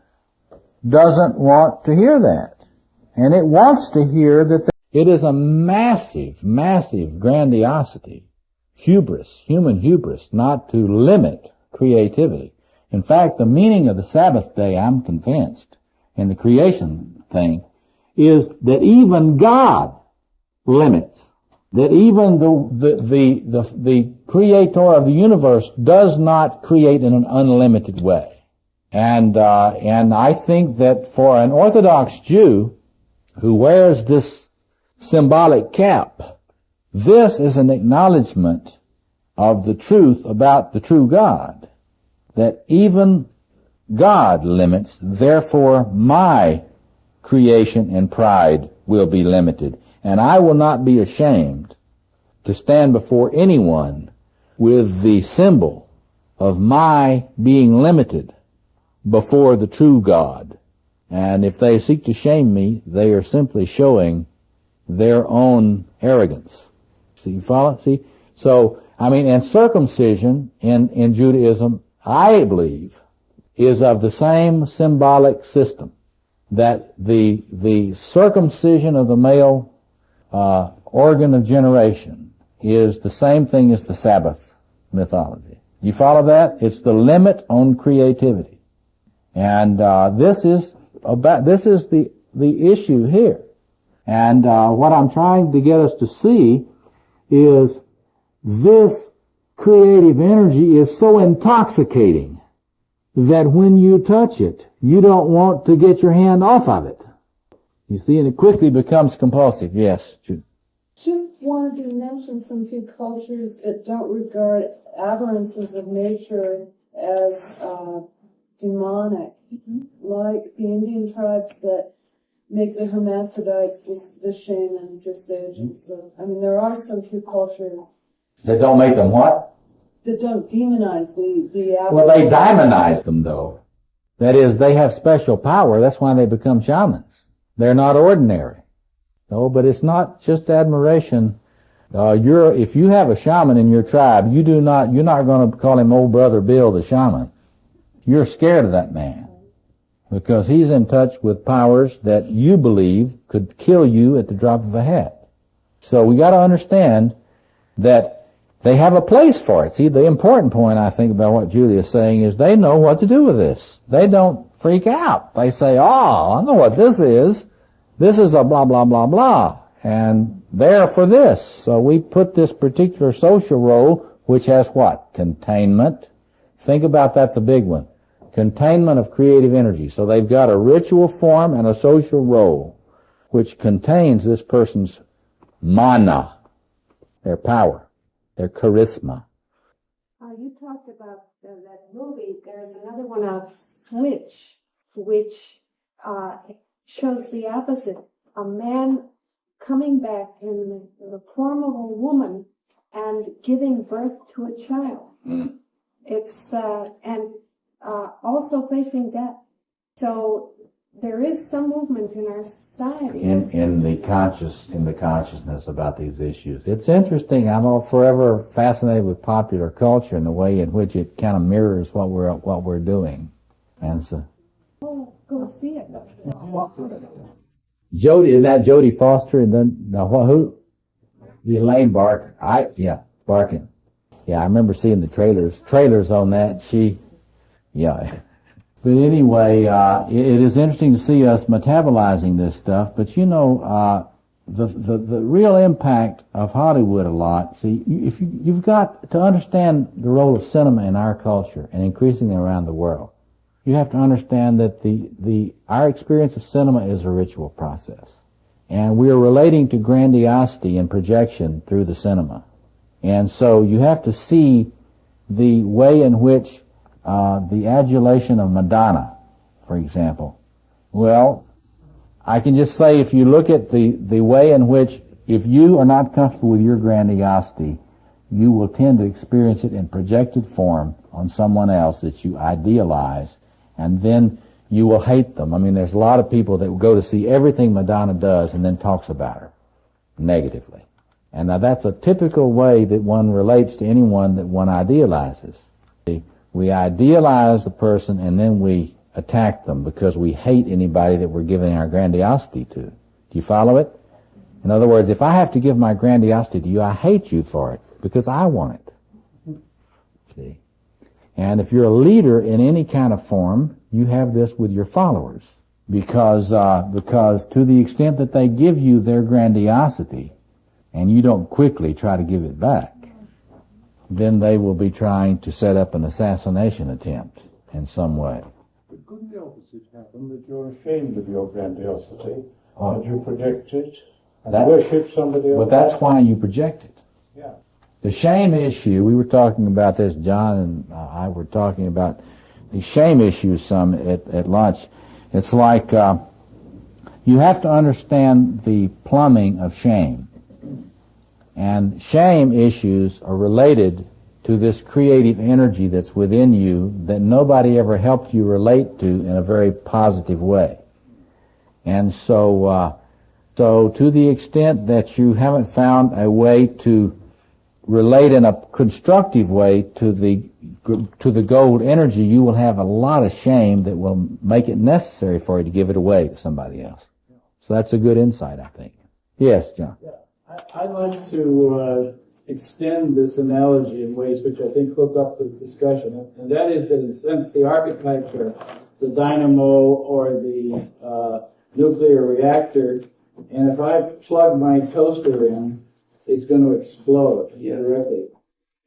doesn't want to hear that. And it wants to hear that it is a massive, massive grandiosity, hubris, human hubris, not to limit creativity. In fact, the meaning of the Sabbath day, I'm convinced, in the creation thing, is that even God limits. That even the creator of the universe does not create in an unlimited way. And I think that for an Orthodox Jew who wears this symbolic cap, this is an acknowledgement of the truth about the true God. That even God limits, therefore my creation and pride will be limited. And I will not be ashamed to stand before anyone with the symbol of my being limited before the true God. And if they seek to shame me, they are simply showing their own arrogance. See, you follow? See? So, I mean, and circumcision in Judaism, I believe, is of the same symbolic system. That the circumcision of the male organ of generation is the same thing as the Sabbath mythology. You follow that? It's the limit on creativity. And this is the issue here. And what I'm trying to get us to see is this creative energy is so intoxicating that when you touch it, you don't want to get your hand off of it. You see, and it quickly becomes compulsive. Yes, Jude. Chip wanted to mention some few cultures that don't regard aberrances of nature as demonic, like the Indian tribes that make the hermaphrodites just the shaman, just the agent. I mean, there are some few cultures That don't make them what? that don't demonize the aberrances. Well, they demonize them, though. That is, they have special power. That's why they become shamans. They're not ordinary. No, but it's not just admiration. If you have a shaman in your tribe, you're not going to call him old brother Bill the shaman. You're scared of that man because he's in touch with powers that you believe could kill you at the drop of a hat. So we got to understand that they have a place for it. See, the important point, I think, about what Julie is saying is they know what to do with this. They don't freak out. They say, oh, I know what this is. This is a blah, blah, blah, blah. And they're for this. So we put this particular social role, which has what? Containment. Think about that's a big one. Containment of creative energy. So they've got a ritual form and a social role, which contains this person's mana, their power, their charisma. You talked about that movie. There's another one, Switch, which shows the opposite. A man coming back in the form of a woman and giving birth to a child. Mm. It's and also facing death. So there is some movement in our society. In the consciousness about these issues. It's interesting. I'm forever fascinated with popular culture and the way in which it kind of mirrors what we're doing. And so, Go see it. Jodie, isn't that Jodie Foster? And then who? The Elaine Barkin. Barkin. Yeah, I remember seeing the trailers on that. But anyway, it is interesting to see us metabolizing this stuff. But the real impact of Hollywood a lot. See, if you've got to understand the role of cinema in our culture and increasingly around the world. You have to understand that our experience of cinema is a ritual process. And we are relating to grandiosity and projection through the cinema. And so you have to see the way in which the adulation of Madonna, for example. Well, I can just say if you look at the way in which, if you are not comfortable with your grandiosity, you will tend to experience it in projected form on someone else that you idealize, and then you will hate them. I mean, there's a lot of people that will go to see everything Madonna does and then talks about her negatively. And now that's a typical way that one relates to anyone that one idealizes. We idealize the person and then we attack them because we hate anybody that we're giving our grandiosity to. Do you follow it? In other words, if I have to give my grandiosity to you, I hate you for it because I want it. See? And if you're a leader in any kind of form, you have this with your followers. Because to the extent that they give you their grandiosity and you don't quickly try to give it back, then they will be trying to set up an assassination attempt in some way. But couldn't the opposite happen, that you're ashamed of your grandiosity, and you project it, and worship somebody else? But that's why you project it. Yeah. The shame issue, we were talking about this, John and I were talking about the shame issue some at lunch. It's like you have to understand the plumbing of shame. And shame issues are related to this creative energy that's within you that nobody ever helped you relate to in a very positive way. And so to the extent that you haven't found a way to relate in a constructive way to the gold energy, you will have a lot of shame that will make it necessary for you to give it away to somebody else. So that's a good insight, I think. Yes, John. Yeah. I'd like to extend this analogy in ways which I think hook up the discussion, and that is that in a sense the archetypes are the dynamo or the nuclear reactor, and if I plug my toaster in, it's going to explode directly.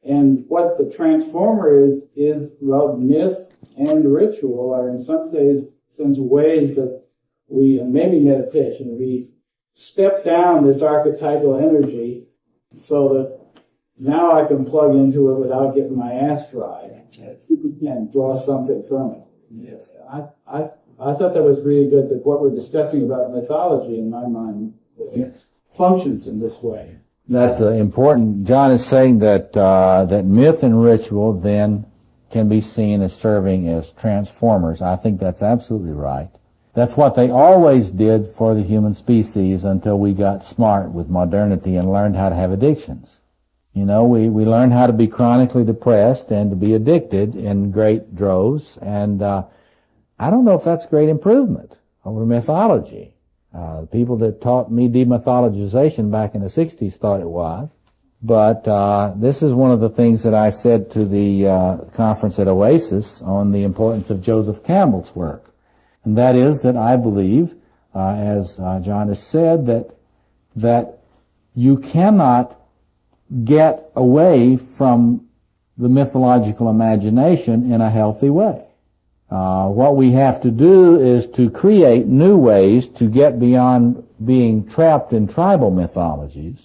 And what the transformer is well, myth and ritual are in some sense ways that we, and maybe meditation, we step down this archetypal energy so that now I can plug into it without getting my ass fried and draw something from it. Yeah. I thought that was really good, that what we're discussing about mythology, in my mind, functions in this way. That's important. John is saying that that myth and ritual then can be seen as serving as transformers. I think that's absolutely right. That's what they always did for the human species until we got smart with modernity and learned how to have addictions. You know, we learned how to be chronically depressed and to be addicted in great droves, and I don't know if that's a great improvement over mythology. People that taught me demythologization back in the 60s thought it was. But this is one of the things that I said to the conference at Oasis on the importance of Joseph Campbell's work. And that is that I believe, as John has said, that you cannot get away from the mythological imagination in a healthy way. What we have to do is to create new ways to get beyond being trapped in tribal mythologies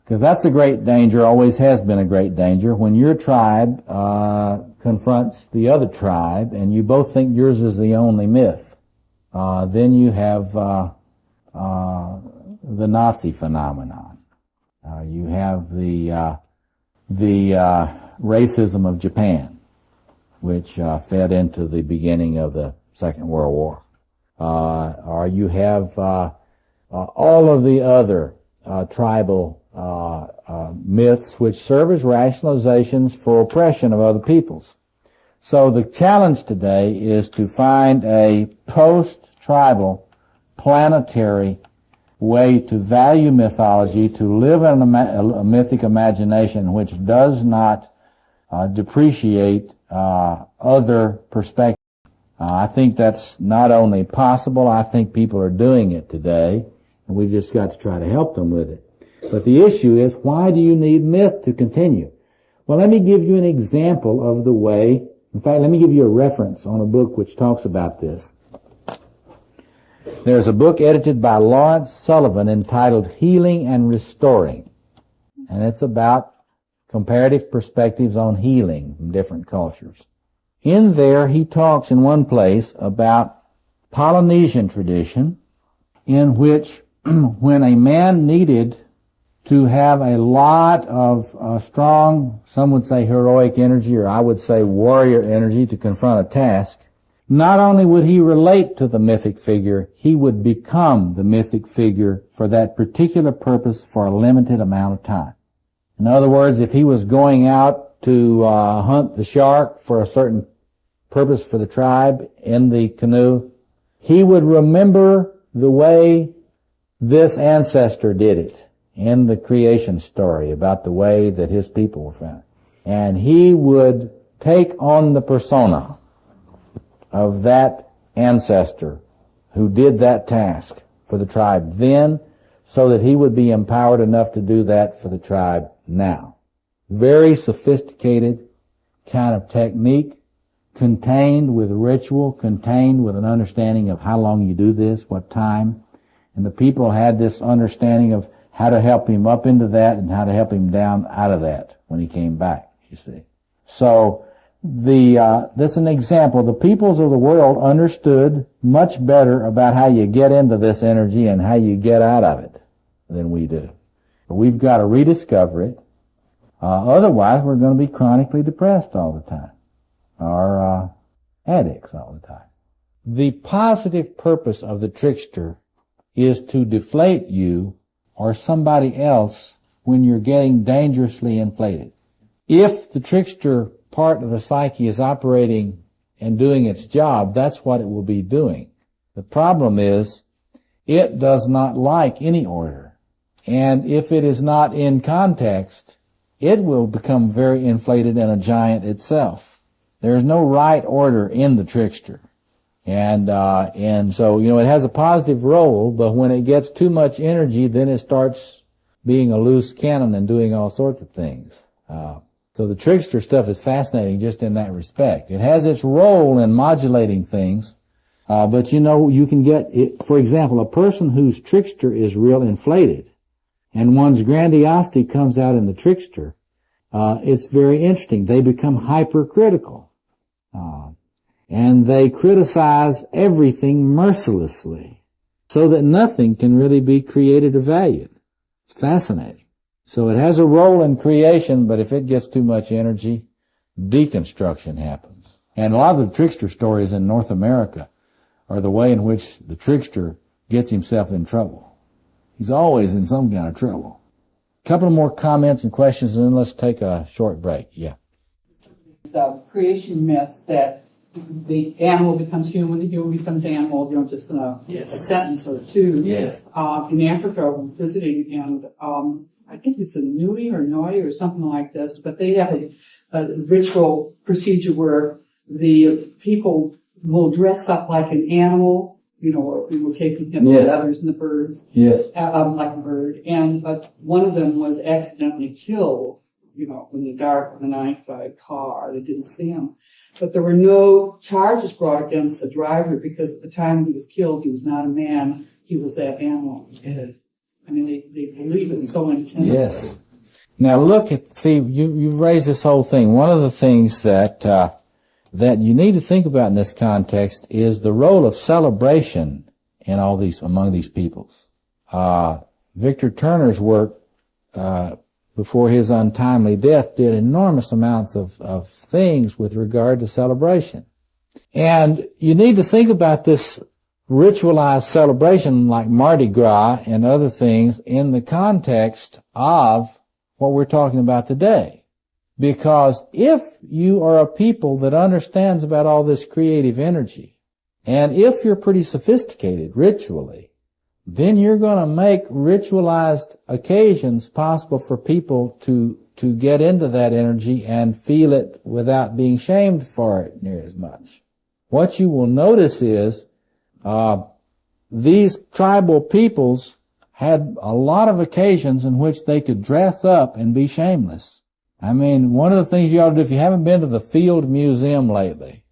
Because that's a great danger, always has been a great danger. When your tribe confronts the other tribe and you both think yours is the only myth, then you have the Nazi phenomenon. You have the racism of Japan, which fed into the beginning of the Second World War. Or you have all of the other tribal myths which serve as rationalizations for oppression of other peoples. So the challenge today is to find a post-tribal planetary way to value mythology, to live in a mythic imagination which does not depreciate other perspectives. I think that's not only possible, I think people are doing it today, and we've just got to try to help them with it. But the issue is, why do you need myth to continue? Well, let me give you an example of the way, in fact, let me give you a reference on a book which talks about this. There's a book edited by Lawrence Sullivan entitled Healing and Restoring, and it's about comparative perspectives on healing from different cultures. In there, he talks in one place about Polynesian tradition, in which when a man needed to have a lot of strong, some would say heroic energy, or I would say warrior energy to confront a task, not only would he relate to the mythic figure, he would become the mythic figure for that particular purpose for a limited amount of time. In other words, if he was going out to hunt the shark for a certain purpose for the tribe in the canoe, he would remember the way this ancestor did it in the creation story about the way that his people were found. And he would take on the persona of that ancestor who did that task for the tribe then, so that he would be empowered enough to do that for the tribe now. Very sophisticated kind of technique, contained with ritual, contained with an understanding of how long you do this, what time. And the people had this understanding of how to help him up into that and how to help him down out of that when he came back, you see. So, that's an example. The peoples of the world understood much better about how you get into this energy and how you get out of it than we do. But we've got to rediscover it. Otherwise, we're going to be chronically depressed all the time, or addicts all the time. The positive purpose of the trickster is to deflate you or somebody else when you're getting dangerously inflated. If the trickster part of the psyche is operating and doing its job, that's what it will be doing. The problem is, it does not like any order. And if it is not in context, it will become very inflated and a giant itself. There's no right order in the trickster. And so, it has a positive role, but when it gets too much energy, then it starts being a loose cannon and doing all sorts of things. So the trickster stuff is fascinating just in that respect. It has its role in modulating things, but you can get it. For example, a person whose trickster is real inflated, and one's grandiosity comes out in the trickster, it's very interesting. They become hypercritical, and they criticize everything mercilessly, so that nothing can really be created or valued. It's fascinating. So it has a role in creation, but if it gets too much energy, deconstruction happens. And a lot of the trickster stories in North America are the way in which the trickster gets himself in trouble. He's always in some kind of trouble. A couple of more comments and questions, and then let's take a short break. Yeah. The creation myth that the animal becomes human, the human becomes animal, just in a sentence or two. Yes. In Africa, I was visiting, and I think it's a Nui or Noi or something like this, but they have a ritual procedure where the people will dress up like an animal, or we will take the feathers and the birds, like a bird. But one of them was accidentally killed, in the dark of the night by a car. They didn't see him. But there were no charges brought against the driver because at the time he was killed, he was not a man, he was that animal. Yes. I mean, they believe it so intensely. Yes. Now you raised this whole thing. One of the things that you need to think about in this context is the role of celebration in among these peoples. Victor Turner's work, before his untimely death, did enormous amounts of things with regard to celebration. And you need to think about this ritualized celebration like Mardi Gras and other things in the context of what we're talking about today. Because if you are a people that understands about all this creative energy, and if you're pretty sophisticated ritually, then you're going to make ritualized occasions possible for people to get into that energy and feel it without being shamed for it near as much. What you will notice is these tribal peoples had a lot of occasions in which they could dress up and be shameless. I mean, one of the things you ought to do, if you haven't been to the Field Museum lately,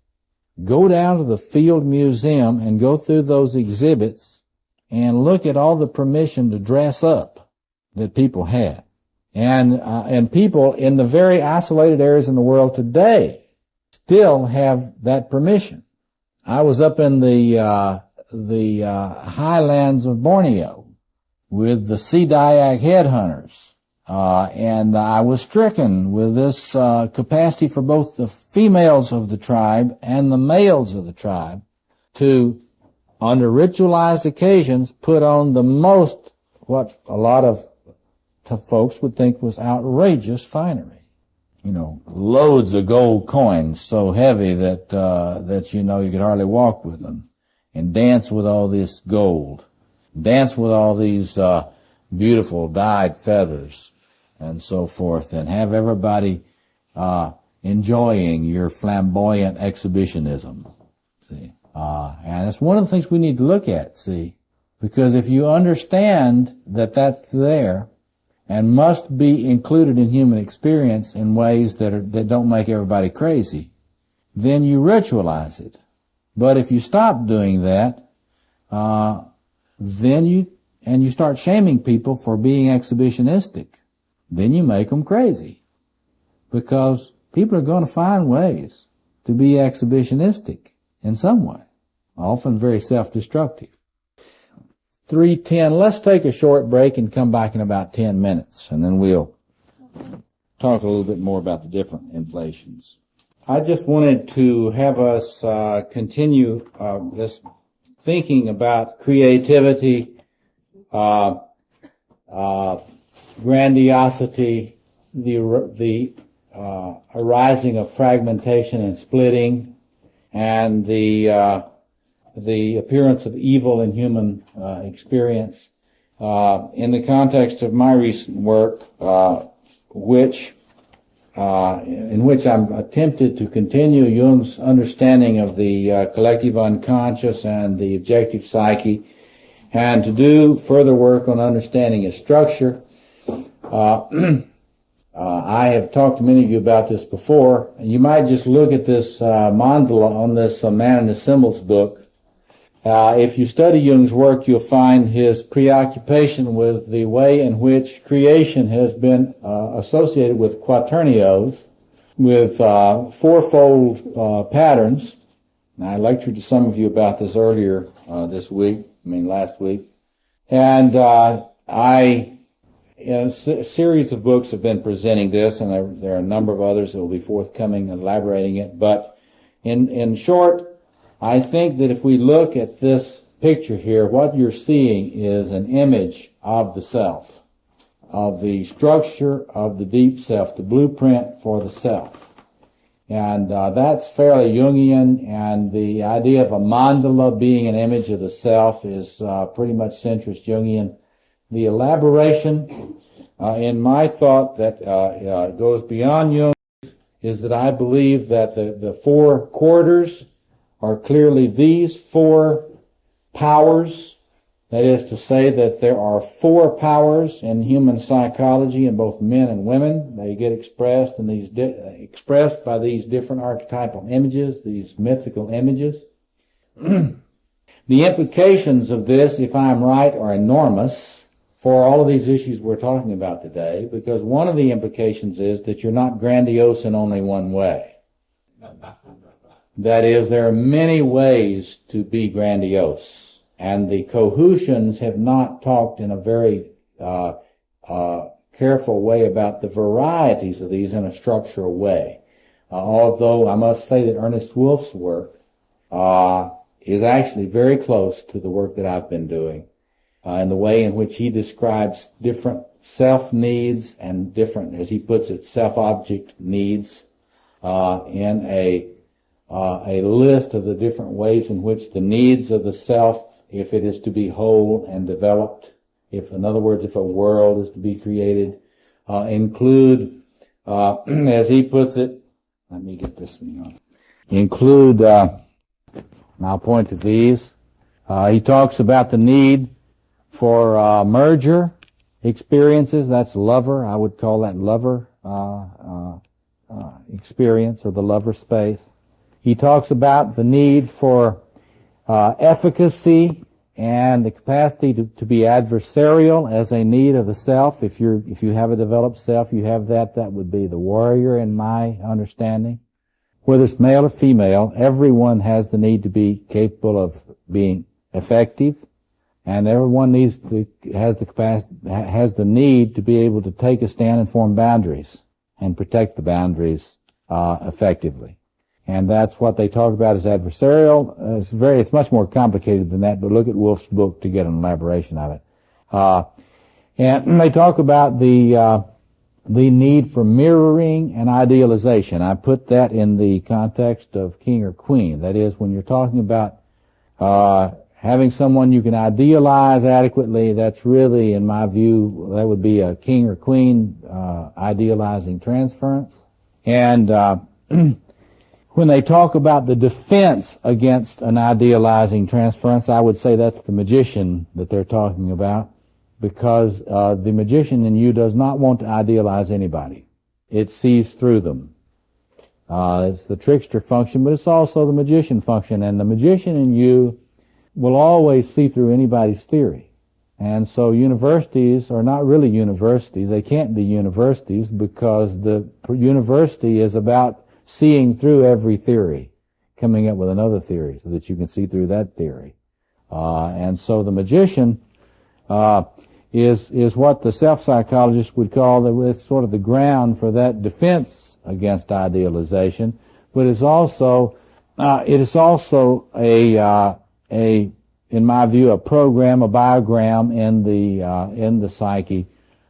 go down to the Field Museum and go through those exhibits and look at all the permission to dress up that people had. And people in the very isolated areas in the world today still have that permission. I was up in the highlands of Borneo with the Sea Dayak headhunters, and I was stricken with this capacity for both the females of the tribe and the males of the tribe to, under ritualized occasions, put on the most, what a lot of folks would think was outrageous finery. You know, loads of gold coins so heavy that you know you could hardly walk with them, and dance with all this gold, dance with all these beautiful dyed feathers and so forth, and have everybody enjoying your flamboyant exhibitionism. See, and it's one of the things we need to look at. See, because if you understand that that's there and must be included in human experience in ways that don't make everybody crazy, then you ritualize it. But if you stop doing that, then you start shaming people for being exhibitionistic, then you make them crazy. Because people are going to find ways to be exhibitionistic in some way, often very self-destructive. 3:10. Let's take a short break and come back in about 10 minutes, and then we'll talk a little bit more about the different inflations. I just wanted to have us continue this thinking about creativity, grandiosity, the arising of fragmentation and splitting, and the appearance of evil in human experience. In the context of my recent work, in which I'm attempted to continue Jung's understanding of the collective unconscious and the objective psyche, and to do further work on understanding its structure. I have talked to many of you about this before. You might just look at this mandala on this Man and the Symbols book. If you study Jung's work, you'll find his preoccupation with the way in which creation has been associated with quaternios, with fourfold patterns. And I lectured to some of you about this earlier last week. And in a series of books have been presenting this, and there are a number of others that will be forthcoming elaborating it. But in short, I think that if we look at this picture here, what you're seeing is an image of the self, of the structure of the deep self, the blueprint for the self. And that's fairly Jungian, and the idea of a mandala being an image of the self is pretty much centrist Jungian. The elaboration in my thought that goes beyond Jung is that I believe that the four quarters are clearly these four powers. That is to say that there are four powers in human psychology in both men and women. They get expressed in expressed by these different archetypal images, these mythical images. The implications of this, if I am right, are enormous. for all of these issues we're talking about today, because one of the implications is that you're not grandiose in only one way. That is, there are many ways to be grandiose, and the Cohoutians have not talked in a very careful way about the varieties of these in a structural way. Although I must say that Ernest Wolf's work is actually very close to the work that I've been doing, in the way in which he describes different self-needs and different, as he puts it, self-object needs, in a list of the different ways in which the needs of the self, if it is to be whole and developed, in other words, if a world is to be created, include, as he puts it, let me get this thing on, include, I'll point to these. He talks about the need for merger experiences. That's lover. I would call that lover experience, or the lover space. He talks about the need for efficacy and the capacity to be adversarial as a need of the self. If you have a developed self, you have that. That would be the warrior, in my understanding. Whether it's male or female, everyone has the need to be capable of being effective, and everyone has the need to be able to take a stand and form boundaries and protect the boundaries effectively. And that's what they talk about as adversarial. It's much more complicated than that, but look at Wolf's book to get an elaboration of it. And they talk about the need for mirroring and idealization. I put that in the context of king or queen. That is, when you're talking about having someone you can idealize adequately, that's really, in my view, that would be a king or queen idealizing transference. And when they talk about the defense against an idealizing transference, I would say that's the magician that they're talking about, because the magician in you does not want to idealize anybody. It sees through them. It's the trickster function, but it's also the magician function, and the magician in you will always see through anybody's theory. And so universities are not really universities. They can't be universities, because the university is about seeing through every theory, coming up with another theory so that you can see through that theory. And so the magician is what the self-psychologist would call it's sort of the ground for that defense against idealization, but it is also in my view, a program, a biogram in the psyche,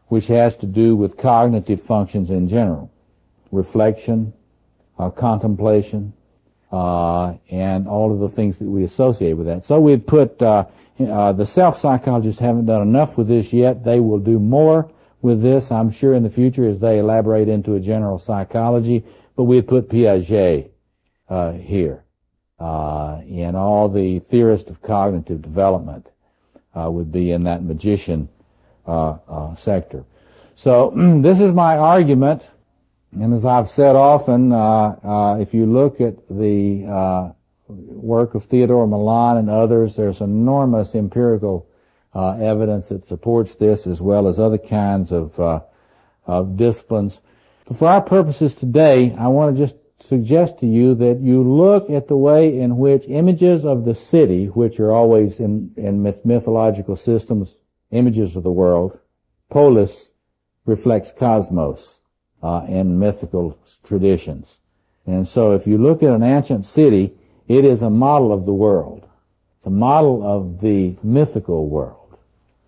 which has to do with cognitive functions in general, reflection, contemplation, and all of the things that we associate with that. So we'd put the self-psychologists haven't done enough with this yet. They will do more with this, I'm sure, in the future as they elaborate into a general psychology. But we'd put Piaget here. And all the theorists of cognitive development would be in that magician sector. So this is my argument, and as I've said often, if you look at the work of Theodore Milan and others, there's enormous empirical evidence that supports this, as well as other kinds of disciplines. But for our purposes today, I want to just suggest to you that you look at the way in which images of the city, which are always in mythological systems, images of the world, polis reflects cosmos in mythical traditions. And so if you look at an ancient city, it is a model of the world. It's a model of the mythical world.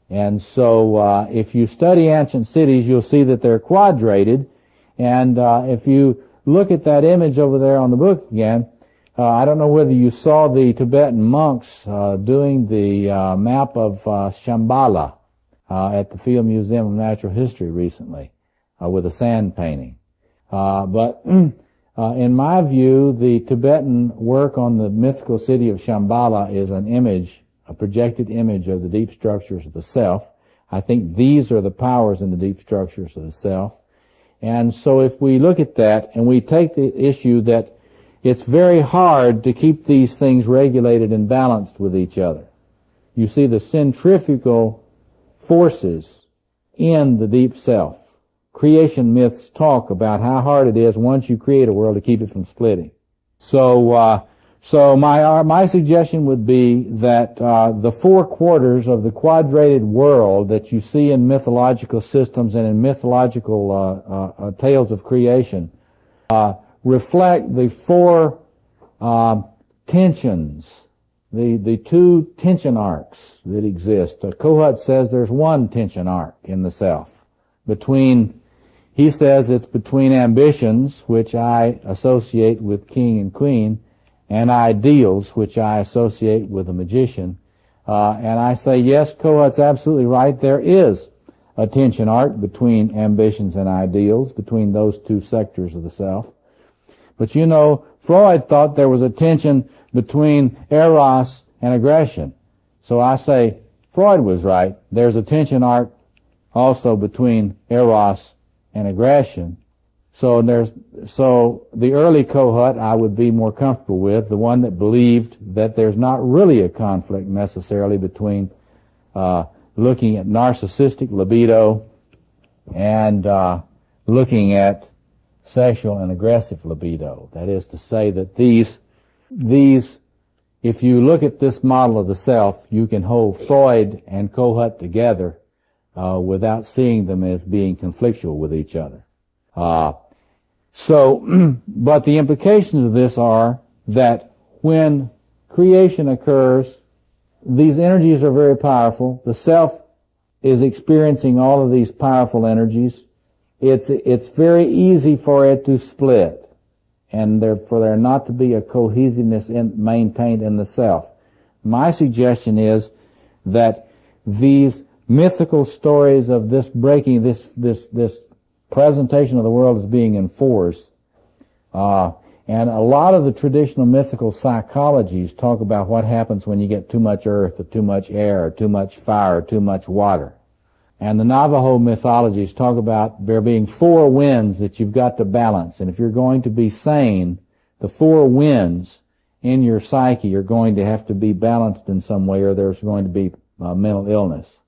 And so if you study ancient cities, you'll see that they're quadrated. And if you look at that image over there on the book again, I don't know whether you saw the Tibetan monks doing the map of Shambhala at the Field Museum of Natural History recently with a sand painting. But in my view, the Tibetan work on the mythical city of Shambhala is an image, a projected image of the deep structures of the self. I think these are the powers in the deep structures of the self. And so if we look at that and we take the issue that it's very hard to keep these things regulated and balanced with each other. You see the centrifugal forces in the deep self. Creation myths talk about how hard it is once you create a world to keep it from splitting. So my suggestion would be that the 4 quarters of the quadrated world that you see in mythological systems and in mythological tales of creation reflect the 4 tensions, the 2 tension arcs that exist. Kohut says there's 1 tension arc in the self. He says it's between ambitions, which I associate with king and queen, and ideals, which I associate with a magician. And I say, yes, Kohut's absolutely right. There is a tension arc between ambitions and ideals, between those 2 sectors of the self. But you know, Freud thought there was a tension between eros and aggression. So I say, Freud was right. There's a tension arc also between eros and aggression. So the early Kohut I would be more comfortable with, the one that believed that there's not really a conflict necessarily between looking at narcissistic libido and looking at sexual and aggressive libido. That is to say that these, if you look at this model of the self, you can hold Freud and Kohut together without seeing them as being conflictual with each other. But the implications of this are that when creation occurs, these energies are very powerful. The self is experiencing all of these powerful energies. It's very easy for it to split, and for there not to be a cohesiveness maintained in the self. My suggestion is that these mythical stories of this breaking, this presentation of the world as being enforced, and a lot of the traditional mythical psychologies talk about what happens when you get too much earth or too much air or too much fire or too much water. And the Navajo mythologies talk about there being 4 winds that you've got to balance. And if you're going to be sane, the 4 winds in your psyche are going to have to be balanced in some way, or there's going to be mental illness.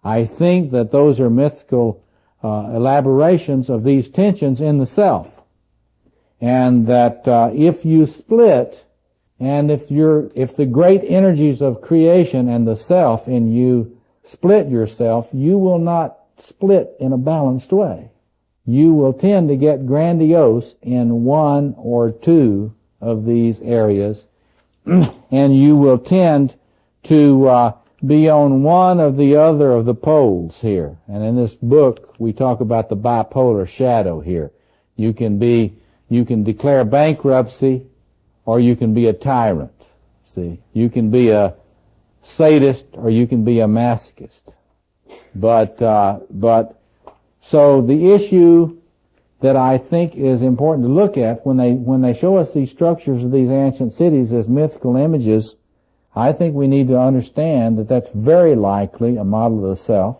I think that those are mythical elaborations of these tensions in the self. And that if you split, and if the great energies of creation and the self in you split yourself, you will not split in a balanced way. You will tend to get grandiose in 1 or 2 of these areas, and you will tend to be on one or the other of the poles here. And in this book, we talk about the bipolar shadow here. You can declare bankruptcy, or you can be a tyrant. See, you can be a sadist, or you can be a masochist. But so the issue that I think is important to look at when they show us these structures of these ancient cities as mythical images, I think we need to understand that that's very likely a model of the self,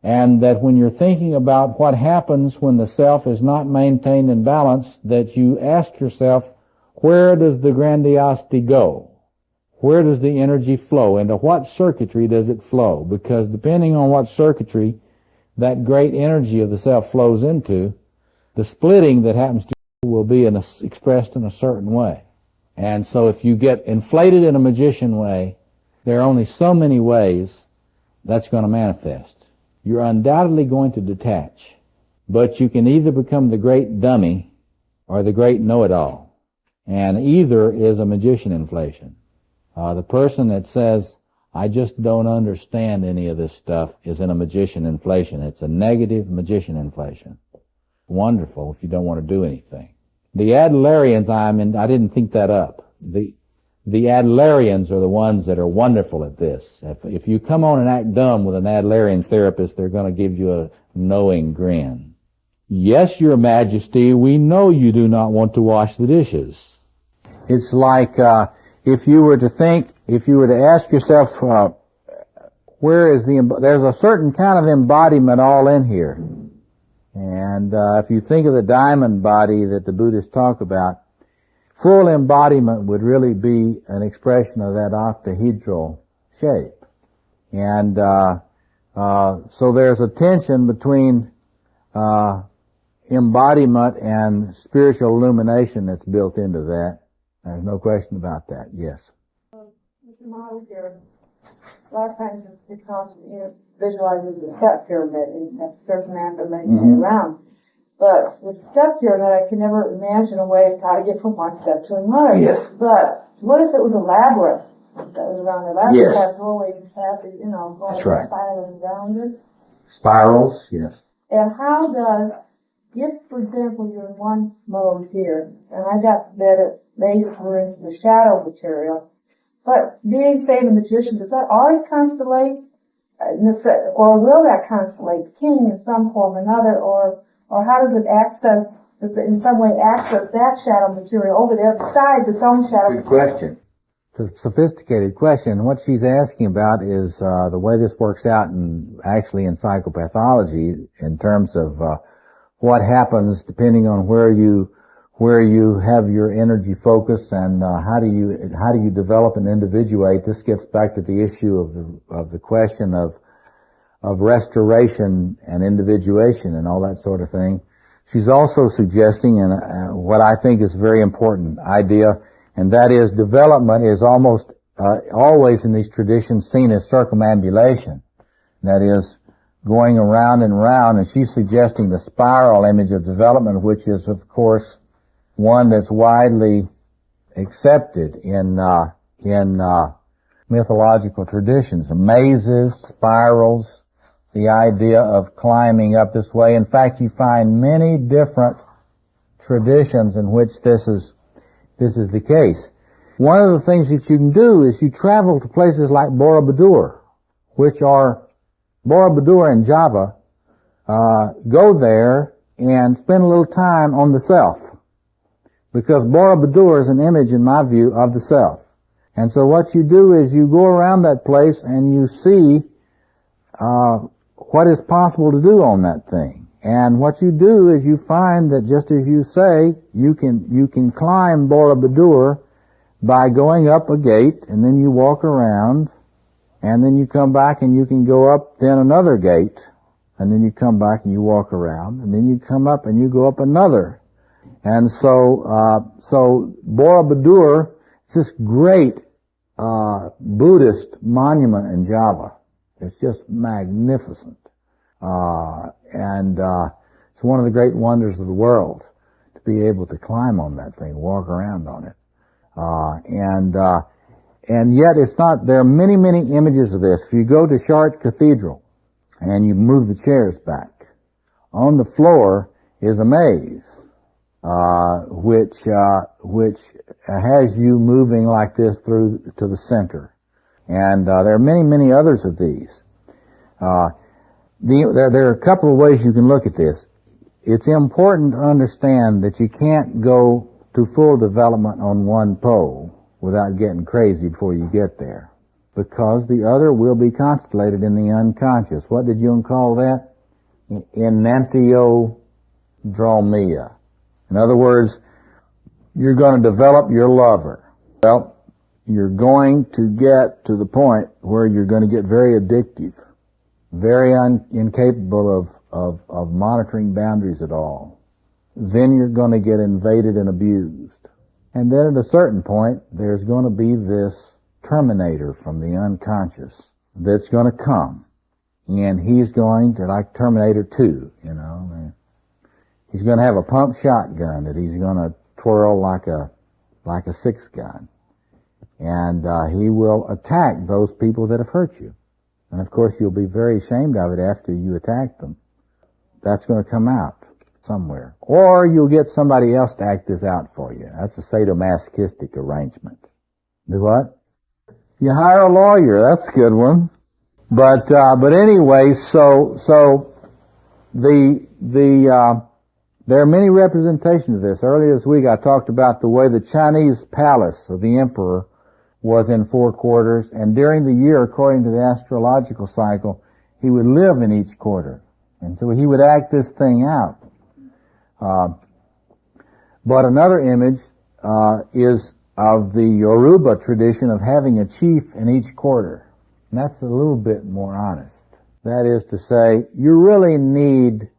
and that when you're thinking about what happens when the self is not maintained in balance, that you ask yourself, where does the grandiosity go? Where does the energy flow? Into what circuitry does it flow? Because depending on what circuitry that great energy of the self flows into, the splitting that happens to you will be expressed in a certain way. And so if you get inflated in a magician way, there are only so many ways that's going to manifest. You're undoubtedly going to detach, but you can either become the great dummy or the great know-it-all. And either is a magician inflation. The person that says, I just don't understand any of this stuff, is in a magician inflation. It's a negative magician inflation. Wonderful if you don't want to do anything. The Adlerians, I didn't think that up. The Adlerians are the ones that are wonderful at this. If you come on and act dumb with an Adlerian therapist, they're going to give you a knowing grin. Yes, Your Majesty, we know you do not want to wash the dishes. It's like, if you were to ask yourself, there's a certain kind of embodiment all in here. And if you think of the diamond body that the Buddhists talk about, full embodiment would really be an expression of that octahedral shape. And So there's a tension between embodiment and spiritual illumination that's built into that. There's no question about that. Yes. Mr. Model here, a lot of times it's because visualizes the step pyramid and have circumambulating around. But with the step pyramid, I can never imagine a way of how to get from one step to another. Yes. But what if it was a labyrinth that was around there? Labyrinth Yes. has doorways and passages, going That's right. spiraling around it. Spirals, yes. And how does, if, for example, you're in one mode here, and I got that lasers were into the shadow material, but being, say, the magician, does that always constellate? Or will that constellate the king in some form or another? Or how does it access, does it in some way access that shadow material over there besides its own shadow Good question. It's a sophisticated question. What she's asking about is the way this works out actually in psychopathology in terms of what happens depending on where you have your energy focus and how do you develop and individuate. This gets back to the issue of the question of restoration and individuation and all that sort of thing. She's also suggesting, and what I think is a very important idea, and that is development is almost always in these traditions seen as circumambulation. That is going around and around, and she's suggesting the spiral image of development, which is, of course, one that's widely accepted in mythological traditions. Mazes, spirals, the idea of climbing up this way. In fact, you find many different traditions in which this is the case. One of the things that you can do is you travel to places like Borobudur, which are Borobudur in Java. Go there and spend a little time on the self, because Borobudur is an image, in my view, of the self. And so what you do is you go around that place and you see what is possible to do on that thing. And what you do is you find that, just as you say, you can climb Borobudur by going up a gate, and then you walk around, and then you come back and you can go up then another gate, and then you come back and you walk around, and then you come up and you go up another. And so Borobudur, it's this great Buddhist monument in Java. It's just magnificent. It's one of the great wonders of the world to be able to climb on that thing, walk around on it. And yet it's not, there are many, many images of this. If you go to Chartres Cathedral and you move the chairs back, on the floor is a maze, which has you moving like this through to the center. And there are many, many others of these. There are a couple of ways you can look at this. It's important to understand that you can't go to full development on one pole without getting crazy before you get there, because the other will be constellated in the unconscious. What did Jung call that? Enantiodromia. In other words, you're going to develop your lover. Well, you're going to get to the point where you're going to get very addictive, very incapable of monitoring boundaries at all. Then you're going to get invaded and abused. And then at a certain point, there's going to be this terminator from the unconscious that's going to come. And he's going to, like Terminator 2, he's going to have a pump shotgun that he's going to twirl like a 6-gun. And he will attack those people that have hurt you. And of course you'll be very ashamed of it after you attack them. That's going to come out somewhere. Or you'll get somebody else to act this out for you. That's a sadomasochistic arrangement. Do what? You hire a lawyer. That's a good one. But anyway, so there are many representations of this. Earlier this week I talked about the way the Chinese palace of the emperor was in 4 quarters, and during the year, according to the astrological cycle, he would live in each quarter. And so he would act this thing out. But another image is of the Yoruba tradition of having a chief in each quarter. And that's a little bit more honest. That is to say, you really need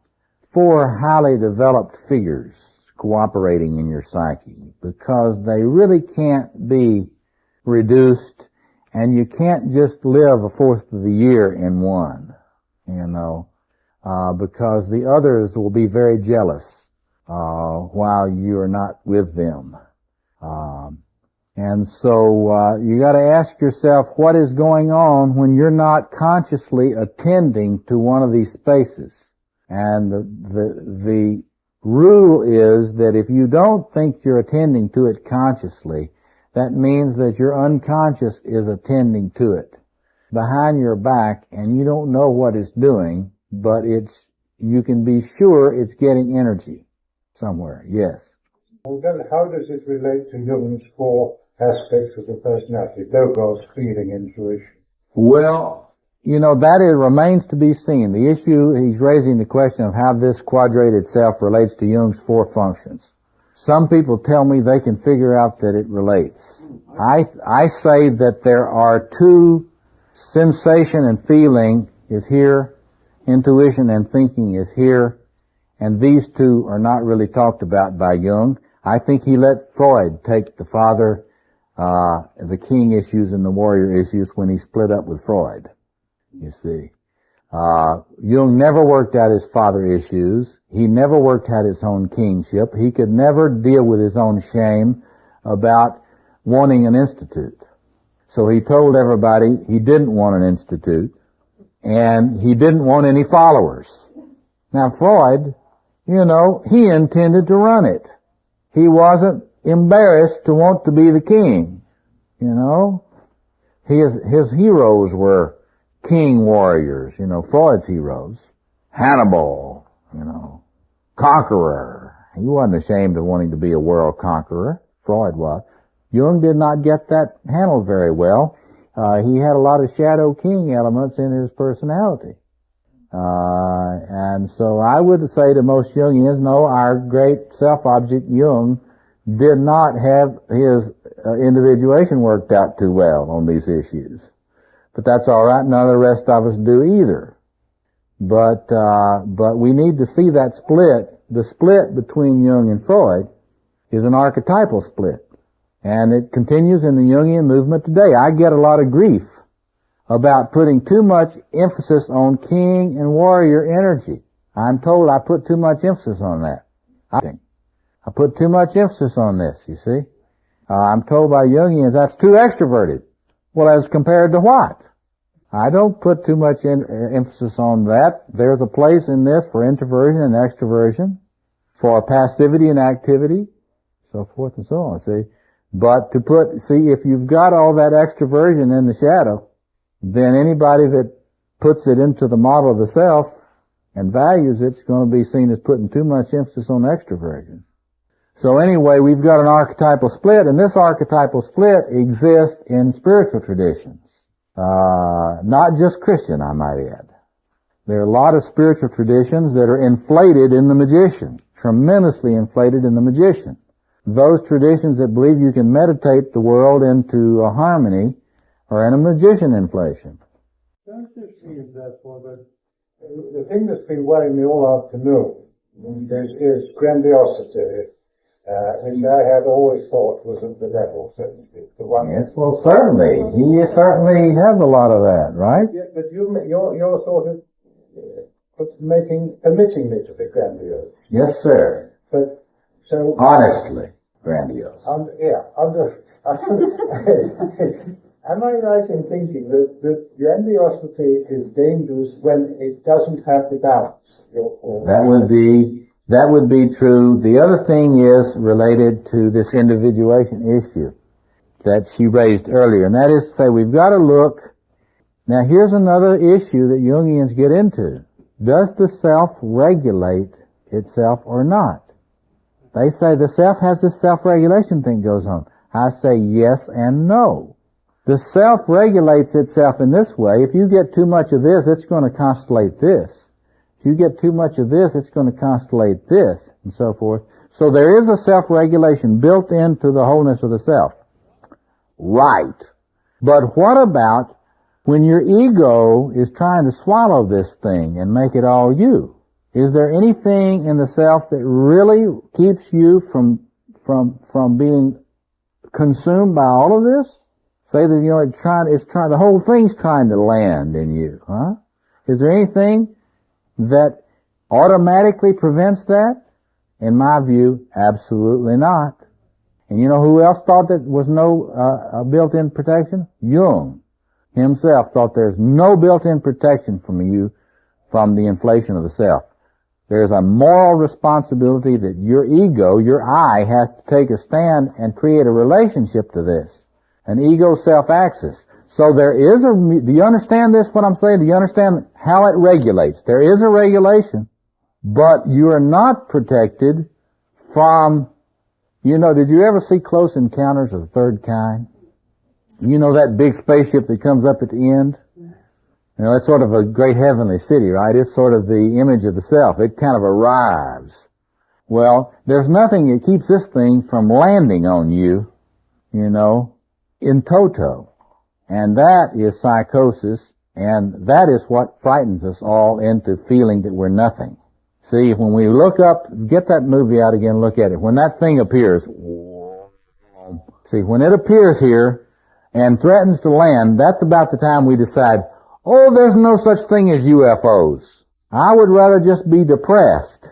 4 highly developed figures cooperating in your psyche, because they really can't be reduced, and you can't just live 1/4 of the year in one, because the others will be very jealous while you're not with them. And so you got to ask yourself what is going on when you're not consciously attending to one of these spaces. And the rule is that if you don't think you're attending to it consciously, that means that your unconscious is attending to it behind your back, and you don't know what it's doing, but you can be sure it's getting energy somewhere. Yes. Well, then how does it relate to Jung's 4 aspects of the personality: logos, feeling, intuition? Well, that remains to be seen. The issue, he's raising the question of how this quadrated self relates to Jung's 4 functions. Some people tell me they can figure out that it relates. I say that there are 2, sensation and feeling is here, intuition and thinking is here, and these 2 are not really talked about by Jung. I think he let Freud take the father, the king issues and the warrior issues when he split up with Freud. You see. Jung never worked out his father issues. He never worked out his own kingship. He could never deal with his own shame about wanting an institute. So he told everybody he didn't want an institute, and he didn't want any followers. Now Freud, he intended to run it. He wasn't embarrassed to want to be the king. His heroes were king warriors, Freud's heroes. Hannibal, conqueror. He wasn't ashamed of wanting to be a world conqueror. Freud was. Jung did not get that handled very well. He had a lot of shadow king elements in his personality. And so I would say to most Jungians, no, our great self-object Jung did not have his individuation worked out too well on these issues. But that's all right. None of the rest of us do either. But we need to see that split. The split between Jung and Freud is an archetypal split. And it continues in the Jungian movement today. I get a lot of grief about putting too much emphasis on king and warrior energy. I'm told I put too much emphasis on that. I put too much emphasis on this, you see. I'm told by Jungians that's too extroverted. Well, as compared to what? I don't put too much emphasis on that. There's a place in this for introversion and extroversion, for passivity and activity, so forth and so on, see. But if you've got all that extroversion in the shadow, then anybody that puts it into the model of the self and values it's going to be seen as putting too much emphasis on extroversion. So anyway, we've got an archetypal split, and this archetypal split exists in spiritual traditions. Not just Christian, I might add. There are a lot of spiritual traditions that are inflated in the magician, tremendously inflated in the magician. Those traditions that believe you can meditate the world into a harmony are in a magician inflation. Joseph sees therefore that the thing that's been worrying me all afternoon is grandiosity, which I had always thought was at the level, certainly. Yes, well, certainly. He certainly has a lot of that, right? Yeah, but you're sort of permitting me to be grandiose. Yes, sir. But, so... honestly grandiose. Am I right in thinking that grandiosity is dangerous when it doesn't have the balance? That would be true. The other thing is related to this individuation issue that she raised earlier, and that is to say we've got to look. Now here's another issue that Jungians get into. Does the self regulate itself or not? They say the self has this self-regulation thing goes on. I say yes and no. The self regulates itself in this way. If you get too much of this, it's going to constellate this. If you get too much of this, it's going to constellate this, and so forth. So there is a self-regulation built into the wholeness of the self. Right. But what about When your ego is trying to swallow this thing and make it all you, is there anything in the self that really keeps you from being consumed by all of this? Say that, it's trying, the whole thing's trying to land in you, huh? Is there anything that automatically prevents that? In my view, absolutely not. And you know who else thought that was no built-in protection? Jung himself thought there's no built-in protection from you from the inflation of the self. There's a moral responsibility that your ego, your I, has to take a stand and create a relationship to this. An ego-self axis. So there is do you understand this, what I'm saying? Do you understand how it regulates? There is a regulation, but you are not protected from, did you ever see Close Encounters of the Third Kind? You know that big spaceship that comes up at the end? That's sort of a great heavenly city, right? It's sort of the image of the self. It kind of arrives. Well, there's nothing that keeps this thing from landing on you, in toto. And that is psychosis, and that is what frightens us all into feeling that we're nothing. See, when we look up, get that movie out again, look at it. When that thing appears, see, when it appears here and threatens to land, that's about the time we decide, oh, there's no such thing as UFOs. I would rather just be depressed.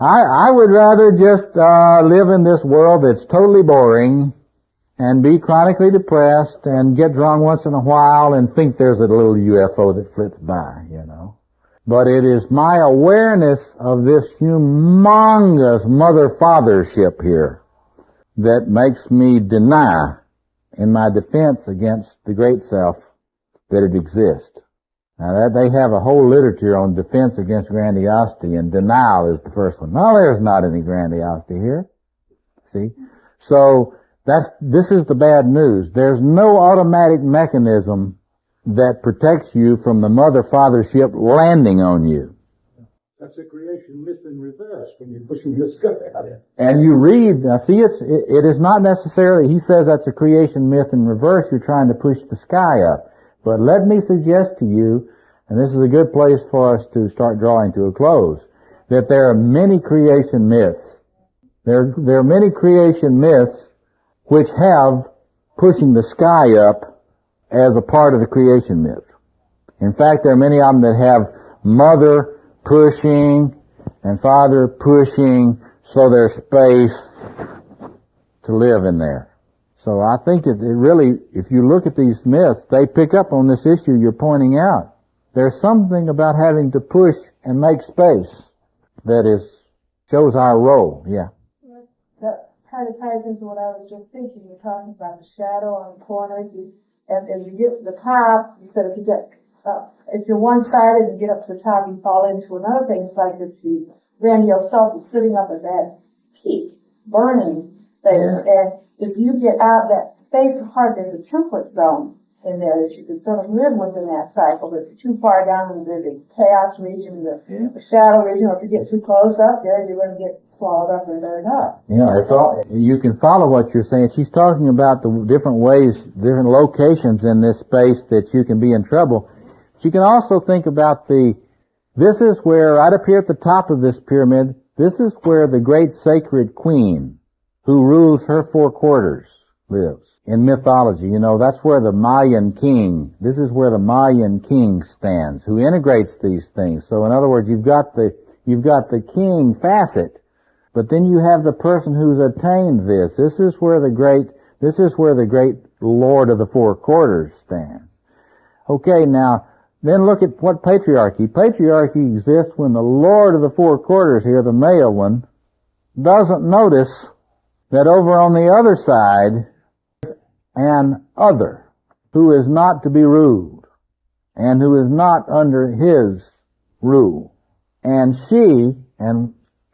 I would rather just live in this world that's totally boring and be chronically depressed and get drunk once in a while and think there's a little UFO that flits by, But it is my awareness of this humongous mother-fathership here that makes me deny in my defense against the great self that it exists. Now they have a whole literature on defense against grandiosity, and denial is the first one. No, there's not any grandiosity here. See? So this is the bad news. There's no automatic mechanism that protects you from the mother-fathership landing on you. That's a creation myth in reverse when you're pushing the sky at it. And you read, now see, it is not necessarily, he says that's a creation myth in reverse, you're trying to push the sky up. But let me suggest to you, and this is a good place for us to start drawing to a close, that there are many creation myths. There are many creation myths which have pushing the sky up as a part of the creation myth. In fact, there are many of them that have mother pushing and father pushing, so there's space to live in there. So I think that it really, if you look at these myths, they pick up on this issue you're pointing out. There's something about having to push and make space that shows our role. Yeah. That kind of ties into what I was just thinking. You're talking about the shadow on the corners, and as you get to the top, you said if you're one-sided and get up to the top, you fall into another thing. It's like if the grandiose self is sitting up at that peak, burning there, and if you get out that faith heart, there's a temperate zone in there that you can sort of live within that cycle. But if you're too far down into the chaos region, the shadow region, or if you get too close up there, you're going to get swallowed up and burned up. Yeah, it's all, you can follow what you're saying. She's talking about the different ways, different locations in this space that you can be in trouble. But you can also think about this is where, right up here at the top of this pyramid, this is where the great sacred queen who rules her four quarters lives. In mythology, that's where the Mayan king, this is where the Mayan king stands, who integrates these things. So in other words, you've got the king facet, but then you have the person who's attained this. This is where the great Lord of the four quarters stands. Okay, now, then look at what patriarchy. Patriarchy exists when the Lord of the four quarters here, the male one, doesn't notice that over on the other side is an other who is not to be ruled and who is not under his rule. And she, and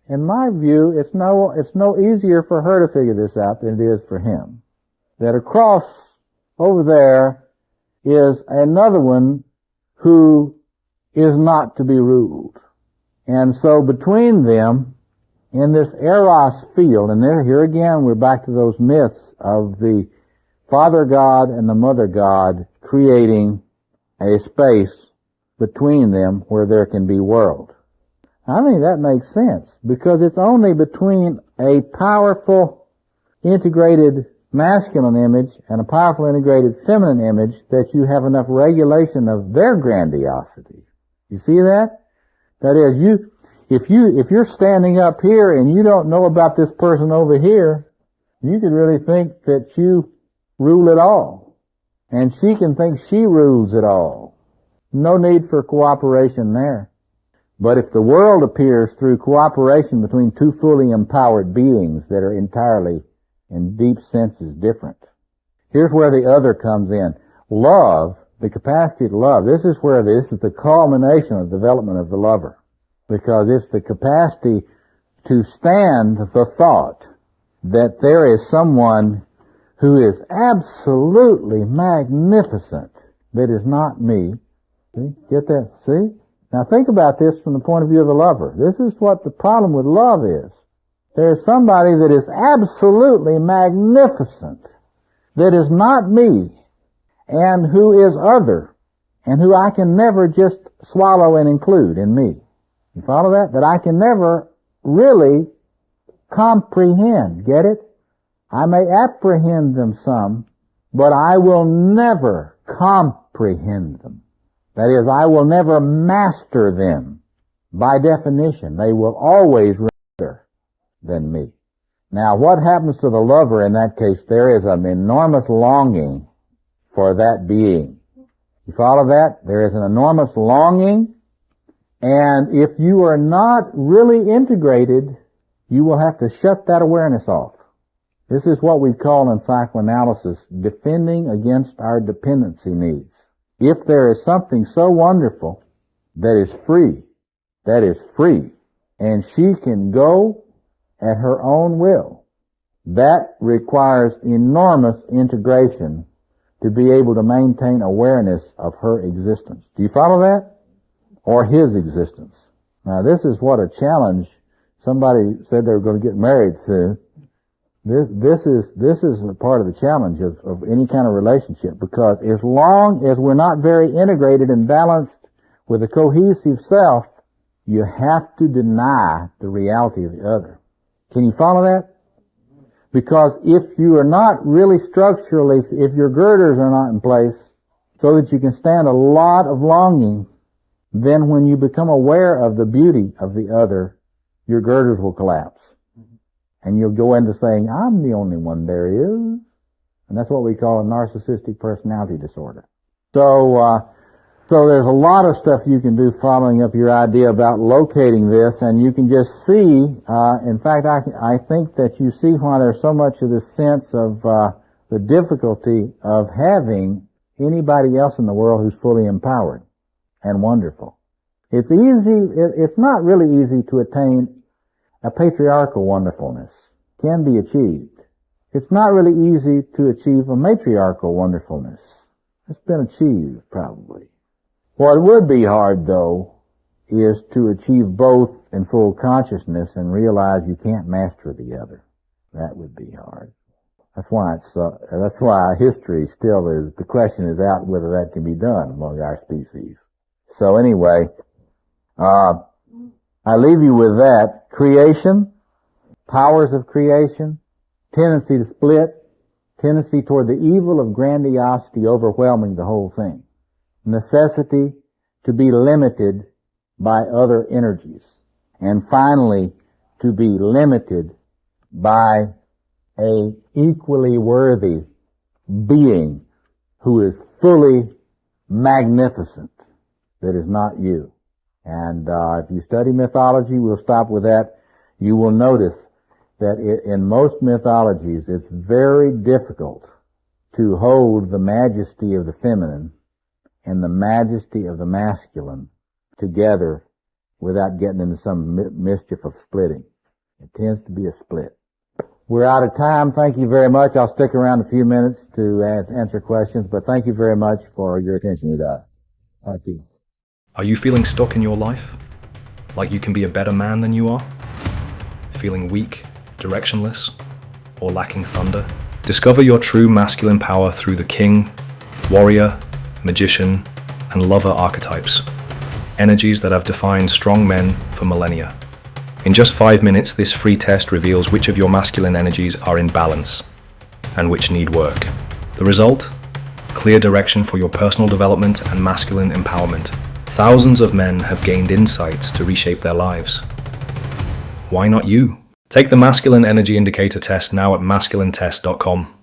in my view, it's no easier for her to figure this out than it is for him. That across over there is another one who is not to be ruled. And so between them, in this eros field, and here again we're back to those myths of the father god and the mother god creating a space between them where there can be world. I think that makes sense, because it's only between a powerful integrated masculine image and a powerful integrated feminine image that you have enough regulation of their grandiosity. You see that? That is, if you're standing up here and you don't know about this person over here, you could really think that you rule it all. And she can think she rules it all. No need for cooperation there. But if the world appears through cooperation between two fully empowered beings that are entirely, in deep senses, different. Here's where the other comes in. Love, the capacity to love, this is the culmination of the development of the lover. Because it's the capacity to stand the thought that there is someone who is absolutely magnificent that is not me. See? Get that? See? Now think about this from the point of view of the lover. This is what the problem with love is. There is somebody that is absolutely magnificent, that is not me, and who is other, and who I can never just swallow and include in me. You follow that? That I can never really comprehend. Get it? I may apprehend them some, but I will never comprehend them. That is, I will never master them. By definition, they will always be rather than me. Now, what happens to the lover in that case? There is an enormous longing for that being. You follow that? There is an enormous longing, and if you are not really integrated, you will have to shut that awareness off. This is what we call in psychoanalysis defending against our dependency needs. If there is something so wonderful that is free, and she can go at her own will, that requires enormous integration to be able to maintain awareness of her existence. Do you follow that? Or his existence. Now this is what a challenge. Somebody said they were going to get married soon. This is a part of the challenge of any kind of relationship, because as long as we're not very integrated and balanced with a cohesive self, you have to deny the reality of the other. Can you follow that? Because if you are not really structurally, if your girders are not in place so that you can stand a lot of longing, then when you become aware of the beauty of the other, your girders will collapse. And you'll go into saying, I'm the only one there is. And that's what we call a narcissistic personality disorder. So there's a lot of stuff you can do following up your idea about locating this, and you can just see, in fact, I think that you see why there's so much of this sense of the difficulty of having anybody else in the world who's fully empowered and wonderful. It's not really easy to attain a patriarchal wonderfulness. Can be achieved. It's not really easy to achieve a matriarchal wonderfulness. It's been achieved, probably. What would be hard, though, is to achieve both in full consciousness and realize you can't master the other. That would be hard. That's why history still is, the question is out whether that can be done among our species. So anyway, I leave you with that. Creation, powers of creation, tendency to split, tendency toward the evil of grandiosity overwhelming the whole thing, necessity to be limited by other energies, and finally to be limited by a equally worthy being who is fully magnificent, that is not you. And if you study mythology, we'll stop with that, you will notice that in most mythologies it's very difficult to hold the majesty of the feminine and the majesty of the masculine together without getting into some mischief of splitting. It tends to be a split. We're out of time. Thank you very much. I'll stick around a few minutes to answer questions, but thank you very much for your attention today. Thank you. Are you feeling stuck in your life? Like you can be a better man than you are? Feeling weak, directionless, or lacking thunder? Discover your true masculine power through the king, warrior, magician, and lover archetypes, energies that have defined strong men for millennia. In just 5 minutes, this free test reveals which of your masculine energies are in balance and which need work. The result? Clear direction for your personal development and masculine empowerment. Thousands of men have gained insights to reshape their lives. Why not you? Take the Masculine Energy Indicator test now at masculinetest.com.